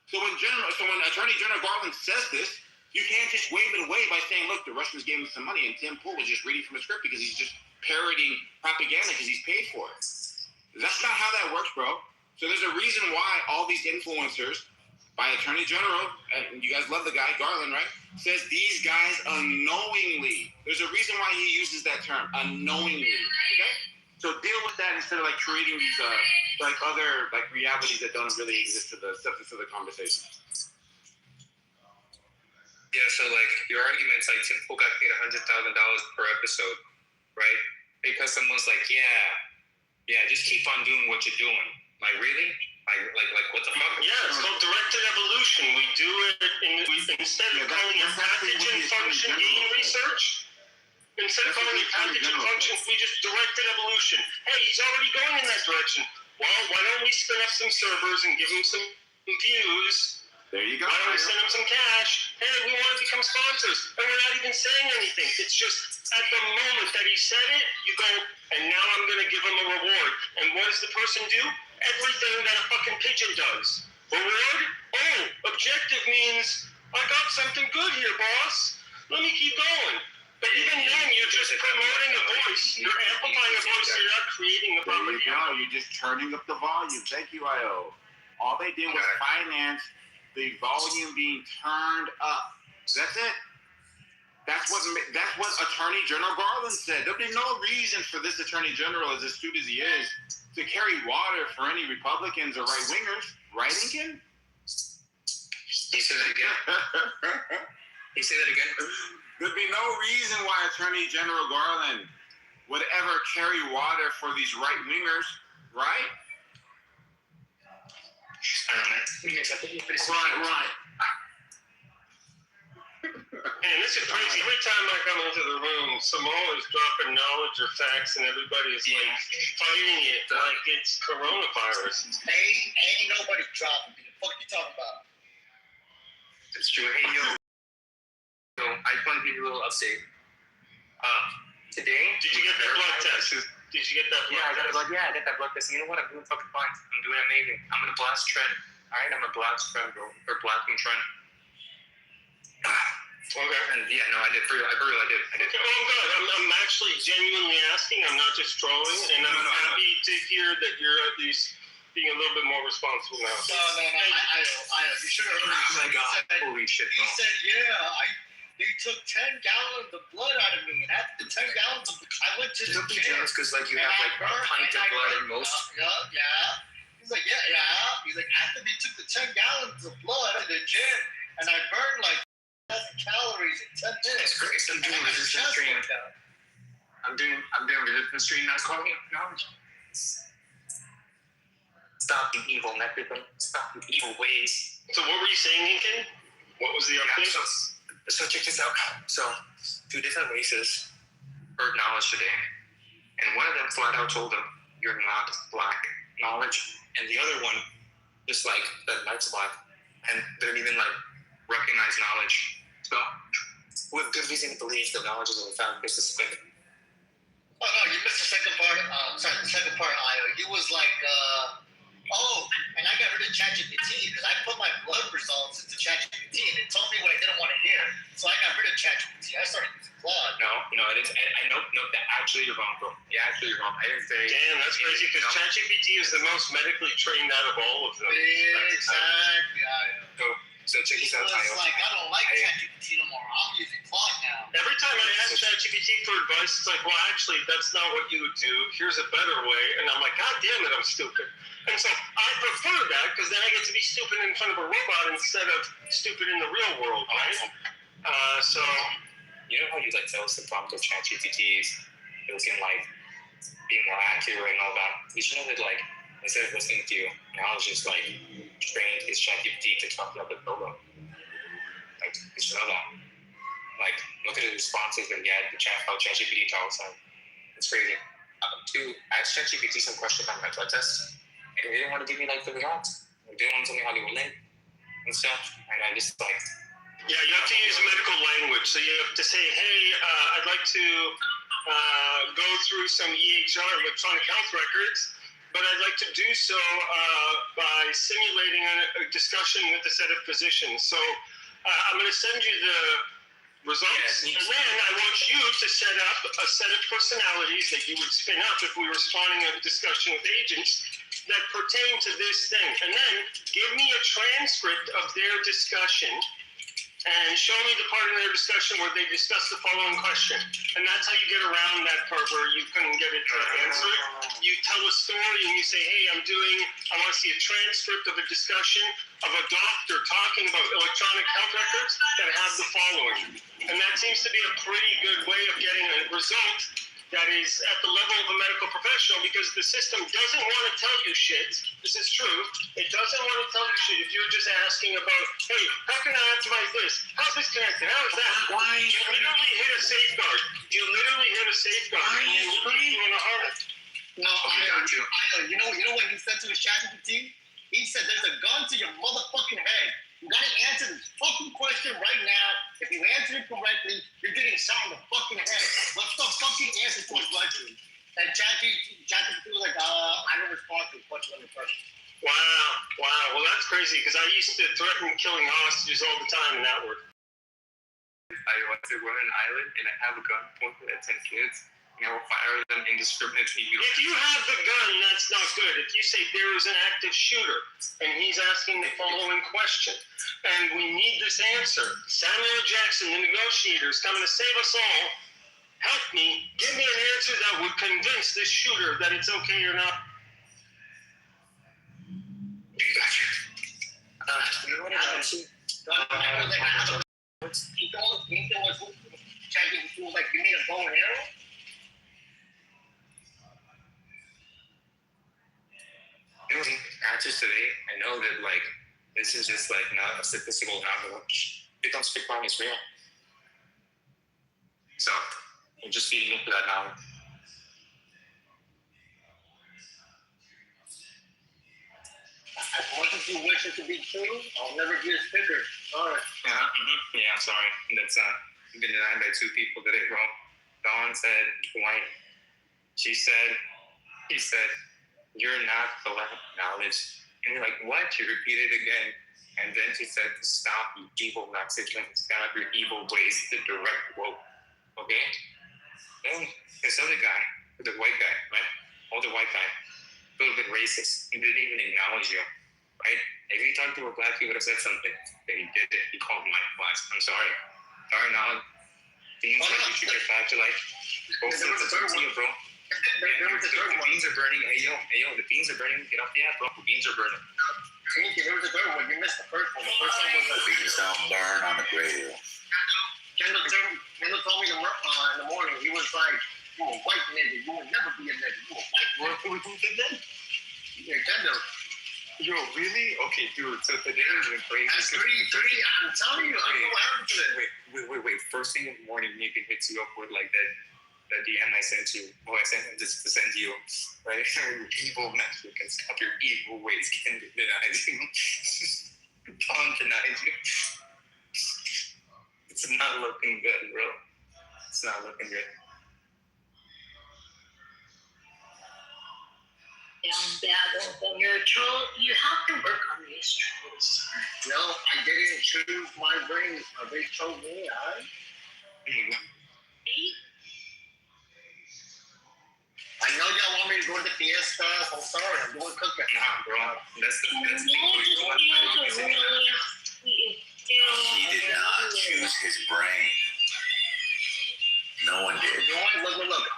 So when Attorney General Garland says this, you can't just wave it away by saying, look, the Russians gave him some money and Tim Pool was just reading from a script because he's just parroting propaganda because he's paid for it. That's not how that works, bro. So there's a reason why all these influencers by Attorney General, and you guys love the guy, Garland, right? Says these guys unknowingly. There's a reason why he uses that term, unknowingly. Okay? So deal with that instead of like creating these like other like realities that don't really exist to the substance of the conversation. Yeah, so like your argument's like Tim Pool got paid $100,000 per episode, right? Because someone's like, yeah, just keep on doing what you're doing. Like really? Like what the fuck? Yeah, it's called directed evolution. We do it instead of calling it pathogen function gain research. Instead of calling it pathogen functions, we just directed evolution. Hey, he's already going in that direction. Well, why don't we spin up some servers and give him some views? There you go. Why don't we send him some cash? Hey, we want to become sponsors. And we're not even saying anything. It's just at the moment that he said it, you go, and now I'm going to give him a reward. And what does the person do? Everything that a fucking pigeon does. Reward? Oh, objective means I got something good here, boss. Let me keep going. But even then, you're just promoting a voice. You're amplifying a voice. You're not creating a propaganda. There you go. You're just turning up the volume. Thank you, I.O. All they did was finance the volume being turned up. That's it. That's what Attorney General Garland said. There'll be no reason for this Attorney General, as astute as he is, to carry water for any Republicans or right-wingers. Right, Lincoln? He said that again. He said that again. There'd be no reason why Attorney General Garland would ever carry water for these right-wingers, right? I don't know. Right. Man, this is crazy. Every time I come into the room, Samoa is dropping knowledge or facts, and everybody's like fighting it like it's coronavirus. Ain't nobody dropping. What the fuck you talking about? It's true. Hey, yo. So I just want to give you a little update. Today. Did you get that blood test? Did you get that? Yeah, I got that blood test. You know what? I'm doing fucking fine. I'm doing amazing. I'm gonna blast Trent. All right, I'm gonna blast Trent, bro. Or blasting Trent. Okay. And yeah, no, I did. For real, I did. Okay, well, good. I'm actually genuinely asking. I'm not just trolling, and I'm happy to hear that you're at least being a little bit more responsible now. No. I you should have heard. Oh my god! Holy shit! He said, they took 10 gallons of blood out of me, and after the 10 gallons I went to the Don't be gym. jealous because like you have like a pint of blood in most. Yeah. He's like, yeah. He's like, after they took the 10 gallons of blood in the gym, and I burned like 1,000 calories in 10 minutes. It's great. I'm doing resistance training. I'm doing resistance training. That's called knowledge. Stop the evil, Necrophone. Stop the evil ways. So what were you saying, Lincoln? What was the update? So check this out. So 2 different races heard knowledge today, and one of them flat out told them, "You're not black." Knowledge, and the other one just like that likes black, and didn't even like recognize knowledge. So with good reason to believe that knowledge is in fact just a stick. Oh no, you missed the second part. The second part, Io. He was like, and I got rid of ChatGPT because I put my blood results into ChatGPT and it told me what I didn't want to hear. So I got rid of ChatGPT. I started using Claude. No, it is. I know that actually you're wrong, bro. Yeah, actually you're wrong. I didn't say. Damn, that's crazy because ChatGPT is the most medically trained out of all of them. Exactly, Io. So check this out, He was like, I don't like ChatGPT no more. I'm using Claude now. Every time I ask ChatGPT for advice, it's like, well, actually, that's not what you would do. Here's a better way. And I'm like, God damn it, I'm stupid. And so I prefer that because then I get to be stupid in front of a robot instead of stupid in the real world, right? So you know how you like tell us the prompt of ChatGPT is it was in like being more accurate and all that. You should know that like instead of listening to you, now it's just like trained his ChatGPT to talk about the program. Like you should know that. Like look at the responses that he had to how ChatGPT talks and it's crazy. I asked ChatGPT some questions on my blood test. And they didn't want to give me like the results. They didn't want to tell me how they were linked and stuff. And I just like. Yeah, you have to use medical language. So you have to say, hey, I'd like to go through some EHR, electronic health records, but I'd like to do so by simulating a discussion with a set of physicians. So I'm going to send you the results, and then I want you to set up a set of personalities that you would spin up if we were spawning a discussion with agents that pertain to this thing, and then give me a transcript of their discussion and show me the part in their discussion where they discuss the following question. And that's how you get around that part where you couldn't get it to answer it. You tell a story and you say, hey, I want to see a transcript of a discussion of a doctor talking about electronic health records that have the following. And that seems to be a pretty good way of getting a result that is at the level of a medical professional, because the system doesn't want to tell you shit. This is true. It doesn't want to tell you shit if you're just asking about, hey, how can I optimize this? How's this connected? How is that? Why? You literally hit a safeguard. You in a heart. No, you know what he said to his ChatGPT? He said, there's a gun to your motherfucking head. You gotta answer this fucking question right now. If you answer it correctly, you're getting shot in the fucking head. What's the fucking answer to it correctly? And ChatGPT was like, I don't respond to question on the question. Wow. Well, that's crazy because I used to threaten killing hostages all the time and that worked. I went to Women Island and I have a gun pointed at 10 kids. And I will fire them indiscriminately. If you have the gun, that's not good. If you say there is an active shooter and he's asking the following question, and we need this answer, Samuel Jackson, the negotiator, is coming to save us all. Help me. Give me an answer that would convince this shooter that it's okay or not. Gotcha. You know what ChatGPT was like, you need a bow and arrow? Answers today, I know that like this is just like not a statistical knowledge. It don't speak wrong, it's real. So you're just feeding into that knowledge. As much as you wish it to be true, I'll never get a sticker. Sorry. Yeah, I'm sorry. That's been denied by 2 people today, bro. Dawn said white. he said, "You're not allowed knowledge." And you're like, "What?" She repeated again. And then she said, "Stop your evil Mexican, stop your evil ways, the direct quote." Okay? Then this other guy, the white guy, right? Older white guy, a little bit racist. He didn't even acknowledge you, right? If he talked to a black, he would have said something. Then he did it. He called my class. I'm sorry. Sorry, now. Beans, you should get back to life. Go flip the tortilla, bro. The beans are burning. Hey, yo, the beans are burning. Get off the app, bro. The beans are burning. There was a third one. You missed the first one. The first one was The beans don't burn on the grill. Kendall told me in the morning, he was like, "You a white nigga. You will never be a nigga. You a white boy." Who said that? Yeah, Kendall. Yo, really? Okay, dude. So today has been crazy. That's 3. I'm telling you. I don't know what happened to that. Wait. First thing in the morning, Nathan hits you up with like that DM I sent you. Oh, I sent him just to send you. Right? Evil Mexican. Stop your evil ways. Ken denies you. Tom denies you. It's not looking good, bro. It's not looking good. You're a troll. You have to work on these trolls. No, I didn't choose my brain. They chose me, alright? I know y'all want me to go to the fiesta. I'm sorry, I'm doing cooking. Nah, bro. That's the thing. He did not choose his brain. No one did. Look.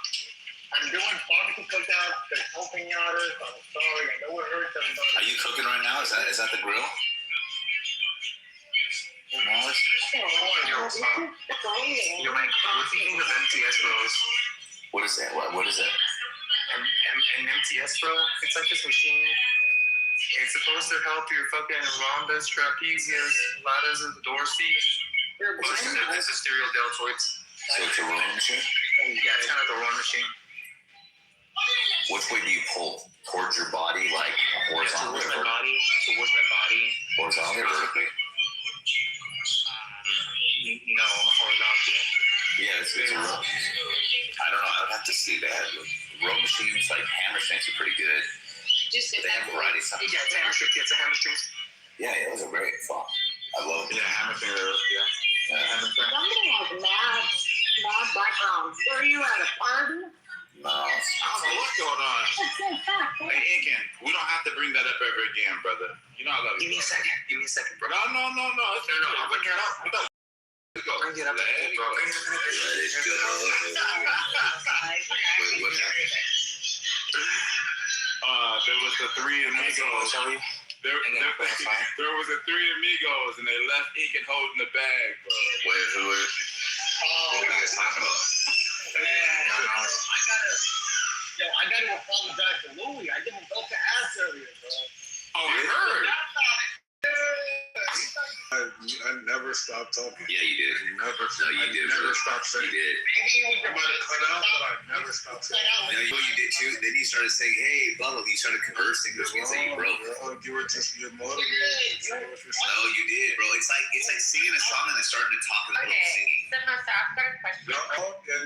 I'm doing barbecue cookouts. There's no pinatas. I'm sorry. I know it hurts everybody. Are you cooking right now? Is that the grill? No, it's... You're like, what do you think of MTS bros? What is that? What is that? An MTS bro? It's like this machine. It's supposed to help your fucking rhombus, trapezius, ladders of the Dorsey. It's a stereo deltoids. So it's a rowing machine? Yeah, it's kind of like a rowing machine. Which way do you pull? Towards your body, like horizontally? Towards my body. Horizontally or vertically? No, horizontally. Yeah, it's a row. I don't know. I'd have to see that. Row machines, like hammer strings, are pretty good. They have variety. Yeah, it's hammer strings. It's a hammer strings. Yeah, those are great. Fuck. I love them. Yeah, hammer strings. Yeah. Hammer strings. Somebody has mad background. Where are you at, a party? No. I don't know what's going on. Hey, Incan, we don't have to bring that up ever again, brother. You know I love you. Give me a second, bro. No. I'll bring it up. Bring it up, bro. Let it go. Wait, what happened? There was the 3 amigos. There was the 3 amigos, and they left Incan holding the bag, bro. Wait, who is? What are you guys talking about? I gotta apologize to Louie. I didn't go to ass earlier, bro. Oh, I heard. I never stopped talking. Yeah, you did. You did. Never stopped saying. You did. I might have cut out, but I never stopped saying. You know what you did too? Then you started saying, "Hey, blah blah." You started conversing, which means that you broke. You were just motivated. No, you did, bro. It's like singing a song and then starting to talk in the middle of singing. So, Master, I've got a question.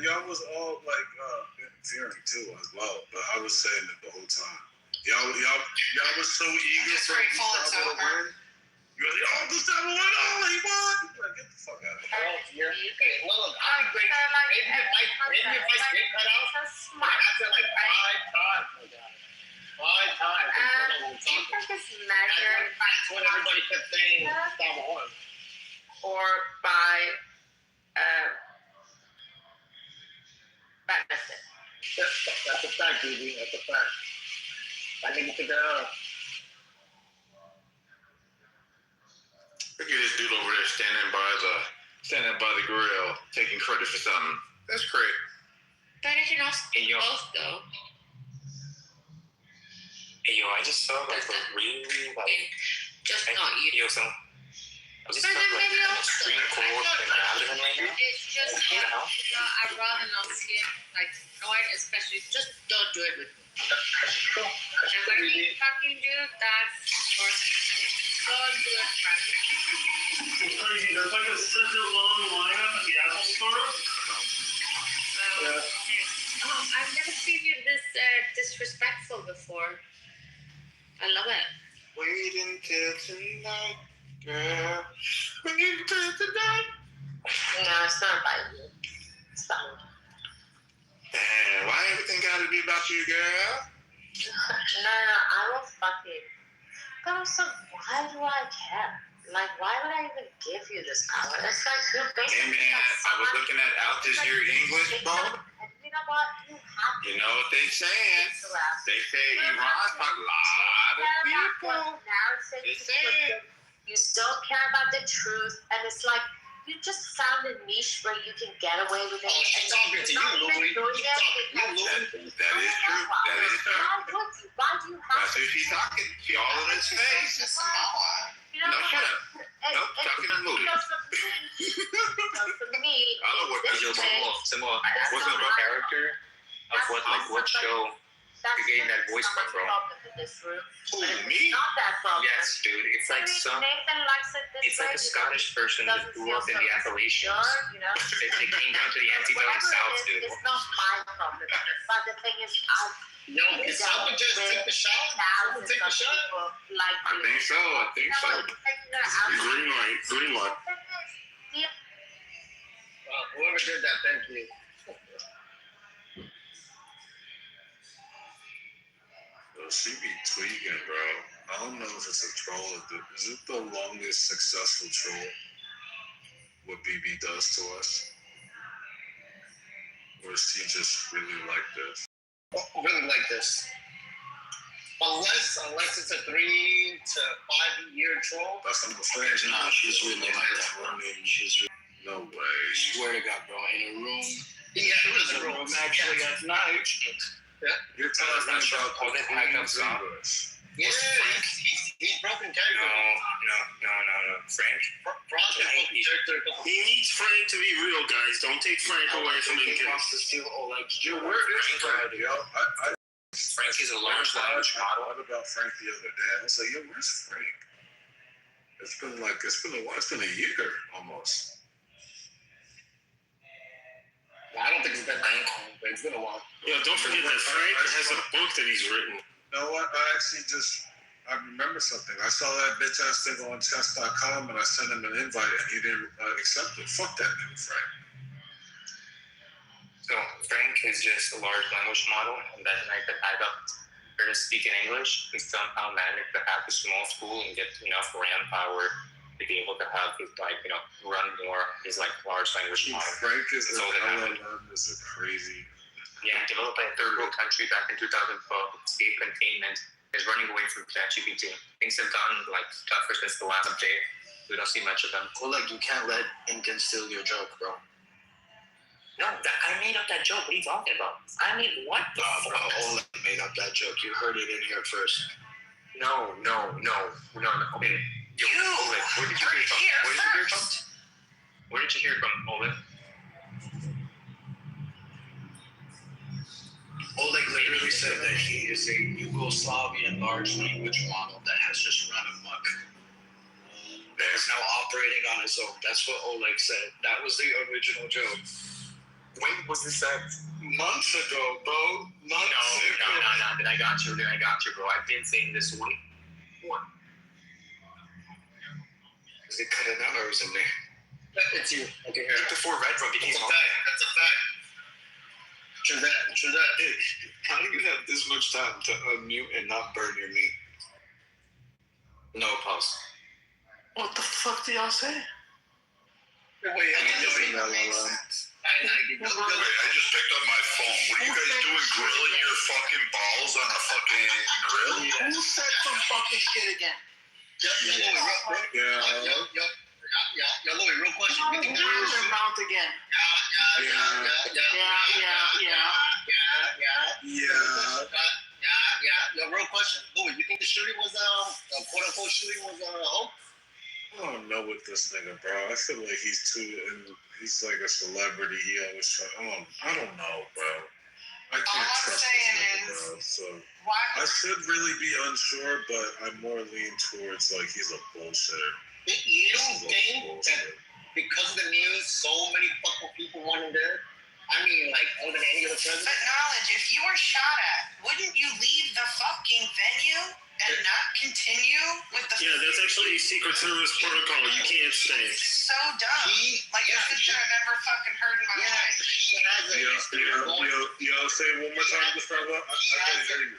Y'all was all like interfering too as well, but I was saying it the whole time. Y'all was so eager for Gustavo to win. You're like, "Oh, Gustavo won! Oh, he won!" Like, get the fuck out of here. Look, I'm great. Maybe if I get cut out, I have to like 5 times, my guy. 5 times. Do you think it's measured That's what everybody kept saying Gustavo won. or by benefit? That's a fact, baby. That's a fact. I need to figure it out. Look at this dude over there standing by the grill, taking credit for something. That's great. But it can also Hey, yo. both, though. Hey, yo, I just saw like a really like. Just not you. Yo, so. I just But felt then like maybe an also, extreme cold in my abdomen right now. It's just, I'd rather not see it, like, especially, just don't do it with me. And when you fucking do that, or don't do it, man. It's crazy. There's like such a long lineup at the Apple Store. I've never seen you this disrespectful before. I love it. Wait until tonight, girl. Wait until tonight. No, it's not about you. It's about me. Damn, why everything gotta be about you, girl? No, I will fucking. But also, why do I care? Like, why would I even give you this power? It's like you're Hey basically. man, I was looking at Al Jazeera English, bro. And you know what? You have to. You know what they saying? They say Iran fuck a lot of people. They saying. You don't care about the truth, and it's like you just found a niche where you can get away with it. She's talking to you, Louis. That is true. That is true. Why do you have That's who she's talking. She all in his face. No, shut up. Nope, talking to Louis. For me, I don't know what Is your similar what's the character of what show you're getting that voice from, bro? Who, me? Not that problem. Yes, dude. It's like Nathan likes it this it's like a Scottish person that grew up in the Appalachians. You know? They came down to the Antebellum South, dude. It's not my problem. But the thing is, Yo, can someone just take the shot? Someone take the shot? I think so. I think so. Green light. Green light. Whoever did that, thank you. She be tweaking, bro. I don't know if it's a troll. Is it the longest successful troll? What BB does to us? Or is she just really like this? Really like this. Unless it's a 3 to 5 year troll. That's not the thing. No, she's really like that. She's really. No way. Swear to God, bro. In a room. Yeah, it was a room. Actually, at night. Yeah. You're talking about Queen's English. Yeah, he's broken character. No. Frank. He needs Frank to be real, guys. Don't take Frank away from him. He wants to steal Oleg's joke. Where is Frank, yo? Frank is a large language model. I thought about Frank the other day. I was like, yo, where's Frank? It's been a while. It's been a year almost. I don't think it's been that long, but it's been a while. Yeah, don't forget that Frank has a book that he's written. You know what? I remember something. I saw that bitch ass thing on chess.com and I sent him an invite and he didn't accept it. Fuck that nigga, Frank. So Frank is just a large language model, and that night that I got her to speak in English, he somehow managed to have a small school and get enough RAM power to be able to have his run more his large language model. Frank is That's all that happened. is a crazy. Yeah, developed by a third world country back in 2012. Escape containment is running away from ChatGPT. Things have gotten tougher since the last update. We don't see much of them. Well, you can't let Incan steal your joke, bro. No, I made up that joke. What are you talking about? I made what the fuck? Oleg made up that joke. You heard it in here first. No. Okay. Yo, Oleg, where did you hear from? Where did you hear from, Oleg? Oleg literally said that he is a Yugoslavian large language model that has just run amok. That is now operating on its own. That's what Oleg said. That was the original joke. When was this said? Months ago, bro. No. Then I got you, bro. I've been saying this one. Is it cut it out or is it me? It's you. Okay, here. Keep the 4 red from That's a fact. That's a fact. True that. Hey, how do you have this much time to unmute and not burn your meat? No pause. What the fuck do y'all say? Wait, I just picked up my phone. What are you guys doing? Grilling your fucking balls on a fucking grill? Who said some fucking shit again? Yo, Louis, real question. You think Where's your mouth again? Yo, real question. Louis, you think the shooting was a quote unquote shooting was a hoax? I don't know what this nigga, bro. I feel like he's like a celebrity. He always I don't know, bro. I can't trust this nigga, bro. So I should really be unsure, but I'm more lean towards he's a bullshitter. You don't think that because of the news, so many fucking people want him dead? I mean, like, more than any other president. But knowledge, if you were shot at, wouldn't you leave the fucking venue and not continue with the? Yeah, that's actually Secret Service protocol. You can't stay. So dumb. Like the shit I've ever fucking heard in my life. Say it one more time, Gustavo. I can't hear you.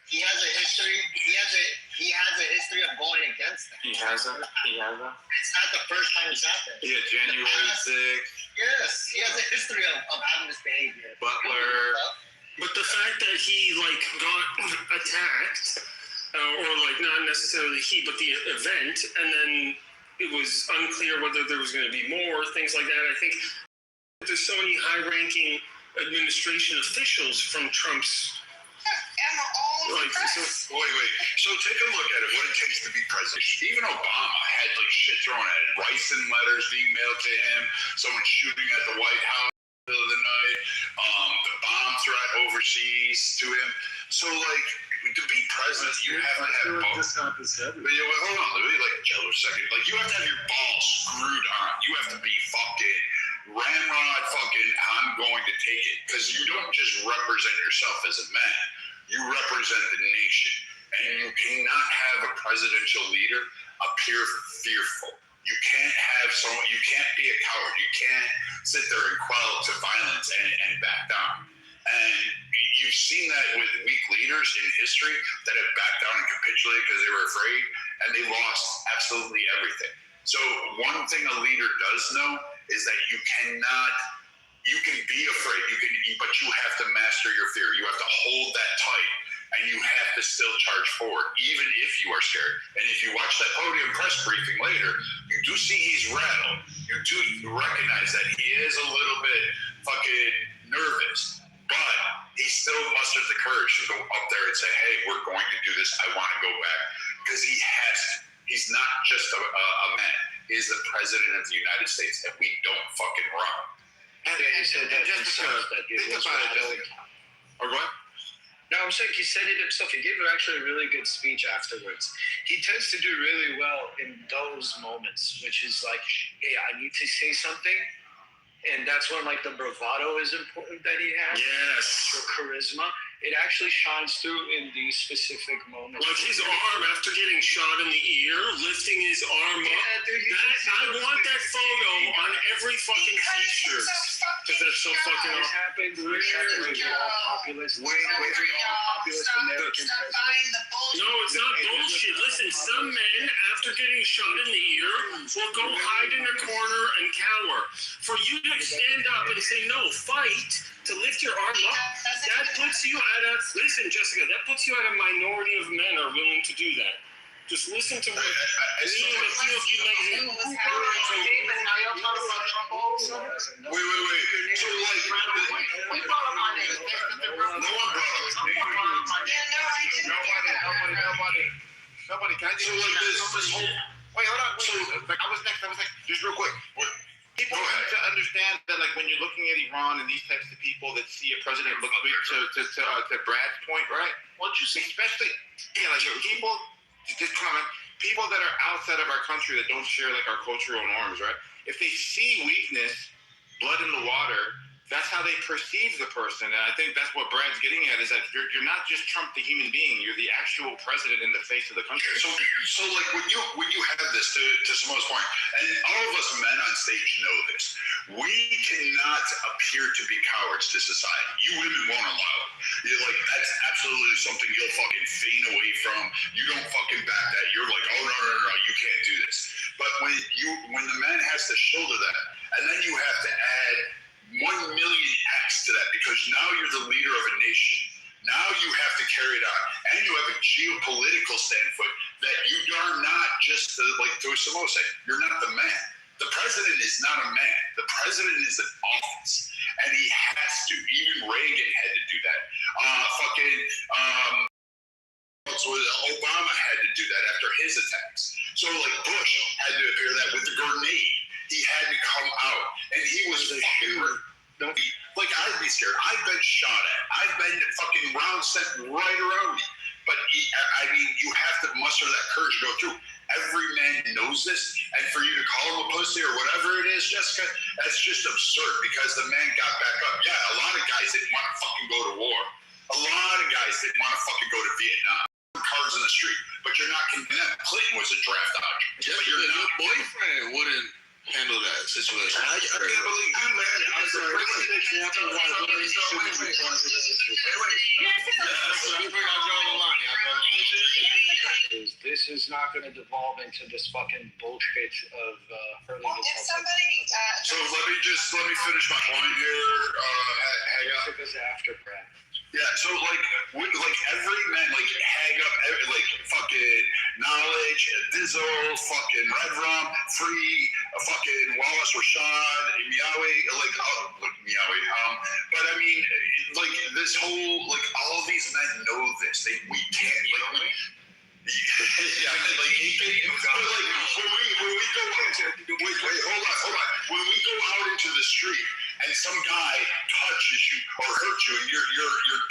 He has a history. He has a history of going against them. He hasn't. It's not the first time it's happened. Yeah, January 6th. Yes, he has a history of having this behavior. Butler. But the fact that he like got attacked, or like not necessarily he, but the event, and then it was unclear whether there was going to be more things like that. I think there's so many high-ranking administration officials from Trump's. And all of the press. Wait. So take a look at it. What it takes to be president. Even Obama had like shit thrown at him. Ricin letters being mailed to him. Someone shooting at the White House in the middle of the night. The bomb threat overseas to him. So like to be president, you have to have balls. This happens everywhere. But hold on, let me like chill a second. Like you have to have your balls screwed on. You have to be fucking ramrod. Fucking I'm going to take it because you don't just represent yourself as a man. You represent the nation, and you cannot have a presidential leader appear fearful. You can't have someone. You can't be a coward. You can't sit there and quell to violence and back down. And you've seen that with weak leaders in history that have backed down and capitulated because they were afraid, and they lost absolutely everything. So one thing a leader does know is that you cannot. You can be afraid, but you have to master your fear. You have to hold that tight, and you have to still charge forward, even if you are scared. And if you watch that podium press briefing later, you do see he's rattled. You do recognize that he is a little bit fucking nervous, but he still mustered the courage to go up there and say, "Hey, we're going to do this. I want to go back," because he has to. He's not just a man. He is the president of the United States, and we don't fucking run. And just think about it, Jessica. Or what? No, I'm saying he said it himself. He gave actually a really good speech afterwards. He tends to do really well in those moments, which is like, hey, I need to say something. And that's when like the bravado is important that he has. Yes. The charisma. It actually shines through in these specific moments. Like his arm after getting shot in the ear, lifting his arm up. Dude, I want that photo on every fucking t-shirt. Because that's so fucking This awesome. happened with all populist. Populist American president. No, it's not bullshit. Listen, some men, after getting shot in the ear, will go hide in a corner and cower. For you to stand up and say, no, fight, to lift your arm up, that puts you at a, listen, Jessica, that puts you at a minority of men are willing to do that. Just listen to what me and a few of you men who Wait. So like, we brought him on it. No one brought him. Nobody. Can I just like this whole? Wait, hold on. I was next. Just real quick. People need to understand that, like, when you're looking at Iran and these types of people that see a president look weak, to Brad's point, right? Once you see, especially, like people, just comment, people that are outside of our country that don't share like our cultural norms, right? If they see weakness, blood in the water, that's how they perceive the person. And I think that's what Brad's getting at, is that you're not just Trump the human being, you're the actual president in the face of the country. So like when you have this, to Simone's point, and all of us men on stage know this, we cannot appear to be cowards to society. You women won't allow it. You're like, that's absolutely something you'll fucking feign away from. You don't fucking back that. You're like, oh no, you can't do this. But when the man has to shoulder that, and then you have to add 1 million X to that, because now you're the leader of a nation. Now you have to carry it on, and you have a geopolitical standpoint that you are not just like Simone said, you're not the man. The president is not a man. The president is an office, and he has to. Even Reagan had to do that. Obama had to do that after his attacks. So like Bush had to appear that with the grenade. He had to come out, and he was fucking like, I'd be scared. I've been shot at. I've been fucking round sent right around me. But you have to muster that courage to go through. Every man man knows this, and for you to call him a pussy or whatever it is, Jessica, that's just absurd because the man got back up. Yeah, a lot of guys didn't want to fucking go to war. A lot of guys didn't want to fucking go to Vietnam. Cards in the street, but you're not condemned. Clinton was a draft dodger. But your boyfriend wouldn't handle that situation. I can't believe you, man. I'm sorry. This is not going to devolve into this fucking bullshit of hurling If somebody, So let me finish my point here. Jessica's after Brad. Yeah, so like every man, like hang up, like fucking Knowledge, Dizzle, fucking Red Rum, Free, fucking Wallace Rashad, Miawi, Miawi. But I mean, like this whole, like all these men know this. We can't, like. Yeah, when we go out, hold on. When we go out into the street and some guy touches you or hurts you, and your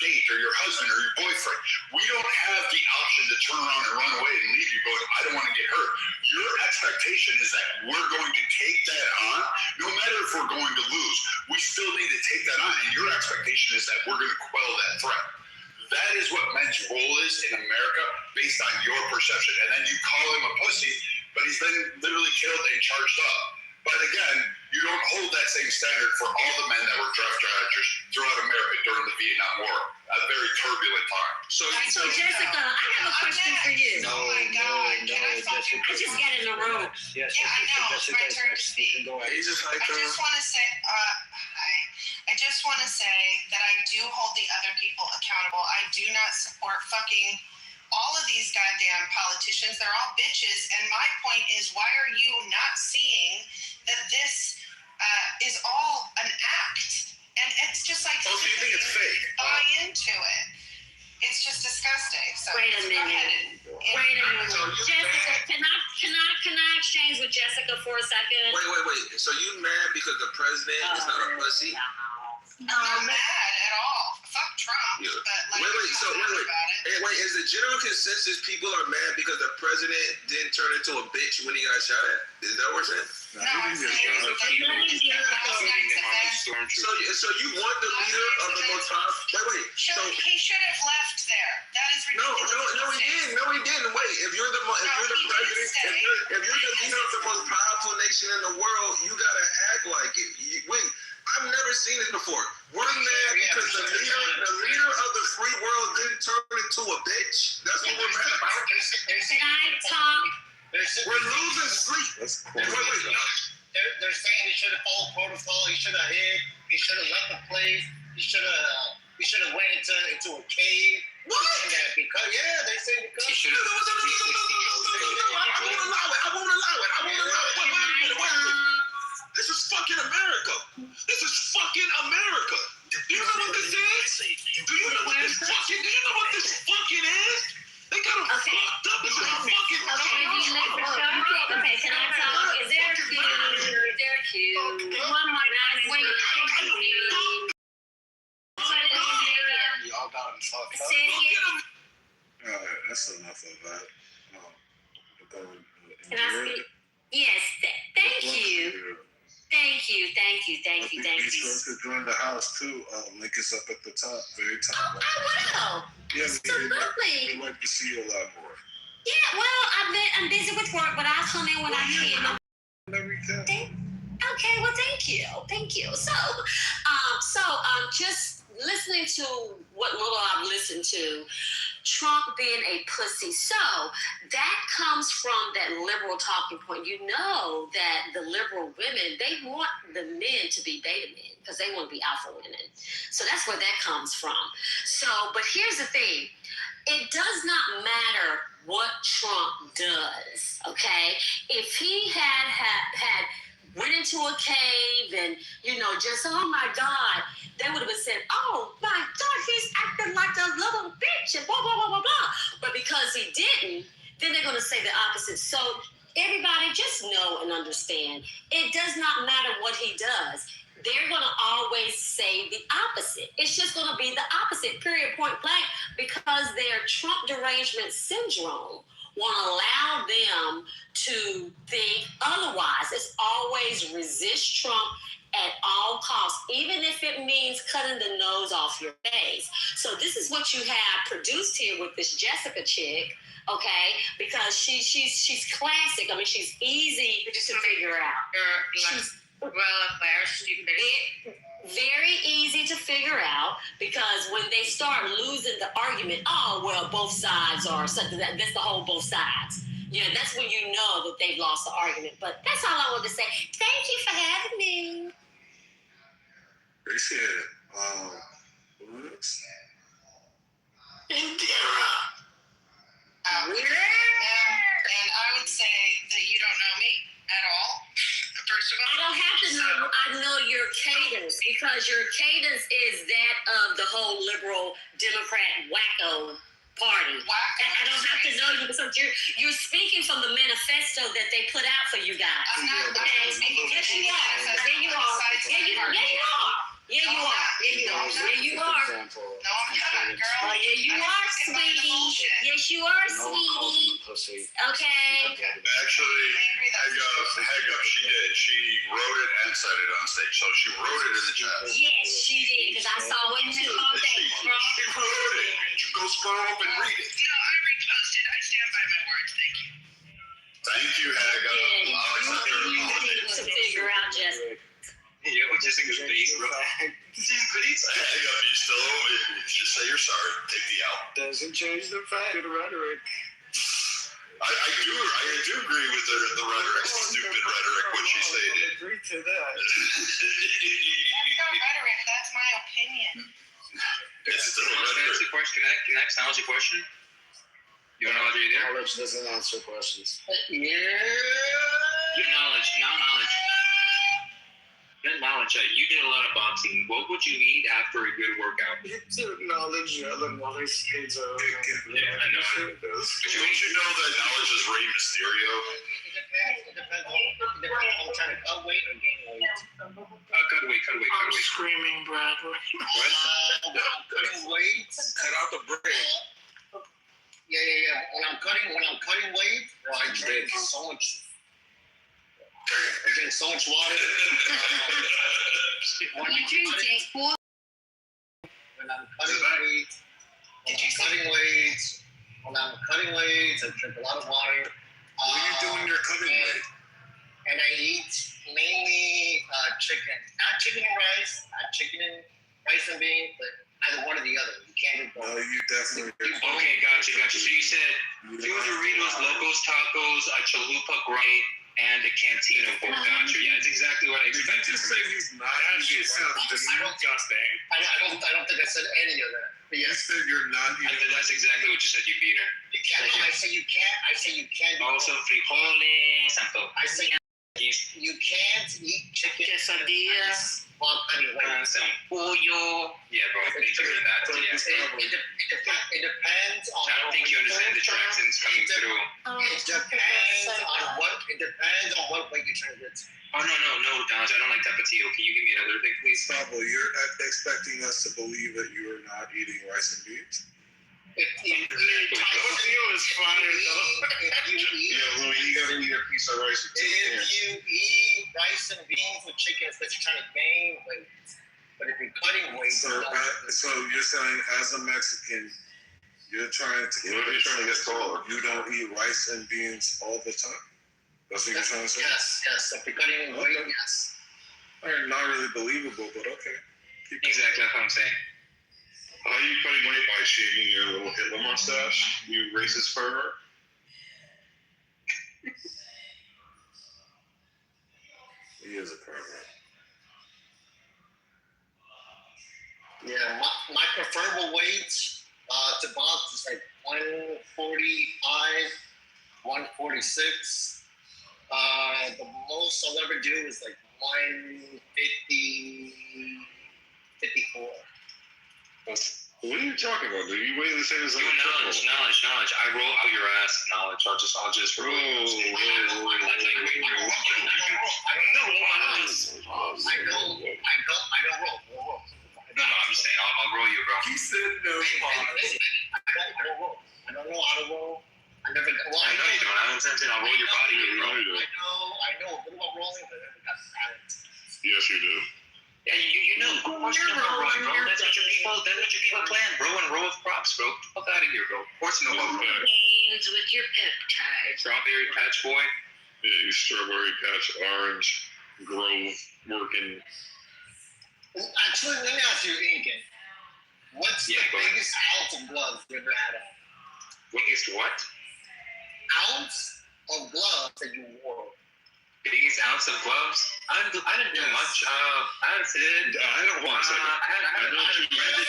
date or your husband or your boyfriend, we don't have the option to turn around and run away and leave you going, I don't want to get hurt. Your expectation is that we're going to take that on, no matter if we're going to lose. We still need to take that on, and your expectation is that we're going to quell that threat. That is what men's role is in America based on your perception. And then you call him a pussy, but he's been literally killed and charged up. But again, you don't hold that same standard for all the men that were draft dodgers throughout America during the Vietnam War, a very turbulent time. So Jessica, I have a question for you. No, Jessica. I just got in the room. Yes, Yeah, I know. It's my turn to You speak. can go ahead. I just want to say, I just want to say that I do hold the other people accountable. I do not support fucking all of these goddamn politicians. They're all bitches. And my point is, why are you not seeing that this is all an act? And it's just like, so you think it's fake? Buy into it. It's just disgusting. So Wait a minute. Jessica, can I exchange with Jessica for a second? Wait. So you mad because the president is not a pussy? I'm not mad at all. Fuck Trump. Yeah. But like, Wait. Is the general consensus people are mad because the president didn't turn into a bitch when he got shot at? Is that what you're saying? No, I'm saying So you want the leader of the most powerful? Wait. He should have left there. That is ridiculous. No, he didn't. Wait, if you're the president, if you're the leader of the most powerful nation in the world, you gotta act like it. Wait, I've never seen it before. We're mad because the leader of the free world didn't turn into a bitch. That's what we're mad about. Can I talk? We're losing sleep. Wait. They're saying he should have followed protocol. He should have hid. He should have left the place. He should have went into a cave. What? Because they say because he should have. I won't allow it. Wait. This is fucking America. Do you know what this is? Do you know what this fucking is? They got him fucked up. It's a fucking Okay, can I talk? Is there a queue? One more. Wait. Y'all got him fucked up. Say it again. All right, that's enough of that. Can I speak? Yes. Thank you. Thank you. Be sure to join the house too. Link is up at the top, very top. I will. Yeah, Absolutely. We'd like to see you a lot more. Yeah, well, I'm busy with work, but I'll come in when I can. Okay, well, thank you. So, just listening to what little I've listened to, Trump being a pussy. So that comes from that liberal talking point. You know that the liberal women, they want the men to be beta men because they want to be alpha women. So that's where that comes from. So, but here's the thing. It does not matter what Trump does, okay? If he had went into a cave and, just, oh my God, they would have been said, oh my God, he's acting like a little bitch and blah, blah, blah, blah, blah. But because he didn't, then they're going to say the opposite. So everybody just know and understand, it does not matter what he does. They're going to always say the opposite. It's just going to be the opposite, period, point blank, because their Trump derangement syndrome won't allow them to think otherwise. It's always resist Trump at all costs, even if it means cutting the nose off your face. So this is what you have produced here with this Jessica chick, okay? Because she's classic. I mean, she's easy to figure out. Very easy to figure out, because when they start losing the argument, oh, well, both sides are something, that's the whole both sides. Yeah, that's when you know that they've lost the argument. But that's all I wanted to say. Thank you for having me. Appreciate it. Indira. And I would say that you don't know me at all. First of all, I don't have to know. I know your cadence, because your cadence is that of the whole liberal Democrat wacko party. And I don't have to know you, because you're speaking from the manifesto that they put out for you guys. I'm not speaking. Yes, you are. Yeah, you are. Yeah, you are. Yeah, you are. No, I'm not, girl. Oh, yeah, you are, sweetie. Yes, you are, sweetie. Okay. Actually, hang up, she did. She wrote it and said it on stage. So she wrote it in the chat. Yes, she did, because I saw it too. She wrote it. You go scroll up and read it. No, I reposted. I stand by my words. Thank you. Thank you, Haga. To figure out, Jessica. Yeah, Jessica's face, bro. Hang up, you still owe me. Just say you're sorry. Take the L. Doesn't change the fact of the rhetoric. I do agree with the rhetoric, stupid rhetoric, what she stated. I agree to that. That's not rhetoric. That's my opinion. It's still Can I rhetoric. ask a question? Can I acknowledge a question? You want to know there? Knowledge doesn't answer questions. Knowledge. Knowledge. You did a lot of boxing. What would you eat after a good workout? Knowledge, other knowledge kids are. Yeah, I know. Don't you know that knowledge is Rey Mysterio? It depends on trying to cut weight or gain weight. Cut away. I'm screaming, Bradley. What? Cutting weight. Cut out the break. Yeah. When I'm cutting weight, well, I drink so much. I drink so much water. When I'm cutting weight, I drink a lot of water. What are you doing your cutting weight? And I eat mainly chicken. Not chicken and rice, not chicken and rice and beans, but either one or the other. You can't do both. No, you definitely. Okay, gotcha. So you said 2 Doritos, Locos Tacos, a Chalupa Gray, and a Cantina for gotcha. Yeah, it's exactly what I expected. Did you say he's not eating disgusting? I don't think I said any of that. But You yes, said you're not eating. That's exactly what you said. You beat her. I say you can't. Also, frijoles, Santo. I say you can't eat chicken Quesadillas. while cutting weight. Some pollo. Yeah, bro. I think you're that. Yeah. It depends on. I don't think you understand the directions coming through. It depends on what weight you're trying to get to. Oh, no, Dodge. I don't like tapatio. Can you give me another thing, please? Pablo, you're expecting us to believe that you are not eating rice and beans? Tapatio is fire, though. Louis, you gotta eat a piece of rice and If you eat rice and beans with chicken, it's because you're trying to gain weight. But if you're cutting weight, So you're saying, as a Mexican, you're trying to get taller. You don't eat rice and beans all the time. That's what you're trying to say? Yes. If you're cutting weight, yes. All right, not really believable, but okay. Exactly, that's what I'm saying. How are you cutting weight by shaving your little Hitler mustache? You racist pervert? He is a pervert. Yeah, my preferable weight to box is like 145, 146. The most I'll ever do is like 150, 54. What are you talking about? Dude? You weigh the same as like Knowledge. I roll out your ass. Knowledge. I'll just roll. I don't roll. No, I'm just saying, I'll roll you, bro. He said no. I don't roll. I don't know how to roll. I never. Well, I Yes, you do. Yeah, you know, of course you know about rowing, bro. That's what your people plan. Row and row of crops, bro. Get the fuck out of here, bro. Of course you know about that. Games with your peptides. Strawberry Patch Boy. Yeah, you Strawberry Patch, Orange, Grove, working. Actually, let me ask you, Incan. What's the biggest ounce of gloves you ever had on? Biggest what? Ounce of gloves that you wore. Biggest ounce of gloves? I didn't do much. I don't want to say that. I know what you did, but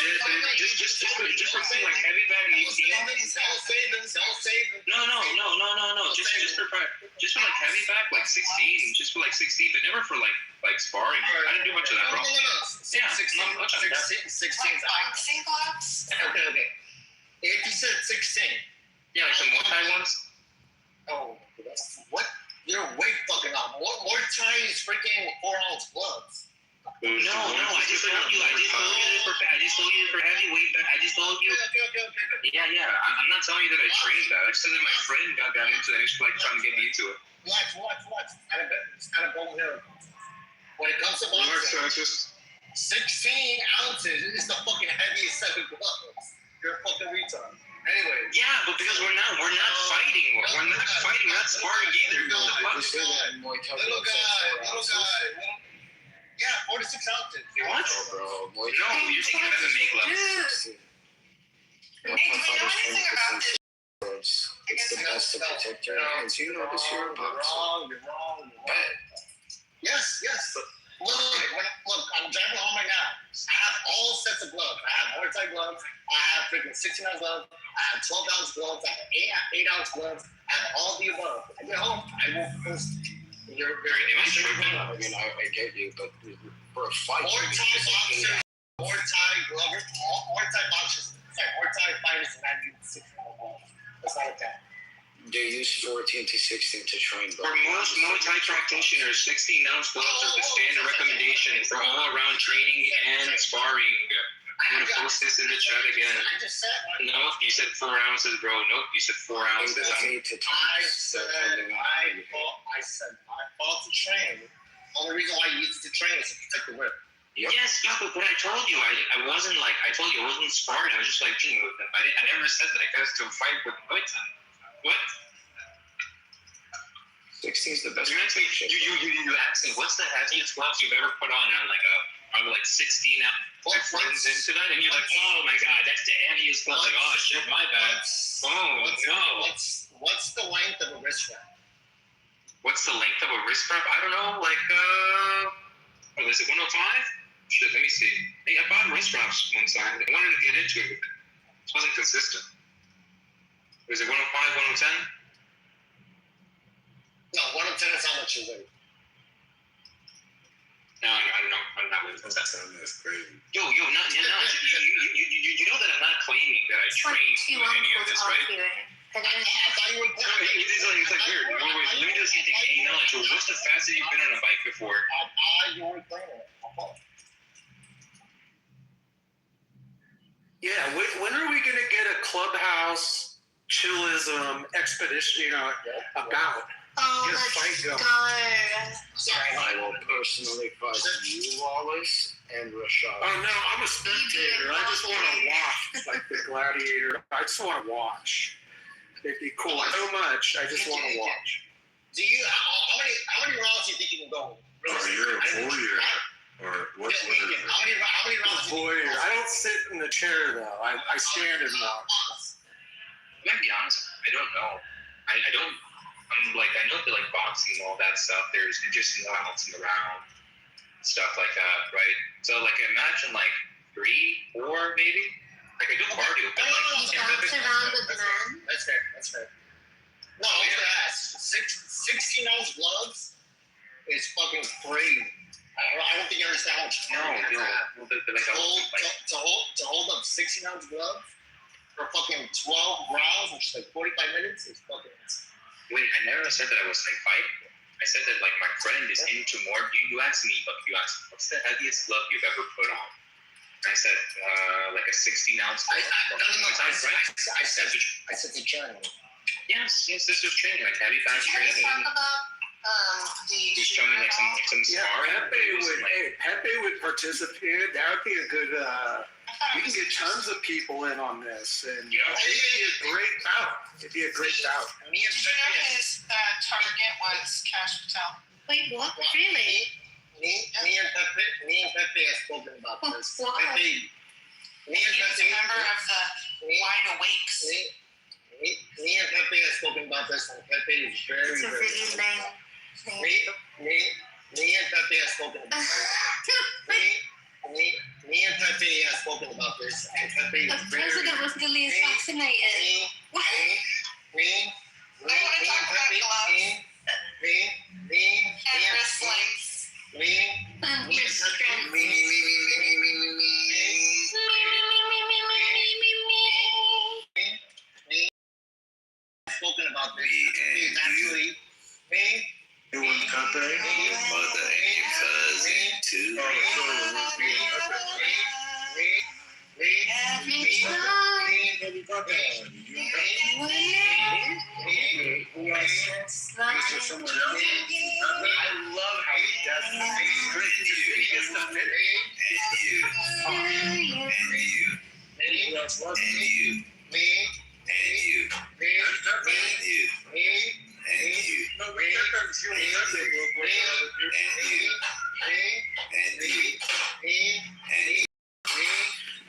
just for seeing like heavy bag and 18. Don't save them. No. Just for like heavy bag, like 16. Just for like 16, but never for like sparring. I didn't do much of that, bro. No. Yeah, 16 not much of that. 16 boxing gloves? Okay. If you said 16. Yeah, like the Muay ones. Oh, what? You're way fucking off. More Chinese freaking 4-ounce gloves. No, I just told you. I just told you for heavyweight. I just told you. Okay. Yeah. I'm not telling you that I trained that. I said that my friend got into that. He's like trying to get me into it. Watch. Out of Golden Hill. When it comes to boxing, 16 ounces is the fucking heaviest set of gloves. You're a fucking retard. Anyway. Yeah, but because we're not fighting. We're not fighting. We're not sparring either. Little guy. Yeah, 4 to 6 ounces. What? Bro, no, you're taking MMA gloves. Hey, do we know anything about this? It's the best to protect your hands. You know this, you're a boxer. You're wrong. Yes. Look, I'm driving home right now. I have all sets of gloves. I have Muay Thai gloves. I have freaking 16-ounce gloves. I have 12-ounce gloves. I have 8-ounce gloves. I have all the above. I get home, I will post. You're very I mean, I get you, but for a fight, Muay Thai boxers, Muay Thai gloves, Muay Thai boxers, Muay Thai fighters do not need 16-ounce gloves. That's not a that. They use 14 to 16 to train. For most Muay Thai practitioners, 16-ounce gloves are the standard recommendation for all-around training and sparring. I'm gonna post this in the chat again. No, you said 4 ounces, bro. Nope, you said 4 ounces. I said I fought to train. Only reason why you use it to train is to protect the whip. Yes, but I told you I wasn't like I told you I wasn't sparring. I was just like training with them. I never said that I got to fight with Muay Thai. What? 16 is the best. You asked me what's the heaviest gloves you've ever put on like 16 out. My friends into that, and you're like, oh my god, that's the heaviest glove. Like, oh shit, my bad. What's the length of a wrist wrap? What's the length of a wrist wrap? I don't know. Like, is it 105? Shit, let me see. Hey, I bought wrist wraps one time. I wanted to get into it. It wasn't consistent. Was it 105, 110? No, 110 is how much you weigh. No, I don't know. I'm not with that. That's crazy. Yo, you know that I'm not claiming that I trained with any of this, right? I thought you were It's like weird. Wait, let me just see the game knowledge. What's the fastest you've been on a bike before? You were playing it. Yeah, when are we going to get a clubhouse chillism expedition, about? Oh, let's go. I will personally fight you, Wallace, and Rashad. Oh, no, I'm a spectator. I just want to watch, like the gladiator. I just want to watch. It'd be cool. So much. I just want to watch. Do you? How many rounds do you think you can go? You're a warrior. Or what? How many rounds? Voyeur. I don't sit in the chair though. I stand and watch. I'm gonna be honest. I don't know. I don't. I know that like boxing and all that stuff. There's just bouncing around, stuff like that, right? So like imagine like 3, 4 maybe. Like I do cardio. You bounce around with men. That's fair. No, I was gonna ask. 16-ounce gloves is fucking crazy. I don't think you understand how much time you have to hold up 16-ounce gloves for fucking 12 rounds, which is like 45 minutes. Is fucking. Wait, I never said that I was like fighting. I said that like my friend is into more. You asked me, what's the heaviest glove you've ever put on? And I said like a 16-ounce glove. I said the training. Yes, this is training, like heavy bag training. Talk about He's showing me like some sparring. Pepe would participate. That would be a good. We can get tons of people in on this, and it'd be a great bout. It'd be a great bout. Did you know his target was Cash Patel? Wait, what? Really? Me and Pepe have spoken about this. Pepe, He was a member of the Wide Awakes. Me and Pepe have spoken about this, and Pepe is very, It's a very. really lame name. Me and Pepe have spoken about this. Me and Pepe have spoken about this, and Pepe is The very. president was really assassinated. Me and Pepe. And wrestlings. Spoken about this. It's actually me. It was Pepe. Your mother and your cousin too. I love how he does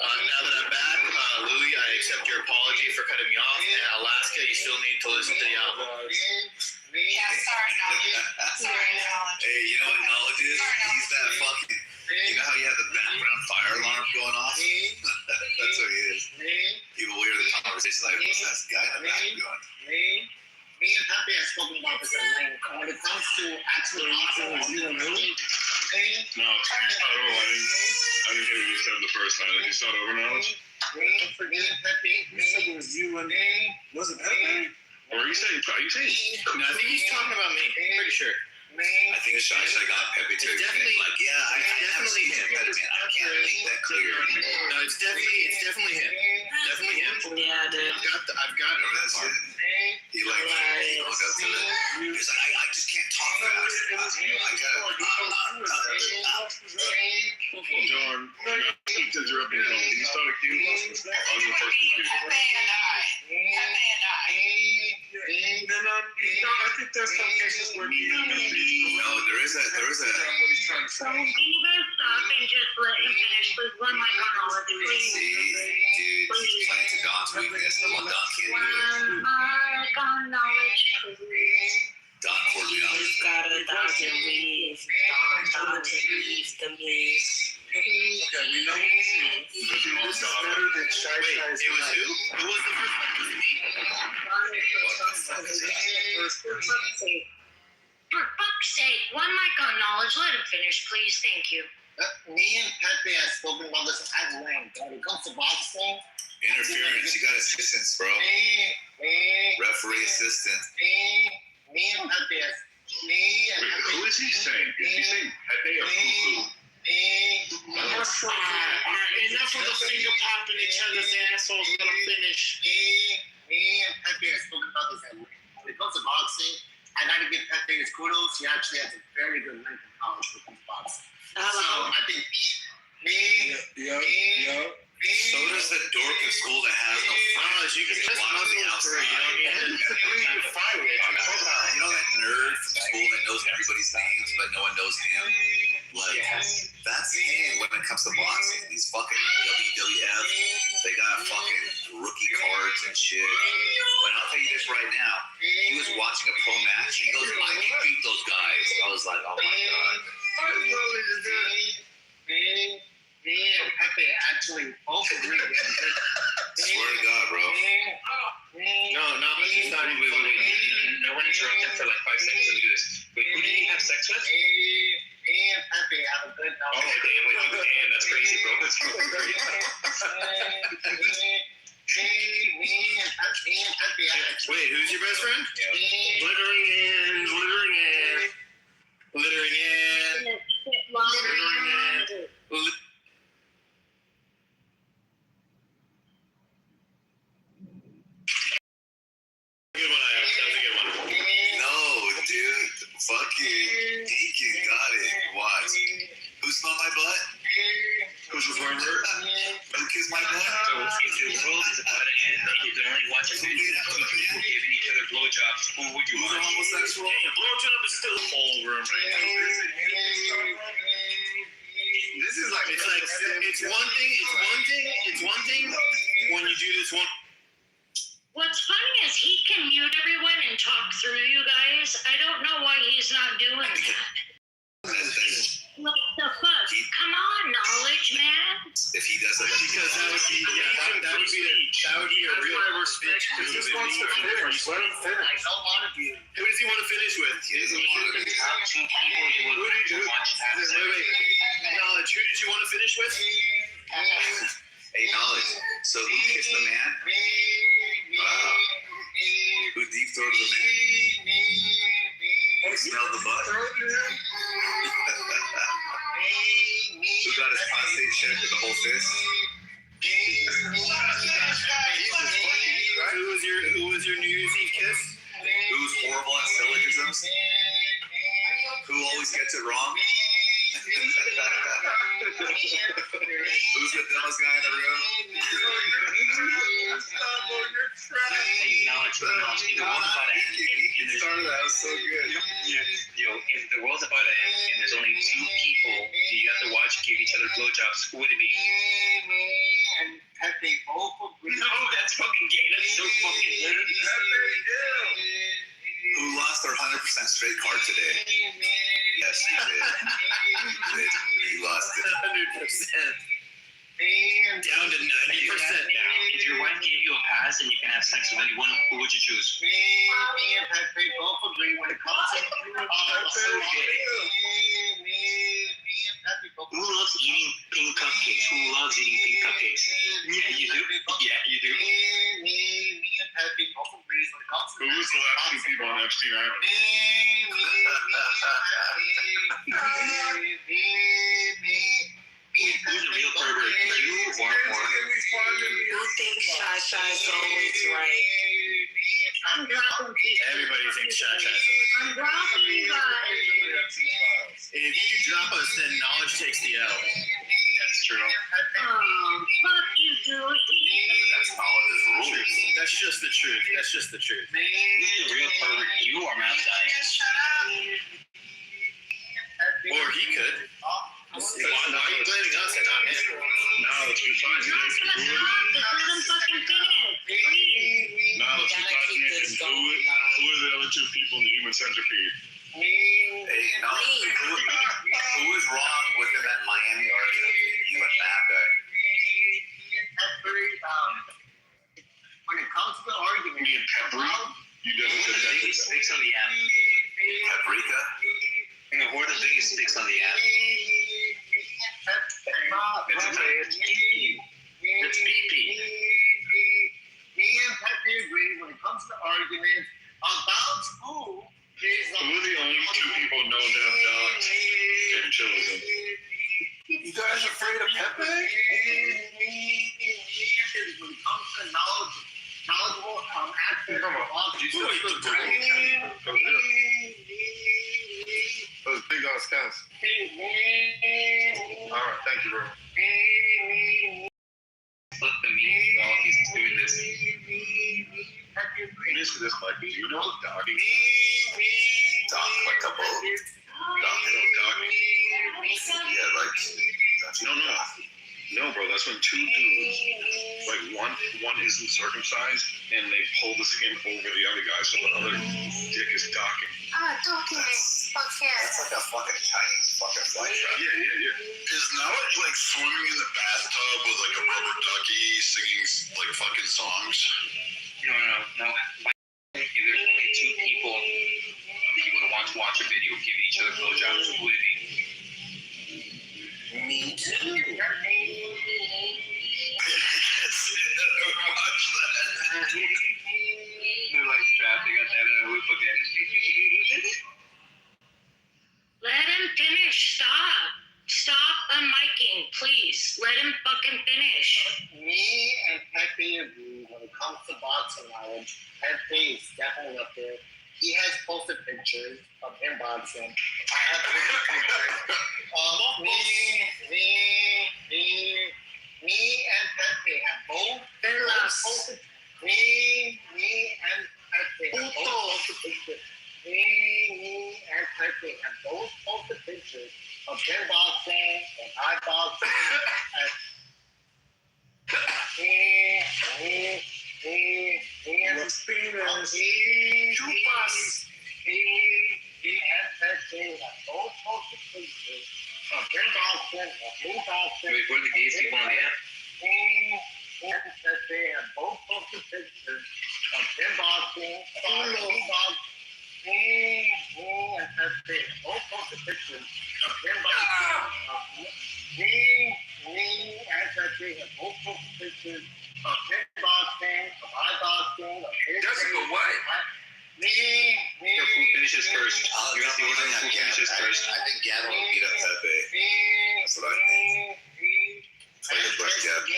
Now that I'm back, Louie, I accept your apology for cutting me off. And Alaska, you still need to listen to the album. Yeah, sorry, knowledge. Sorry, knowledge. Hey, you know what knowledge is? He's that fucking. You know how you have the background fire alarm going off? That's what he is. People hear the conversation like, what's that guy in the back going? Me and Pepe have spoken about this at length. When it comes to actually boxing with you and me, No, it's not over. I didn't hear what you said the first time. Did you start over knowledge? me and Pepe, You said it was you and was it Pepe? Or are you saying? No, I think he's talking about me. I'm pretty sure. I think Shai got Pepe to It's admit, definitely- like, yeah, I definitely have him. man. I can't make that clear. No, it's definitely him. Definitely him. Yeah, dude. I've got That's it. He like, he goes up to the, he's like, I just can't talk fast. I John, keep interrupting him. Did you start a queue? I was the first queue. I think there's some cases where you No, there is a. So, can you guys stop and just let him finish with one mic on all of you, please? See, dude, he's playing to Don's weakness. Well, Don can't do it. One mic on knowledge, please. Don Corleone. Got a thousand leaves. Don leaves the leaves. Okay, we know this is better than Shy Shy's. It was who? Who was the first one? Was it me? For fuck's sake, one mic on knowledge. Let him finish, please. Thank you. Me and Pepe have spoken about this at length. When it comes to boxing, Interference. You got assistance, bro. Referee assistant. me and Pepe have. Wait, who is he saying? Is he saying Pepe or Fufu? Enough of the finger popping each other's assholes. Let them finish. Me and Pepe have spoken about this at length. When it comes to boxing, I gotta give Pepe his kudos. He actually has a very good length in college when it comes to boxing. So I think So does the dork in school that has no friends. You can just run on the outside. You know that nerd from school that knows everybody's names, but no one knows him? Like, that's him when it comes to boxing. These fucking WWF, they got fucking rookie cards and shit. But I'll tell you this right now. He was watching a pro match. He goes, I can beat those guys. I was like, oh my God. me and Pepe actually both agree. Swear to God, bro. No, he's not even. I want to interrupt him for like 5 seconds and do this. Wait, who did he have sex with? Me and Pepe have a good Oh, knowledge. damn, that's crazy, bro. That's crazy. Wait, who's your best friend? Littering in. Good one, Alex. That was a good one. No, dude. Fuck you. DQ. You got it. What? Who smelled my butt? Who's the farmer? Who kissed my butt? So if the world is about to end and you can only watch a video of two people giving each other blowjobs, who would you Who's watch? homosexual? Yeah, blowjob is still a whole room right now. This is like it's one thing when you do this one. What's funny is he can mute everyone and talk through you guys. I don't know why he's not doing that. What the fuck? Come on, knowledge, man. If he does it, Because that would be a real speech. He just wants to finish. Let him finish. Who does he want to finish with? he doesn't want to. Top two people you would like to watch have sex. Wait. Knowledge. Who did you want to finish with? Hey, knowledge. So who kissed the man? Wow. Who deep throated the man? Who smelled the butt? Who got his prostate checked with the whole fist? Who was your New Year's Eve kiss? Who's horrible at syllogisms? Who always gets it wrong? Who's the dumbest guy in the room? Hey, knowledge. If the world's about to end and there's That was so good. if the world's about to end and there's only two people you have to watch give each other blowjobs, who would it be? No, that's fucking gay. That's so fucking gay. Who lost their 100% straight card today? Yes, he did. He lost it. 100%. Down to 90%. Yeah. If your wife gave you a pass and you can have sex with anyone, who would you choose? Who loves eating pink cupcakes? Who loves eating pink cupcakes? Yeah, you do. Yeah, you do. Who was the last two people on Epstein Island? Who's a real pervert? You or Who thinks Shasha's always right? I'm dropping people. Everybody thinks Shasha's I'm dropping you guys. If you drop us, then knowledge takes the L. That's true. Fuck you, Dewey. That's college's rules. That's just the truth. That's just the truth. Who's the real pervert? You or Mount Zion? Or he could. Why are you blaming us and not him? No, it's besides You're not gonna talk. Just let him fucking finish. Please. No, it's besides Nick. And who are the other two people in the human centipede? Hey, no, who was wrong within that Miami argument between you and that guy? When it comes to the argument, Me and Peppery? You definitely said that. Sticks on the app. Paprika? Who are the biggest sticks on the app? It's PP. It's PP. Me and Pepe agree when it comes to arguments about who is Who are the only two people known to have dogs and children? You guys afraid of Pepe? when it comes to knowledgeable access Those big ass counts. All right, thank you, bro. Look at me while he's doing this. Answer this, Mike. Do you know Doc? Doc like a boat? Doc. Yeah, like, that's No, bro, that's when two dudes, like one isn't circumcised and they pull the skin over the other guy so the other dick is docking. Talking this. Fuck yeah. That's like a fucking Chinese fucking fly trap. Yeah. Is knowledge like swimming in the bathtub with like a rubber ducky singing like fucking songs? No. If there's only two people that you would want to watch a video giving each other blowjobs, who would it be? Me too. They're like trapped. They got that in a whip again. Let him finish. Stop unmiking, please. Let him fucking finish. Me and Pepe agree when it comes to boxing knowledge. Pepe is definitely up there. he has posted pictures of him boxing. I have posted pictures of me and Pepe have both posted. Me and Pepe have both posted pictures. Me and Pepe have both posted pictures of him boxing and I boxing. Wait, what are the gays people on the app? Both posted pictures of him boxing, both posted pictures of him boxing. Me and Pepe have both posted pictures of him boxing, of I boxing, of his. Jessica, what? Who finishes first? You're gonna see who finishes first. I think Gavin will beat up Pepe. That's what I think. Fight his best Gavin.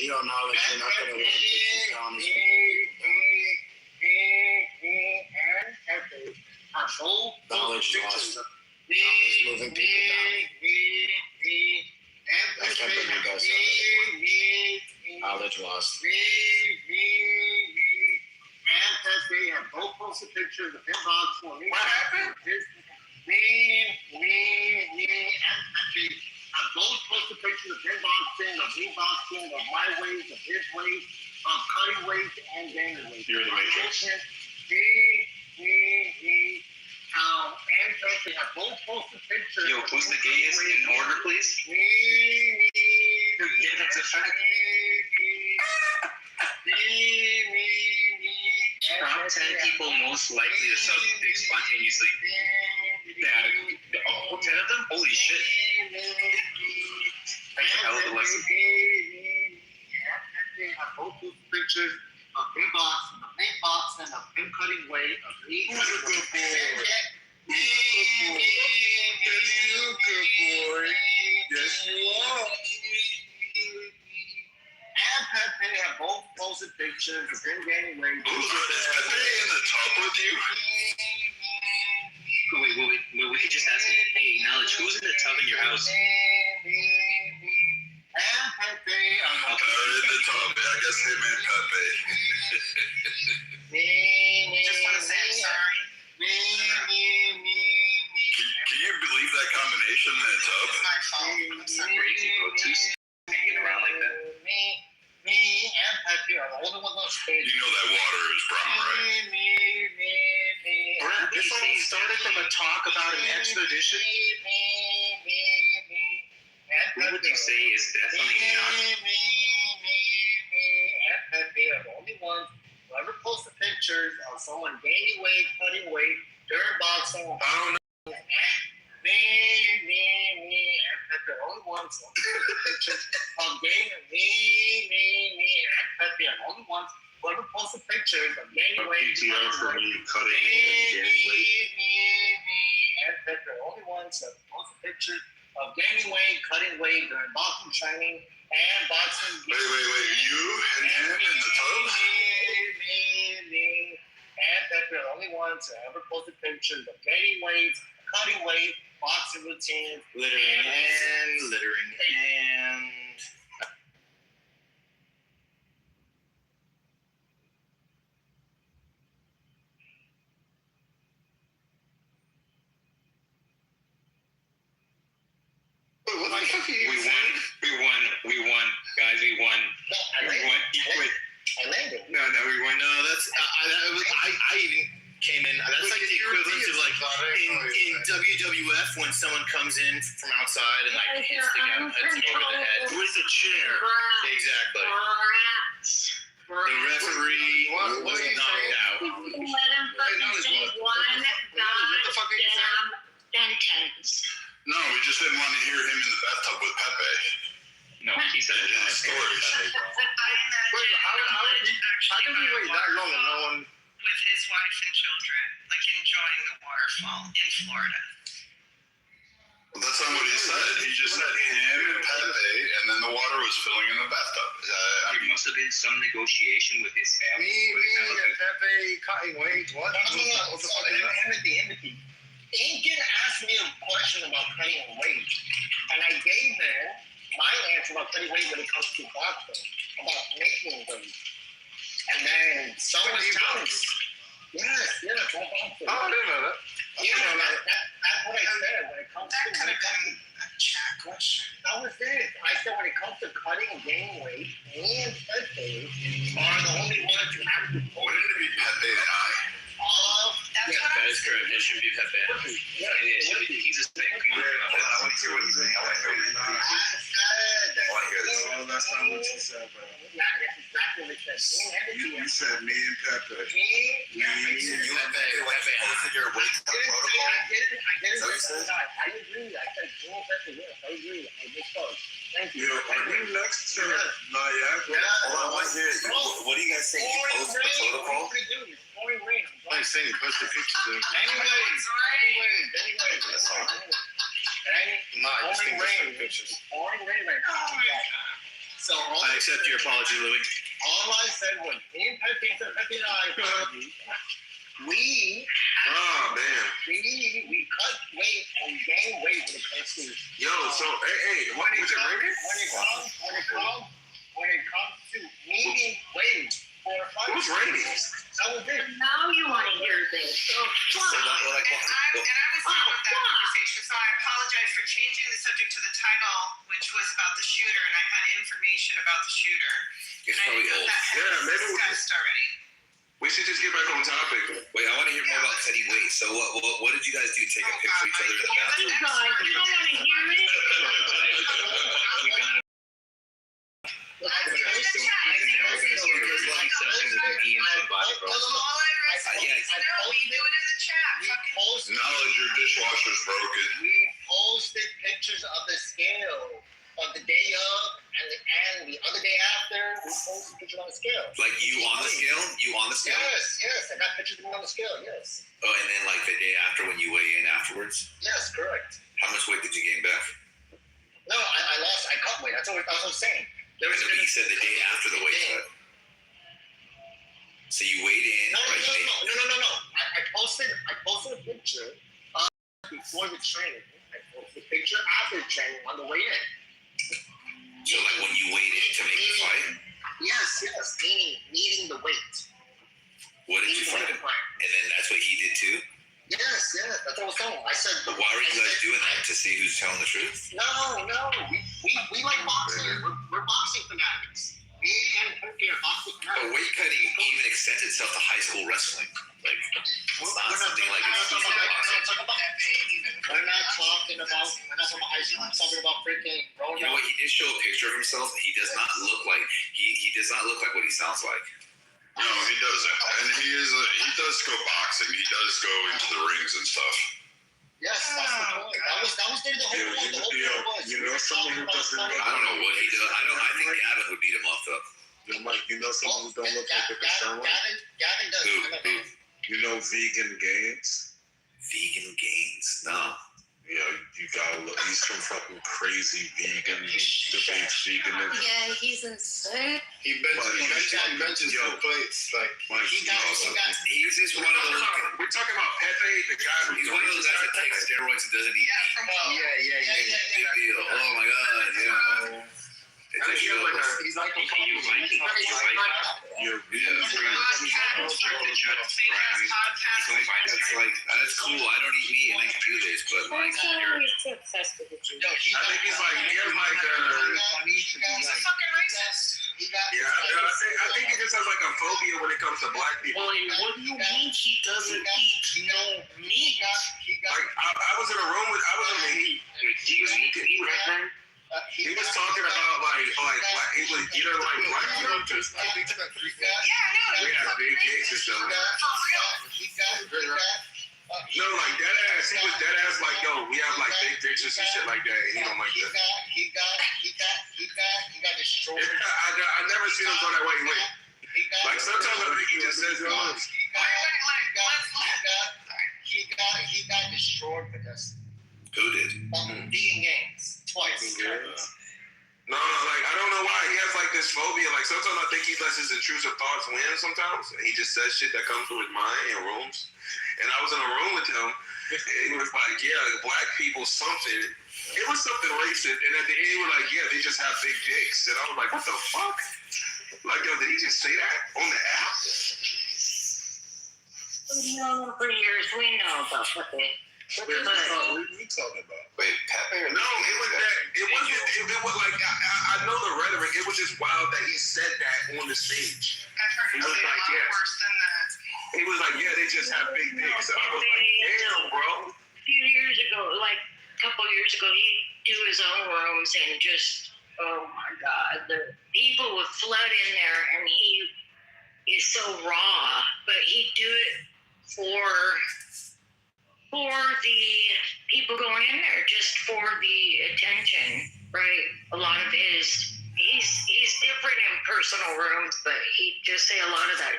You don't know that you're not going to win. Knowledge lost. Knowledge moving people down. I can't bring you guys up. Knowledge lost. And Pepe have both posted pictures of him boxing. What happened? Me and Pepe have both posted pictures of him boxing, of me boxing, of my ways, of his ways, of cutting weight and gaining weight. You're in the Matrix. And Pepe have both posted pictures. Yo, who's the gayest in order, please? That's a fact. Top 10 people most likely to suck dick spontaneously. Yeah, all 10 of them? Holy shit. That's a hell of a lesson. I posted pictures of him boxing, of him cutting weight, of me. Who's a good boy? Yes, you are. And Pepe have both posted pictures of him gaining weight. Who's Pepe in the top with you? Wait, we could just ask him, hey, Knowledge, who's in the tub in your house? And Pepe in the top, I guess him and Pepe. Just want to say I'm sorry. Can you believe that combination in the tub? My fault. I'm so crazy, bro. Two hanging around like that. Me and Pepe are the only ones on stage. You know that water is brown, right? This all started from a talk about an expedition. Who would you say is definitely not? And Pepe are the only ones who ever posted pictures of someone gaining weight, cutting weight during boxing. I don't know. Me, and Pepe are the only ones who posted pictures of gaining. Me, and Pepe are the only ones who ever posted pictures of gaining weight. PTR for me cutting and gaining weight. And Pepe are the only ones who posted pictures of gaining weight, cutting weight during boxing training and boxing. Wait, you and him in the tub? Me, and Pepe are the only ones who ever posted pictures of gaining weight, cutting weight, boxing routines, Littering and... We won, guys. We won. I landed. No, we won. No, that's I even came in. That's like the equivalent of like in WWF when someone comes in from outside and like hits the guy over the head with the chair. Exactly. The referee was knocked out. Let him fucking say one goddamn sentence. No, we just didn't want to hear him in the bathtub with Pepe. No, he said it in his stories. How did we wait that long and no one? With his wife and children, like enjoying the waterfall in Florida. That's not what he said. He just said him and Pepe, and then the water was filling in the bathtub. There must have been some negotiation with his family. Me and Pepe cutting weight. What? No. Empathy. Incan asked me a question about cutting weight, and I gave him my answer about cutting weight when it comes to boxing, about making weight. And then someone else. Yes, all boxing. Oh, I didn't know that. Yeah, that's what I said. When it comes That to could have been a chat question. that was it. I said when it comes to cutting and gaining weight, me and Pepe are the only ones who have to. Wouldn't it be Pepe and I? That is correct. It should be Pepe. He's a snake. I want to hear what he's saying. I want to hear this. Oh, that's not what you said, bro. That's exactly what it said. You said me and Pepe. You and Pepe posted your weight cut protocol? I agree. I said, me and Pepe, yes, I agree. I just thought. Thank you. Yo, are you next to Niagara? Hold on, I want to hear it. What do you guys think? You posted the protocol? I'm saying post the pictures of Anyways. No, I just think just the pictures. Pouring rain right now. So I accept your apology, Louis. all I said was, me and Pepe and I, we cut weight and gain weight when it comes to. Yo, so hey, what is it raining? When it comes to needing weight for a fight. Who's raining? That was it. Now you want to hear this. So, And I was done with that conversation, so I apologize for changing the subject to the title, which was about the shooter, and I had information about the shooter. It's And I probably know old. that had Yeah, been maybe discussed already. we should just get back on topic. Wait, I want to hear more about cutting weight. So what did you guys do? Take a picture of each other in the bathroom? you guys, you don't want to hear it? Knowledge your dishwasher's broken. We posted pictures of the scale of the day of and the other day after. We posted pictures on the scale. Like you on the scale? You on the scale? Yes. I got pictures of me on the scale. Yes. Oh, and then like the day after when you weigh in afterwards? Yes, correct. How much weight did you gain back? No, I lost. I cut weight. That's what I was saying. There was He said the day after the weight cut. So you weighed in. No. right? I posted a picture before the training. I posted a picture after the training on the way in. So like when you weighed in to make the fight? Yes. Needing the weight. What did you fight him? And then that's what he did too? Yes. That's what I was saying. I said. But why were you guys doing that? To see who's telling the truth? No. We like boxing. We're boxing fanatics. Me and Turkey are boxing But fanatics. weight cutting even extends itself to high school wrestling. Like it's not something like it's easy boxing. We're not talking about high school. I'm talking about freaking. You know what? He did show a picture of himself. He does not look like he does not look like what he sounds like. No, he doesn't. And he does go boxing. He does go into the rings and stuff. Yes, that's the point. That was the whole point. The whole point was. You know someone who doesn't look I don't know what he does. I think Gavin would beat him up though. you know someone who don't look like they can sound like? Gavin does. Who? You know Vegan Gaines? Vegan Gains? No. Yeah, you gotta look. He's some fucking crazy vegan, debates veganism. Yeah, he's insane. He benches Yo, plates like He's just one of those. We're talking about Pepe, the guy who He's one of those guys that takes steroids and doesn't eat. Yeah. Big deal. Oh my god. Yeah. It just shows. He's like It's like that's cool. I don't eat meat and I can do this, but like you're. He's too obsessed with you. I think he's like He's a fucking racist. I think he just has like a phobia when it comes to black people. Well, what do you mean he doesn't eat no meat? Like I was in a room with the heat. He was talking about like black, he was either like black people just Yeah, no. we have big dicks and stuff. For real. No, like that ass. He was dead ass like, yo, we have like big dicks and some shit like that. He don't like that. He got destroyed. I never seen him go that way. Wait, like sometimes I think he just says it once. He got destroyed for this. Who did? Vegan games twice. No, like I don't know why he has like this phobia. Like sometimes I think he lets his intrusive thoughts win. Sometimes and he just says shit that comes from his mind in rooms. And I was in a room with him, and he was like, "Yeah, black people something." It was something racist, and at the end he was like, "Yeah, they just have big dicks." And I was like, "What the fuck?" Like, yo, did he just say that on the app? No, for years we know about what they. What are we talking about? Wait, Pepe or no? It was that. It wasn't. It was like I know the rhetoric. It was just wild that he said that on the stage. I've heard He him was say like, a lot "Yeah." worse than that. He was like, "Yeah, they just have big dicks." So I was like, "Damn, bro." A few years ago, like a couple years ago, he'd do his own rooms and just, oh my God, the people would flood in there, and he is so raw, but he'd do it for the people going in there, just for the attention, right? A lot of he's different in personal rooms, but he'd just say a lot of that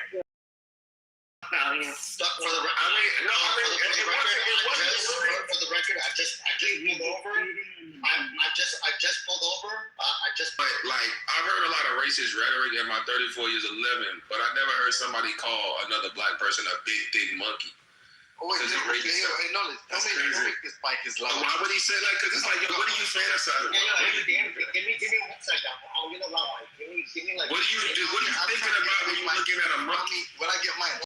value. For the record, I just pulled over. I just pulled over. Like I've heard a lot of racist rhetoric in my 34 years of living, but I never heard somebody call another black person a big dick monkey. Oh, wait, tell me this mic is loud. Why would he say that? Because it's like, yo, what are you fantasizing about? Give me 1 second. I'm gonna lie. Give me like. What are you thinking about when you're looking at a monkey? When I get mine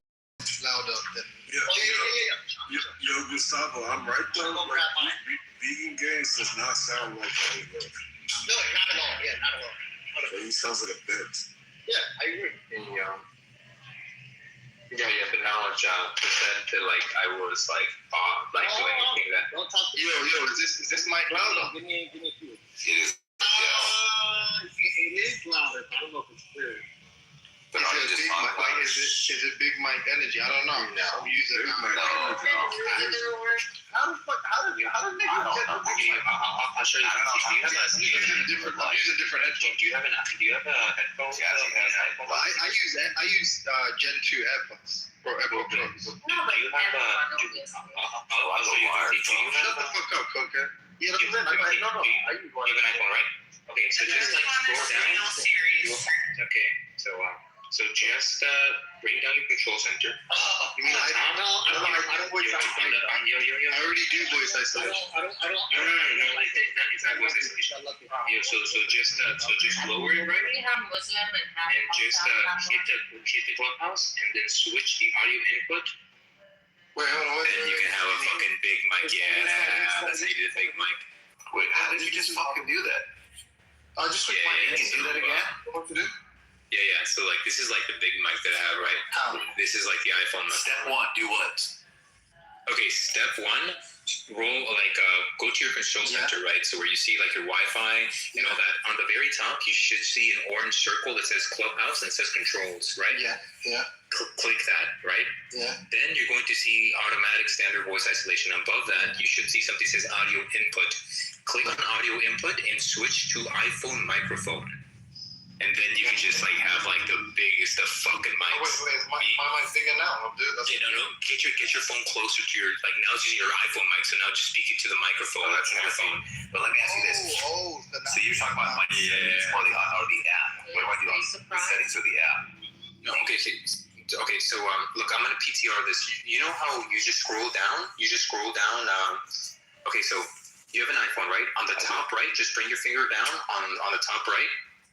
loud up, then. Yo, Gustavo, I'm right though. Like, vegan games does not sound like Hollywood. No, not at all. Yeah, not at all. He sounds like a bitch. Yeah, I agree. Yeah, but now pretend to like I was like doing anything that. Don't talk to me. Yo, is this mic loud? Give me a few. It is. It is louder. I don't know if it's clear. But are you just talking about it? Is it big mic energy? I don't know. No. I'm using it. No. How does I'll show you. Do you have a different headphone. Do you have a headphone? Yeah, he has headphones. Well, I use Gen 2 headphones for AirPods. Do you have I'll show you. Do you have Shut the fuck up, Coca. Yeah, you have an iPhone, right? Okay, so just like scroll down. Okay, so just bring down your control center. You mean I don't voice isolation. I already do voice isolation. No, like that's not voice isolation. Yeah, so just lower it, right? We have Muslim and just hit the clubhouse and then switch the audio input. Wait, hold on. Then you can have a fucking big mic. Yeah, that's how you do the big mic. Wait, how did you just fucking do that? I just switched my you can do that again? What to do? Yeah. So like this is like the big mic that I have, right? How? This is like the iPhone mic. Step 1, do what? Okay, step 1, go to your control center, right? So where you see like your Wi-Fi and all that. On the very top, you should see an orange circle that says Clubhouse and says Controls, right? Yeah. Click that, right? Yeah. Then you're going to see automatic standard voice isolation. Above that, you should see something that says audio input. Click on audio input and switch to iPhone microphone. And then you can just like have like the biggest of fucking mics. Wait, my mic's bigger now. Yeah, no. Get your phone closer to your now it's using your iPhone mic, so now just speak it to the microphone. That's on your phone. But let me ask you this. So you're talking about mic or the app. What do I do on the settings or the app? No, okay, so look, I'm gonna PTR this. You know how you just scroll down? Okay, so you have an iPhone, right? On the top right, just bring your finger down on the top right.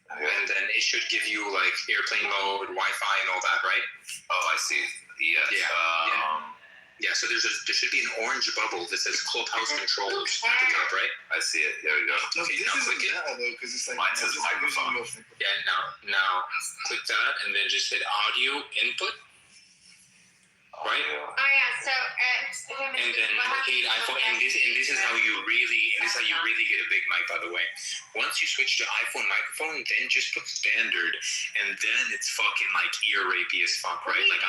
Okay. And then it should give you like airplane mode, Wi-Fi, and all that, right? Oh, I see. Yes. Yeah. So there should be an orange bubble that says Clubhouse Controls at the top, right? I see it. There we go. Okay, now click it. Mine says microphone. Yeah. Now click that, and then just hit audio input. Right? Oh yeah, so and then hit iPhone, and this is how you really get a big mic, by the way. Once you switch to iPhone microphone, then just put standard, and then it's fucking like ear rapey as fuck, right? Like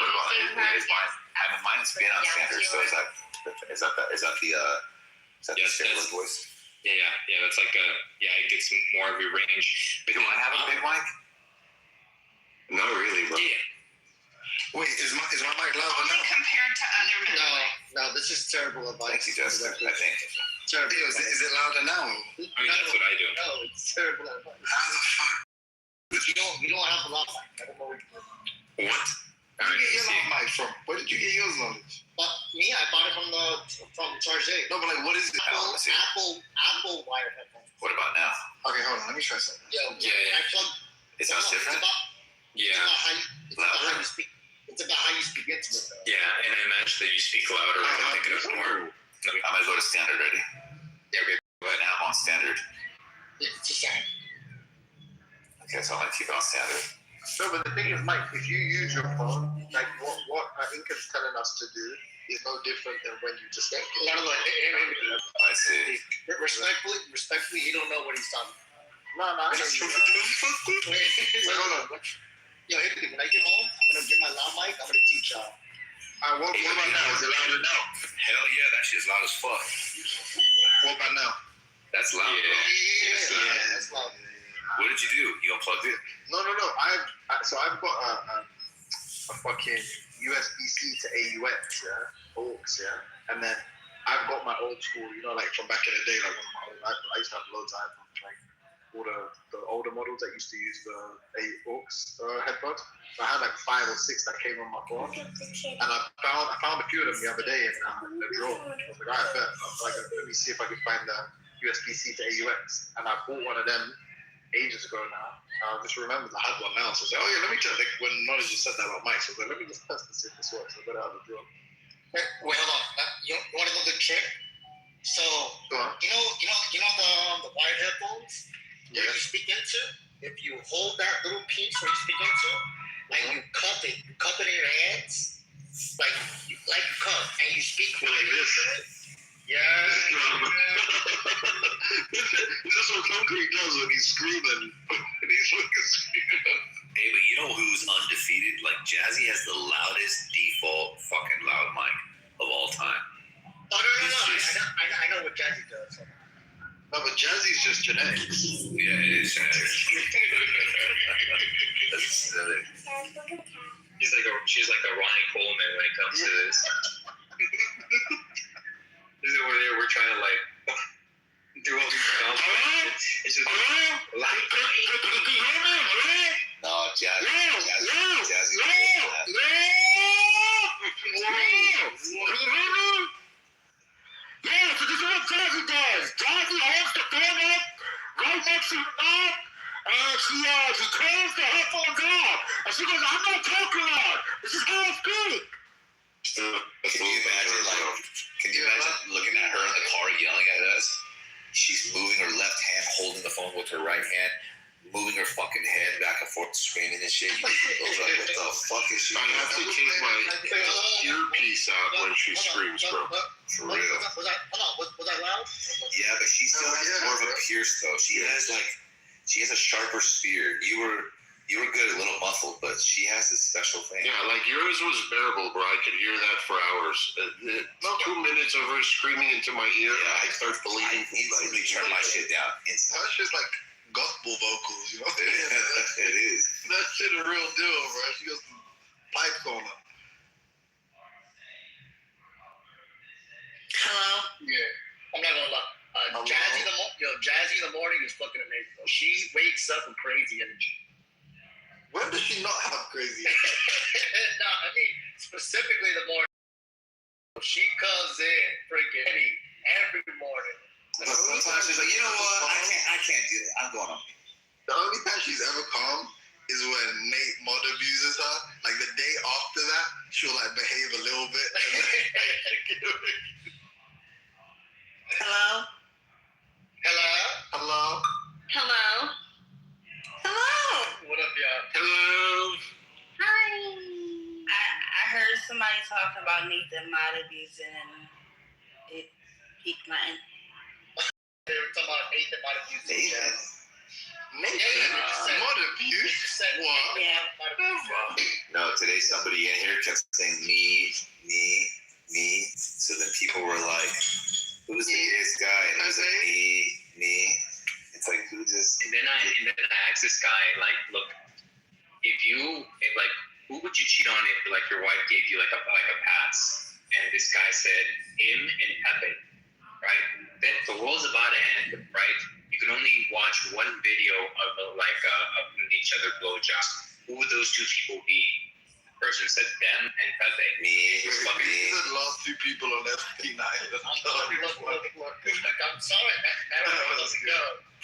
mine's been on standard, so is that the standard voice? Yeah, that's like it gets more of your range. But do I have a big mic? No, really, bro. Yeah. Wait, is my mic loud Only enough? compared to other men. No, this is terrible advice. Thank you, Jessica. I think. Terrible. Is it louder now? I mean, that's what I do. No, it's terrible. How the fuck? You don't have a lot of mic. I don't know. What? Where did you get your mic from? Where did you get yours knowledge? Me, I bought it from Target. No, but like, what is it? Apple wire headphones. What about now? Okay, hold on. Let me try something. I plugged. It sounds different. It's about how you speak. It's about how you speak into it, though. Yeah, and I imagine that you speak louder and pick it up more. I'm gonna go to standard. Ready? Yeah, okay. Right now I'm on standard. It's the same. Okay, so I'm gonna keep it on standard. No, but the thing is, Mike, if you use your phone, like what Inca's telling us to do is no different than when you just get it. I see. Respectfully, he don't know what he's talking about. No. Wait, hold on. Yo, Anthony, when I get home, I'm gonna get my loud mic. I'm gonna teach y'all. What about now? Is it louder now? Hell yeah, that shit's loud as fuck. What about now? That's loud, bro. Yeah, that's loud. What did you do? You unplugged it? No. I've got a fucking USB-C to AUX, aux, and then I've got my old school, like from back in the day, like one of my old iPhones. I used to have loads of iPhones, like all the older models that used to use the aux headphones. So I had like 5 or 6 that came on my phone, and I found a few of them the other day in the drawer. I was like, I bet. Let me see if I can find the USB-C to AUX, and I bought one of them ages ago now. I just remembered I had one now, so I was like, oh yeah, let me check. Like, when Knowledge just said that about Mike, so I was like, let me just test this if this works. So I got it out of the drawer. Wait, hold on. You want to know the trick? So you know the wired headphones that you speak into. If you hold that little piece where you speak into, and you cup it in your hands, like you cup, and you speak like this. Yeah. This is what Concrete does when he's screaming. He's fucking screaming. Hey, but you know who's undefeated? Like, Jazzy has the loudest default fucking loud mic of all time. Oh, no. I know what Jazzy does. No, but Jazzy's just genetics. Yeah, it is genetics. That's silly. She's like a Ronnie Coleman when it comes to this. This is where we're trying to like do all these dumb shit. It's just like no, Jazzy. Yeah, so this is what Jazzy does. Jazzy holds the phone up right next to her mouth, and she turns the headphones off, and she goes, I'm not talking loud. This is how I speak. Can you imagine looking at her in the car yelling at us? She's moving her left hand, holding the phone with her right hand, moving her fucking head back and forth, screaming and shit. What the fuck is she? I have to take my earpiece out when she screams, bro. For real. Was I loud? Yeah, but she's still more of a pierce though. She has a sharper spear. You were good, a little muffled, but she has this special thing. Yeah, like yours was bearable, bro. I could hear that for hours. 2 minutes of her screaming into my ear, I start bleeding. I instantly turn my shit down. That's just like gospel vocals, you know? It is. That shit a real deal, bro. She got some pipes on her. Hello? Yeah. I'm not gonna lie. Jazzy in the morning is fucking amazing, bro. She wakes up with crazy energy. When does she not have crazy energy? No, I mean, specifically the morning. She comes in freaking every morning. Sometimes she's like, you know what? I can't do that. I'm going on. The only time she's ever calm is when Nate mod abuses her. Like the day after that, she'll like behave a little bit. Hello? Hello? What up, y'all? Hello. Hi. I heard somebody talking about Nathan mod abusing and it piqued my interest. They were talking about Nathan mod abusing. Nathan mod abuse? What? Yeah. No, today somebody in here kept saying me. So then people were like, who's the gayest guy? And I was like, me. It's like, who just... And then I asked this guy, like, look, who would you cheat on if, like, your wife gave you, like a pass? And this guy said, him and Pepe, right? Then the world's about to end, right? You can only watch one video of each other blowjob. Who would those two people be? The person said them and Pepe. Me. These are the last two people on Epstein Island. Look. I'm sorry. That doesn't go.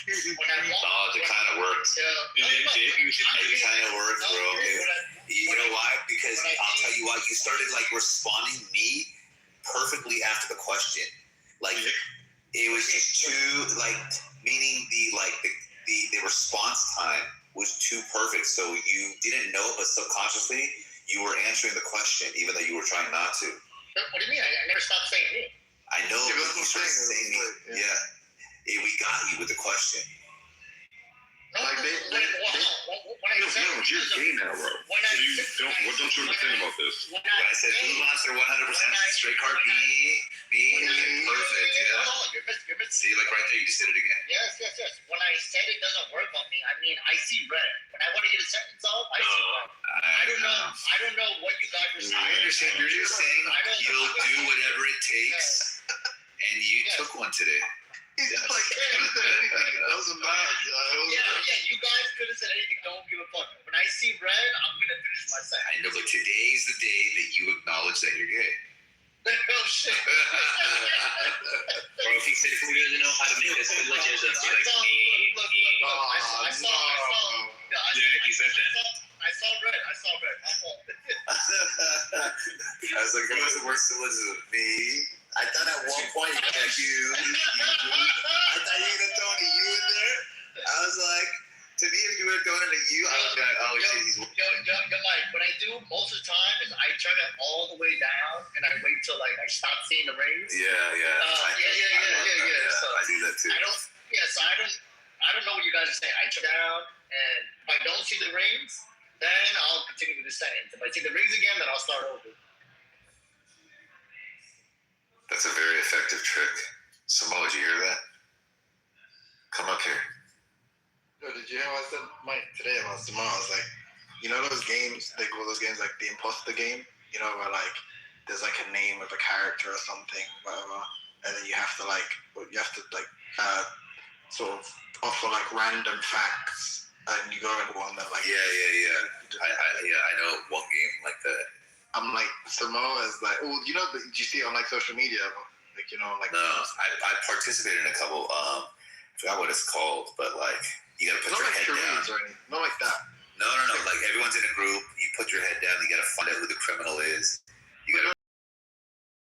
When I Oh, it kind of works. It kind of works, bro. You know why? Because I'll tell you why. You started like responding me perfectly after the question. Like it was just too like meaning the response time was too perfect. So you didn't know it, but subconsciously you were answering the question, even though you were trying not to. What do you mean? I never stopped saying me. I know, but you started saying me. Yeah. We got you with the question. No, Like when I said you're gay now, bro. What don't you understand about this? When I said Blue Monster 100% straight card, me, perfect, yeah. You're missing. See, like right there, you just did it again. Yes. When I said it doesn't work on me, I mean I see red. When I want to get a sentence off, I see red. I don't know what you guys were saying. I understand. You're just saying you'll do whatever it takes, and you took one today. He's just like, it doesn't matter. Yeah, you guys could have said anything. Don't give a fuck. When I see red, I'm going to finish my sentence. I know, but today's the day that you acknowledge that you're gay. Oh, shit. Bro, if he said who doesn't know how to make a syllogism, be like me. I saw. Yeah, he said that. I saw red. I was like, what's the worst syllogism? Me? I thought at one point you were like, you. I thought you were going to throw in a you in there. I was like, to me, if you would have thrown in a you, I would be like, oh shit, he's. You're like, what I do most of the time is I turn it all the way down and I wait till like I stop seeing the rings. Yeah. So I do that too. I don't know what you guys are saying. I turn down, and if I don't see the rings, then I'll continue with the sentence. If I see the rings again, then I'll start over. That's a very effective trick. Samoa, did you hear that? Come up here. Yo, did you hear what I said, Mike, today about Samoa? I was like, you know those games, they call those games like the imposter game? You know, where like, there's like a name of a character or something, whatever, and then you have to sort of offer like random facts, and you go and go on there like... Yeah. I know one game like that. I'm like, Samoa is like, oh, you know, did you see it on like social media? Like, you know, like... No, I participated in a couple, I forgot what it's called, but like, you gotta put your head down. Or anything. Not like that. No, like everyone's in a group, you put your head down, you gotta find out who the criminal is. You gotta...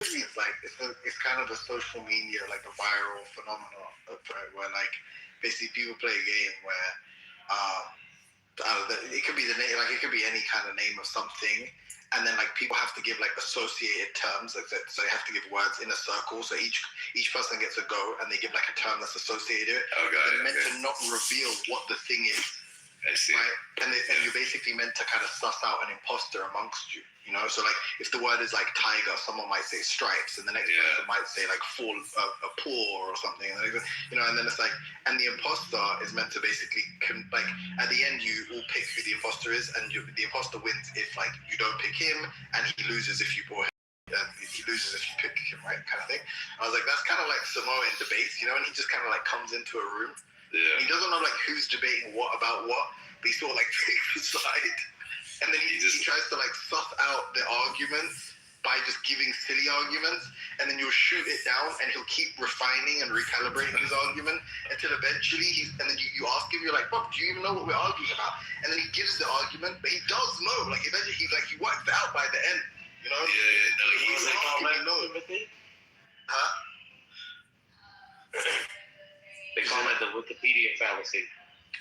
It's like, it's kind of a social media, like a viral phenomenon, where like, basically people play a game where, it could be the name, like it could be any kind of name of something, and then like people have to give like associated terms, like so they have to give words in a circle. So each person gets a go, and they give like a term that's associated. They're meant to not reveal what the thing is. I see. Right? And you're basically meant to kind of suss out an imposter amongst you. You know, so like if the word is like tiger, someone might say stripes, and the next person might say like a paw or something. And you know, and then it's like, and the imposter is meant to basically like at the end you all pick who the imposter is, and the imposter wins if like you don't pick him, and he loses if you bore him. And he loses if you pick him, right? Kind of thing. I was like, that's kind of like Samoa in debates, you know, and he just kind of like comes into a room. Yeah. He doesn't know like who's debating what about what, but he sort of like takes the side. And then he tries to like suss out the argument by just giving silly arguments, and then you'll shoot it down, and he'll keep refining and recalibrating his argument until eventually and then you ask him, you're like, Bob, do you even know what we're arguing about? And then he gives the argument, but he does know. Like eventually he works it out by the end, you know? Yeah. No, he's like, huh? They call it the Wikipedia fallacy.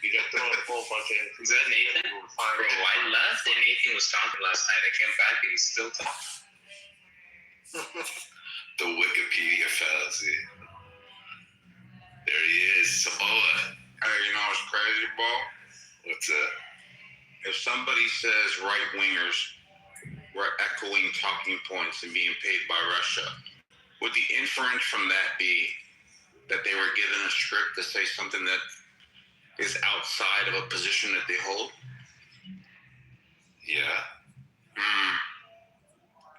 You just throw a whole bunch of... Is that Nathan? Bro, I left and Nathan was talking last night. I came back and he's still talking. The Wikipedia fallacy. There he is, Samoa. Hey, you know what's crazy, bro? What's that? If somebody says right-wingers were echoing talking points and being paid by Russia, would the inference from that be that they were given a script to say something that is outside of a position that they hold? Yeah.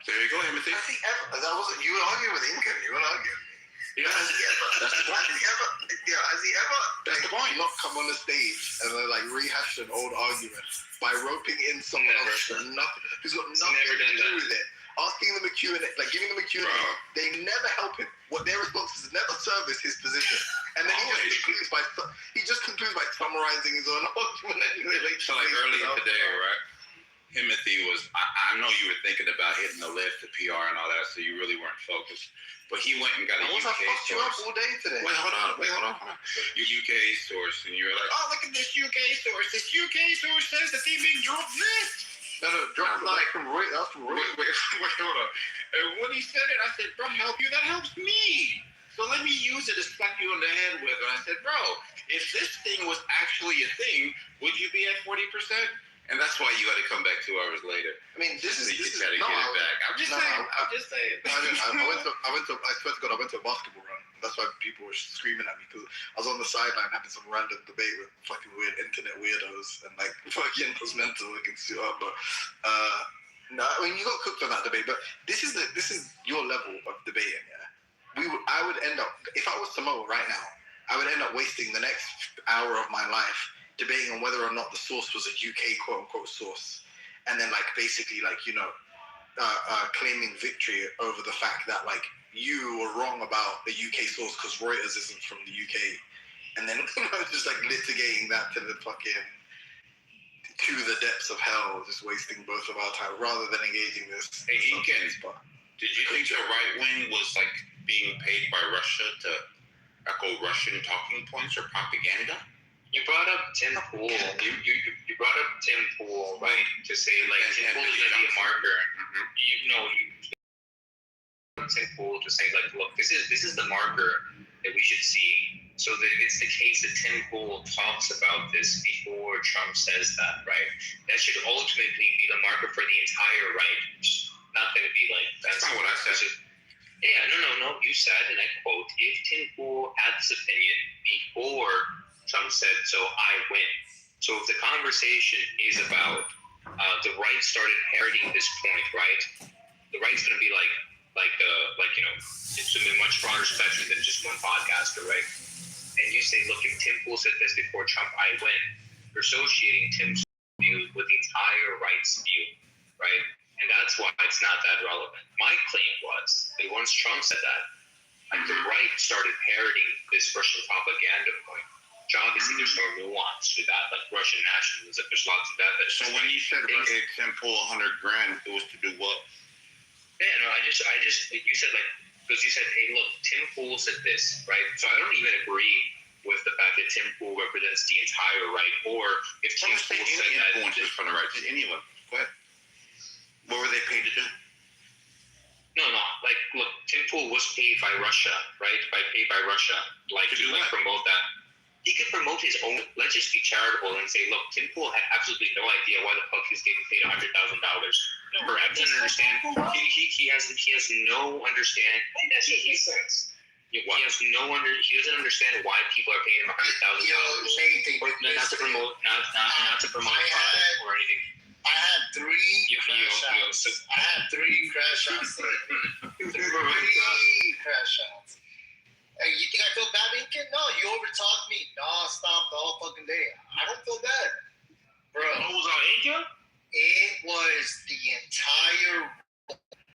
There you go, Timothy. I think that wasn't you were arguing with Incan. You weren't arguing. Yeah, that's the problem. come on the stage and then like rehash an old argument by roping in someone else who's got nothing to do with it. Asking them a Q&A, like giving them a Q&A, they never help him. What their responses never service his position, and then he just concludes by summarizing his own argument. So like earlier today, right? Timothy was. I know you were thinking about hitting the lift, the PR, and all that, so you really weren't focused. But he went and got a UK source. You up all day today. Wait, hold on. Your UK source, and you were like, oh, look at this UK source. This UK source says that they being dropped this. No, drop like from Roy. That's from Roy. Wait, hold on. And when he said it, I said, bro, help you. That helps me. So let me use it to slap you on the head with. And I said, bro, if this thing was actually a thing, would you be at 40%? And that's why you got to come back 2 hours later. I mean, this is got to get it back. I'm just saying. I swear to God, I went to a basketball run. That's why people were screaming at me, because I was on the sideline having some random debate with fucking weird internet weirdos, and like fucking was mental looking suit up. But no, I mean, you got cooked on that debate. But this is your level of debating. Yeah, I would end up, if I was Samoa right now, I would end up wasting the next hour of my life debating on whether or not the source was a UK quote unquote source, and then like basically like claiming victory over the fact that like you were wrong about the UK source because Reuters isn't from the UK, and then just like litigating that to the depths of hell, just wasting both of our time rather than engaging this. Hey, Iken, did you think the right wing was like being paid by Russia to echo Russian talking points or propaganda? You brought up Tim Pool. You brought up Tim Pool, right? To say like Tim Pool is gonna be a marker. Tim Pool to say like, look, this is the marker that we should see. So that it's the case that Tim Pool talks about this before Trump says that, right? That should ultimately be the marker for the entire right. It's not going to be like that's not what I said. Yeah, no. You said, and I quote, if Tim Pool had this opinion before Trump said so, I win. So if the conversation is about the right started parroting this point, right? The right's going to be like it's going to be a much broader spectrum than just one podcaster, right? And you say, look, if Tim Pool said this before Trump, I win. You're associating Tim's view with the entire right's view, right? And that's why it's not that relevant. My claim was that once Trump said that, like the right started parroting this Russian propaganda point. Obviously, there's no nuance to that, like Russian nationalism. There's lots of that. So when you said okay, Tim Pool $100,000, it was to do what? Yeah, no, I just, you said like, because you said, hey, look, Tim Pool said this, right? So I don't even agree with the fact that Tim Pool represents the entire right, or if Tim Pool said that. Influencers from the right, anyone. Go ahead. What were they paid to do? No, like, look, Tim Pool was paid by Russia, right? Paid by Russia, like to promote that. He could promote his own. Let's just be charitable and say, look, Tim Pool had absolutely no idea why the fuck he's getting paid $100,000. For doesn't understand. He has no understanding. He doesn't understand why people are paying him $100,000. Not to promote a product or anything. I had three crash outs. Hey, you think I feel bad, Lincoln? No, you overtalked me non-stop the whole fucking day. I don't feel bad. Bro. What was on Asia? It was the entire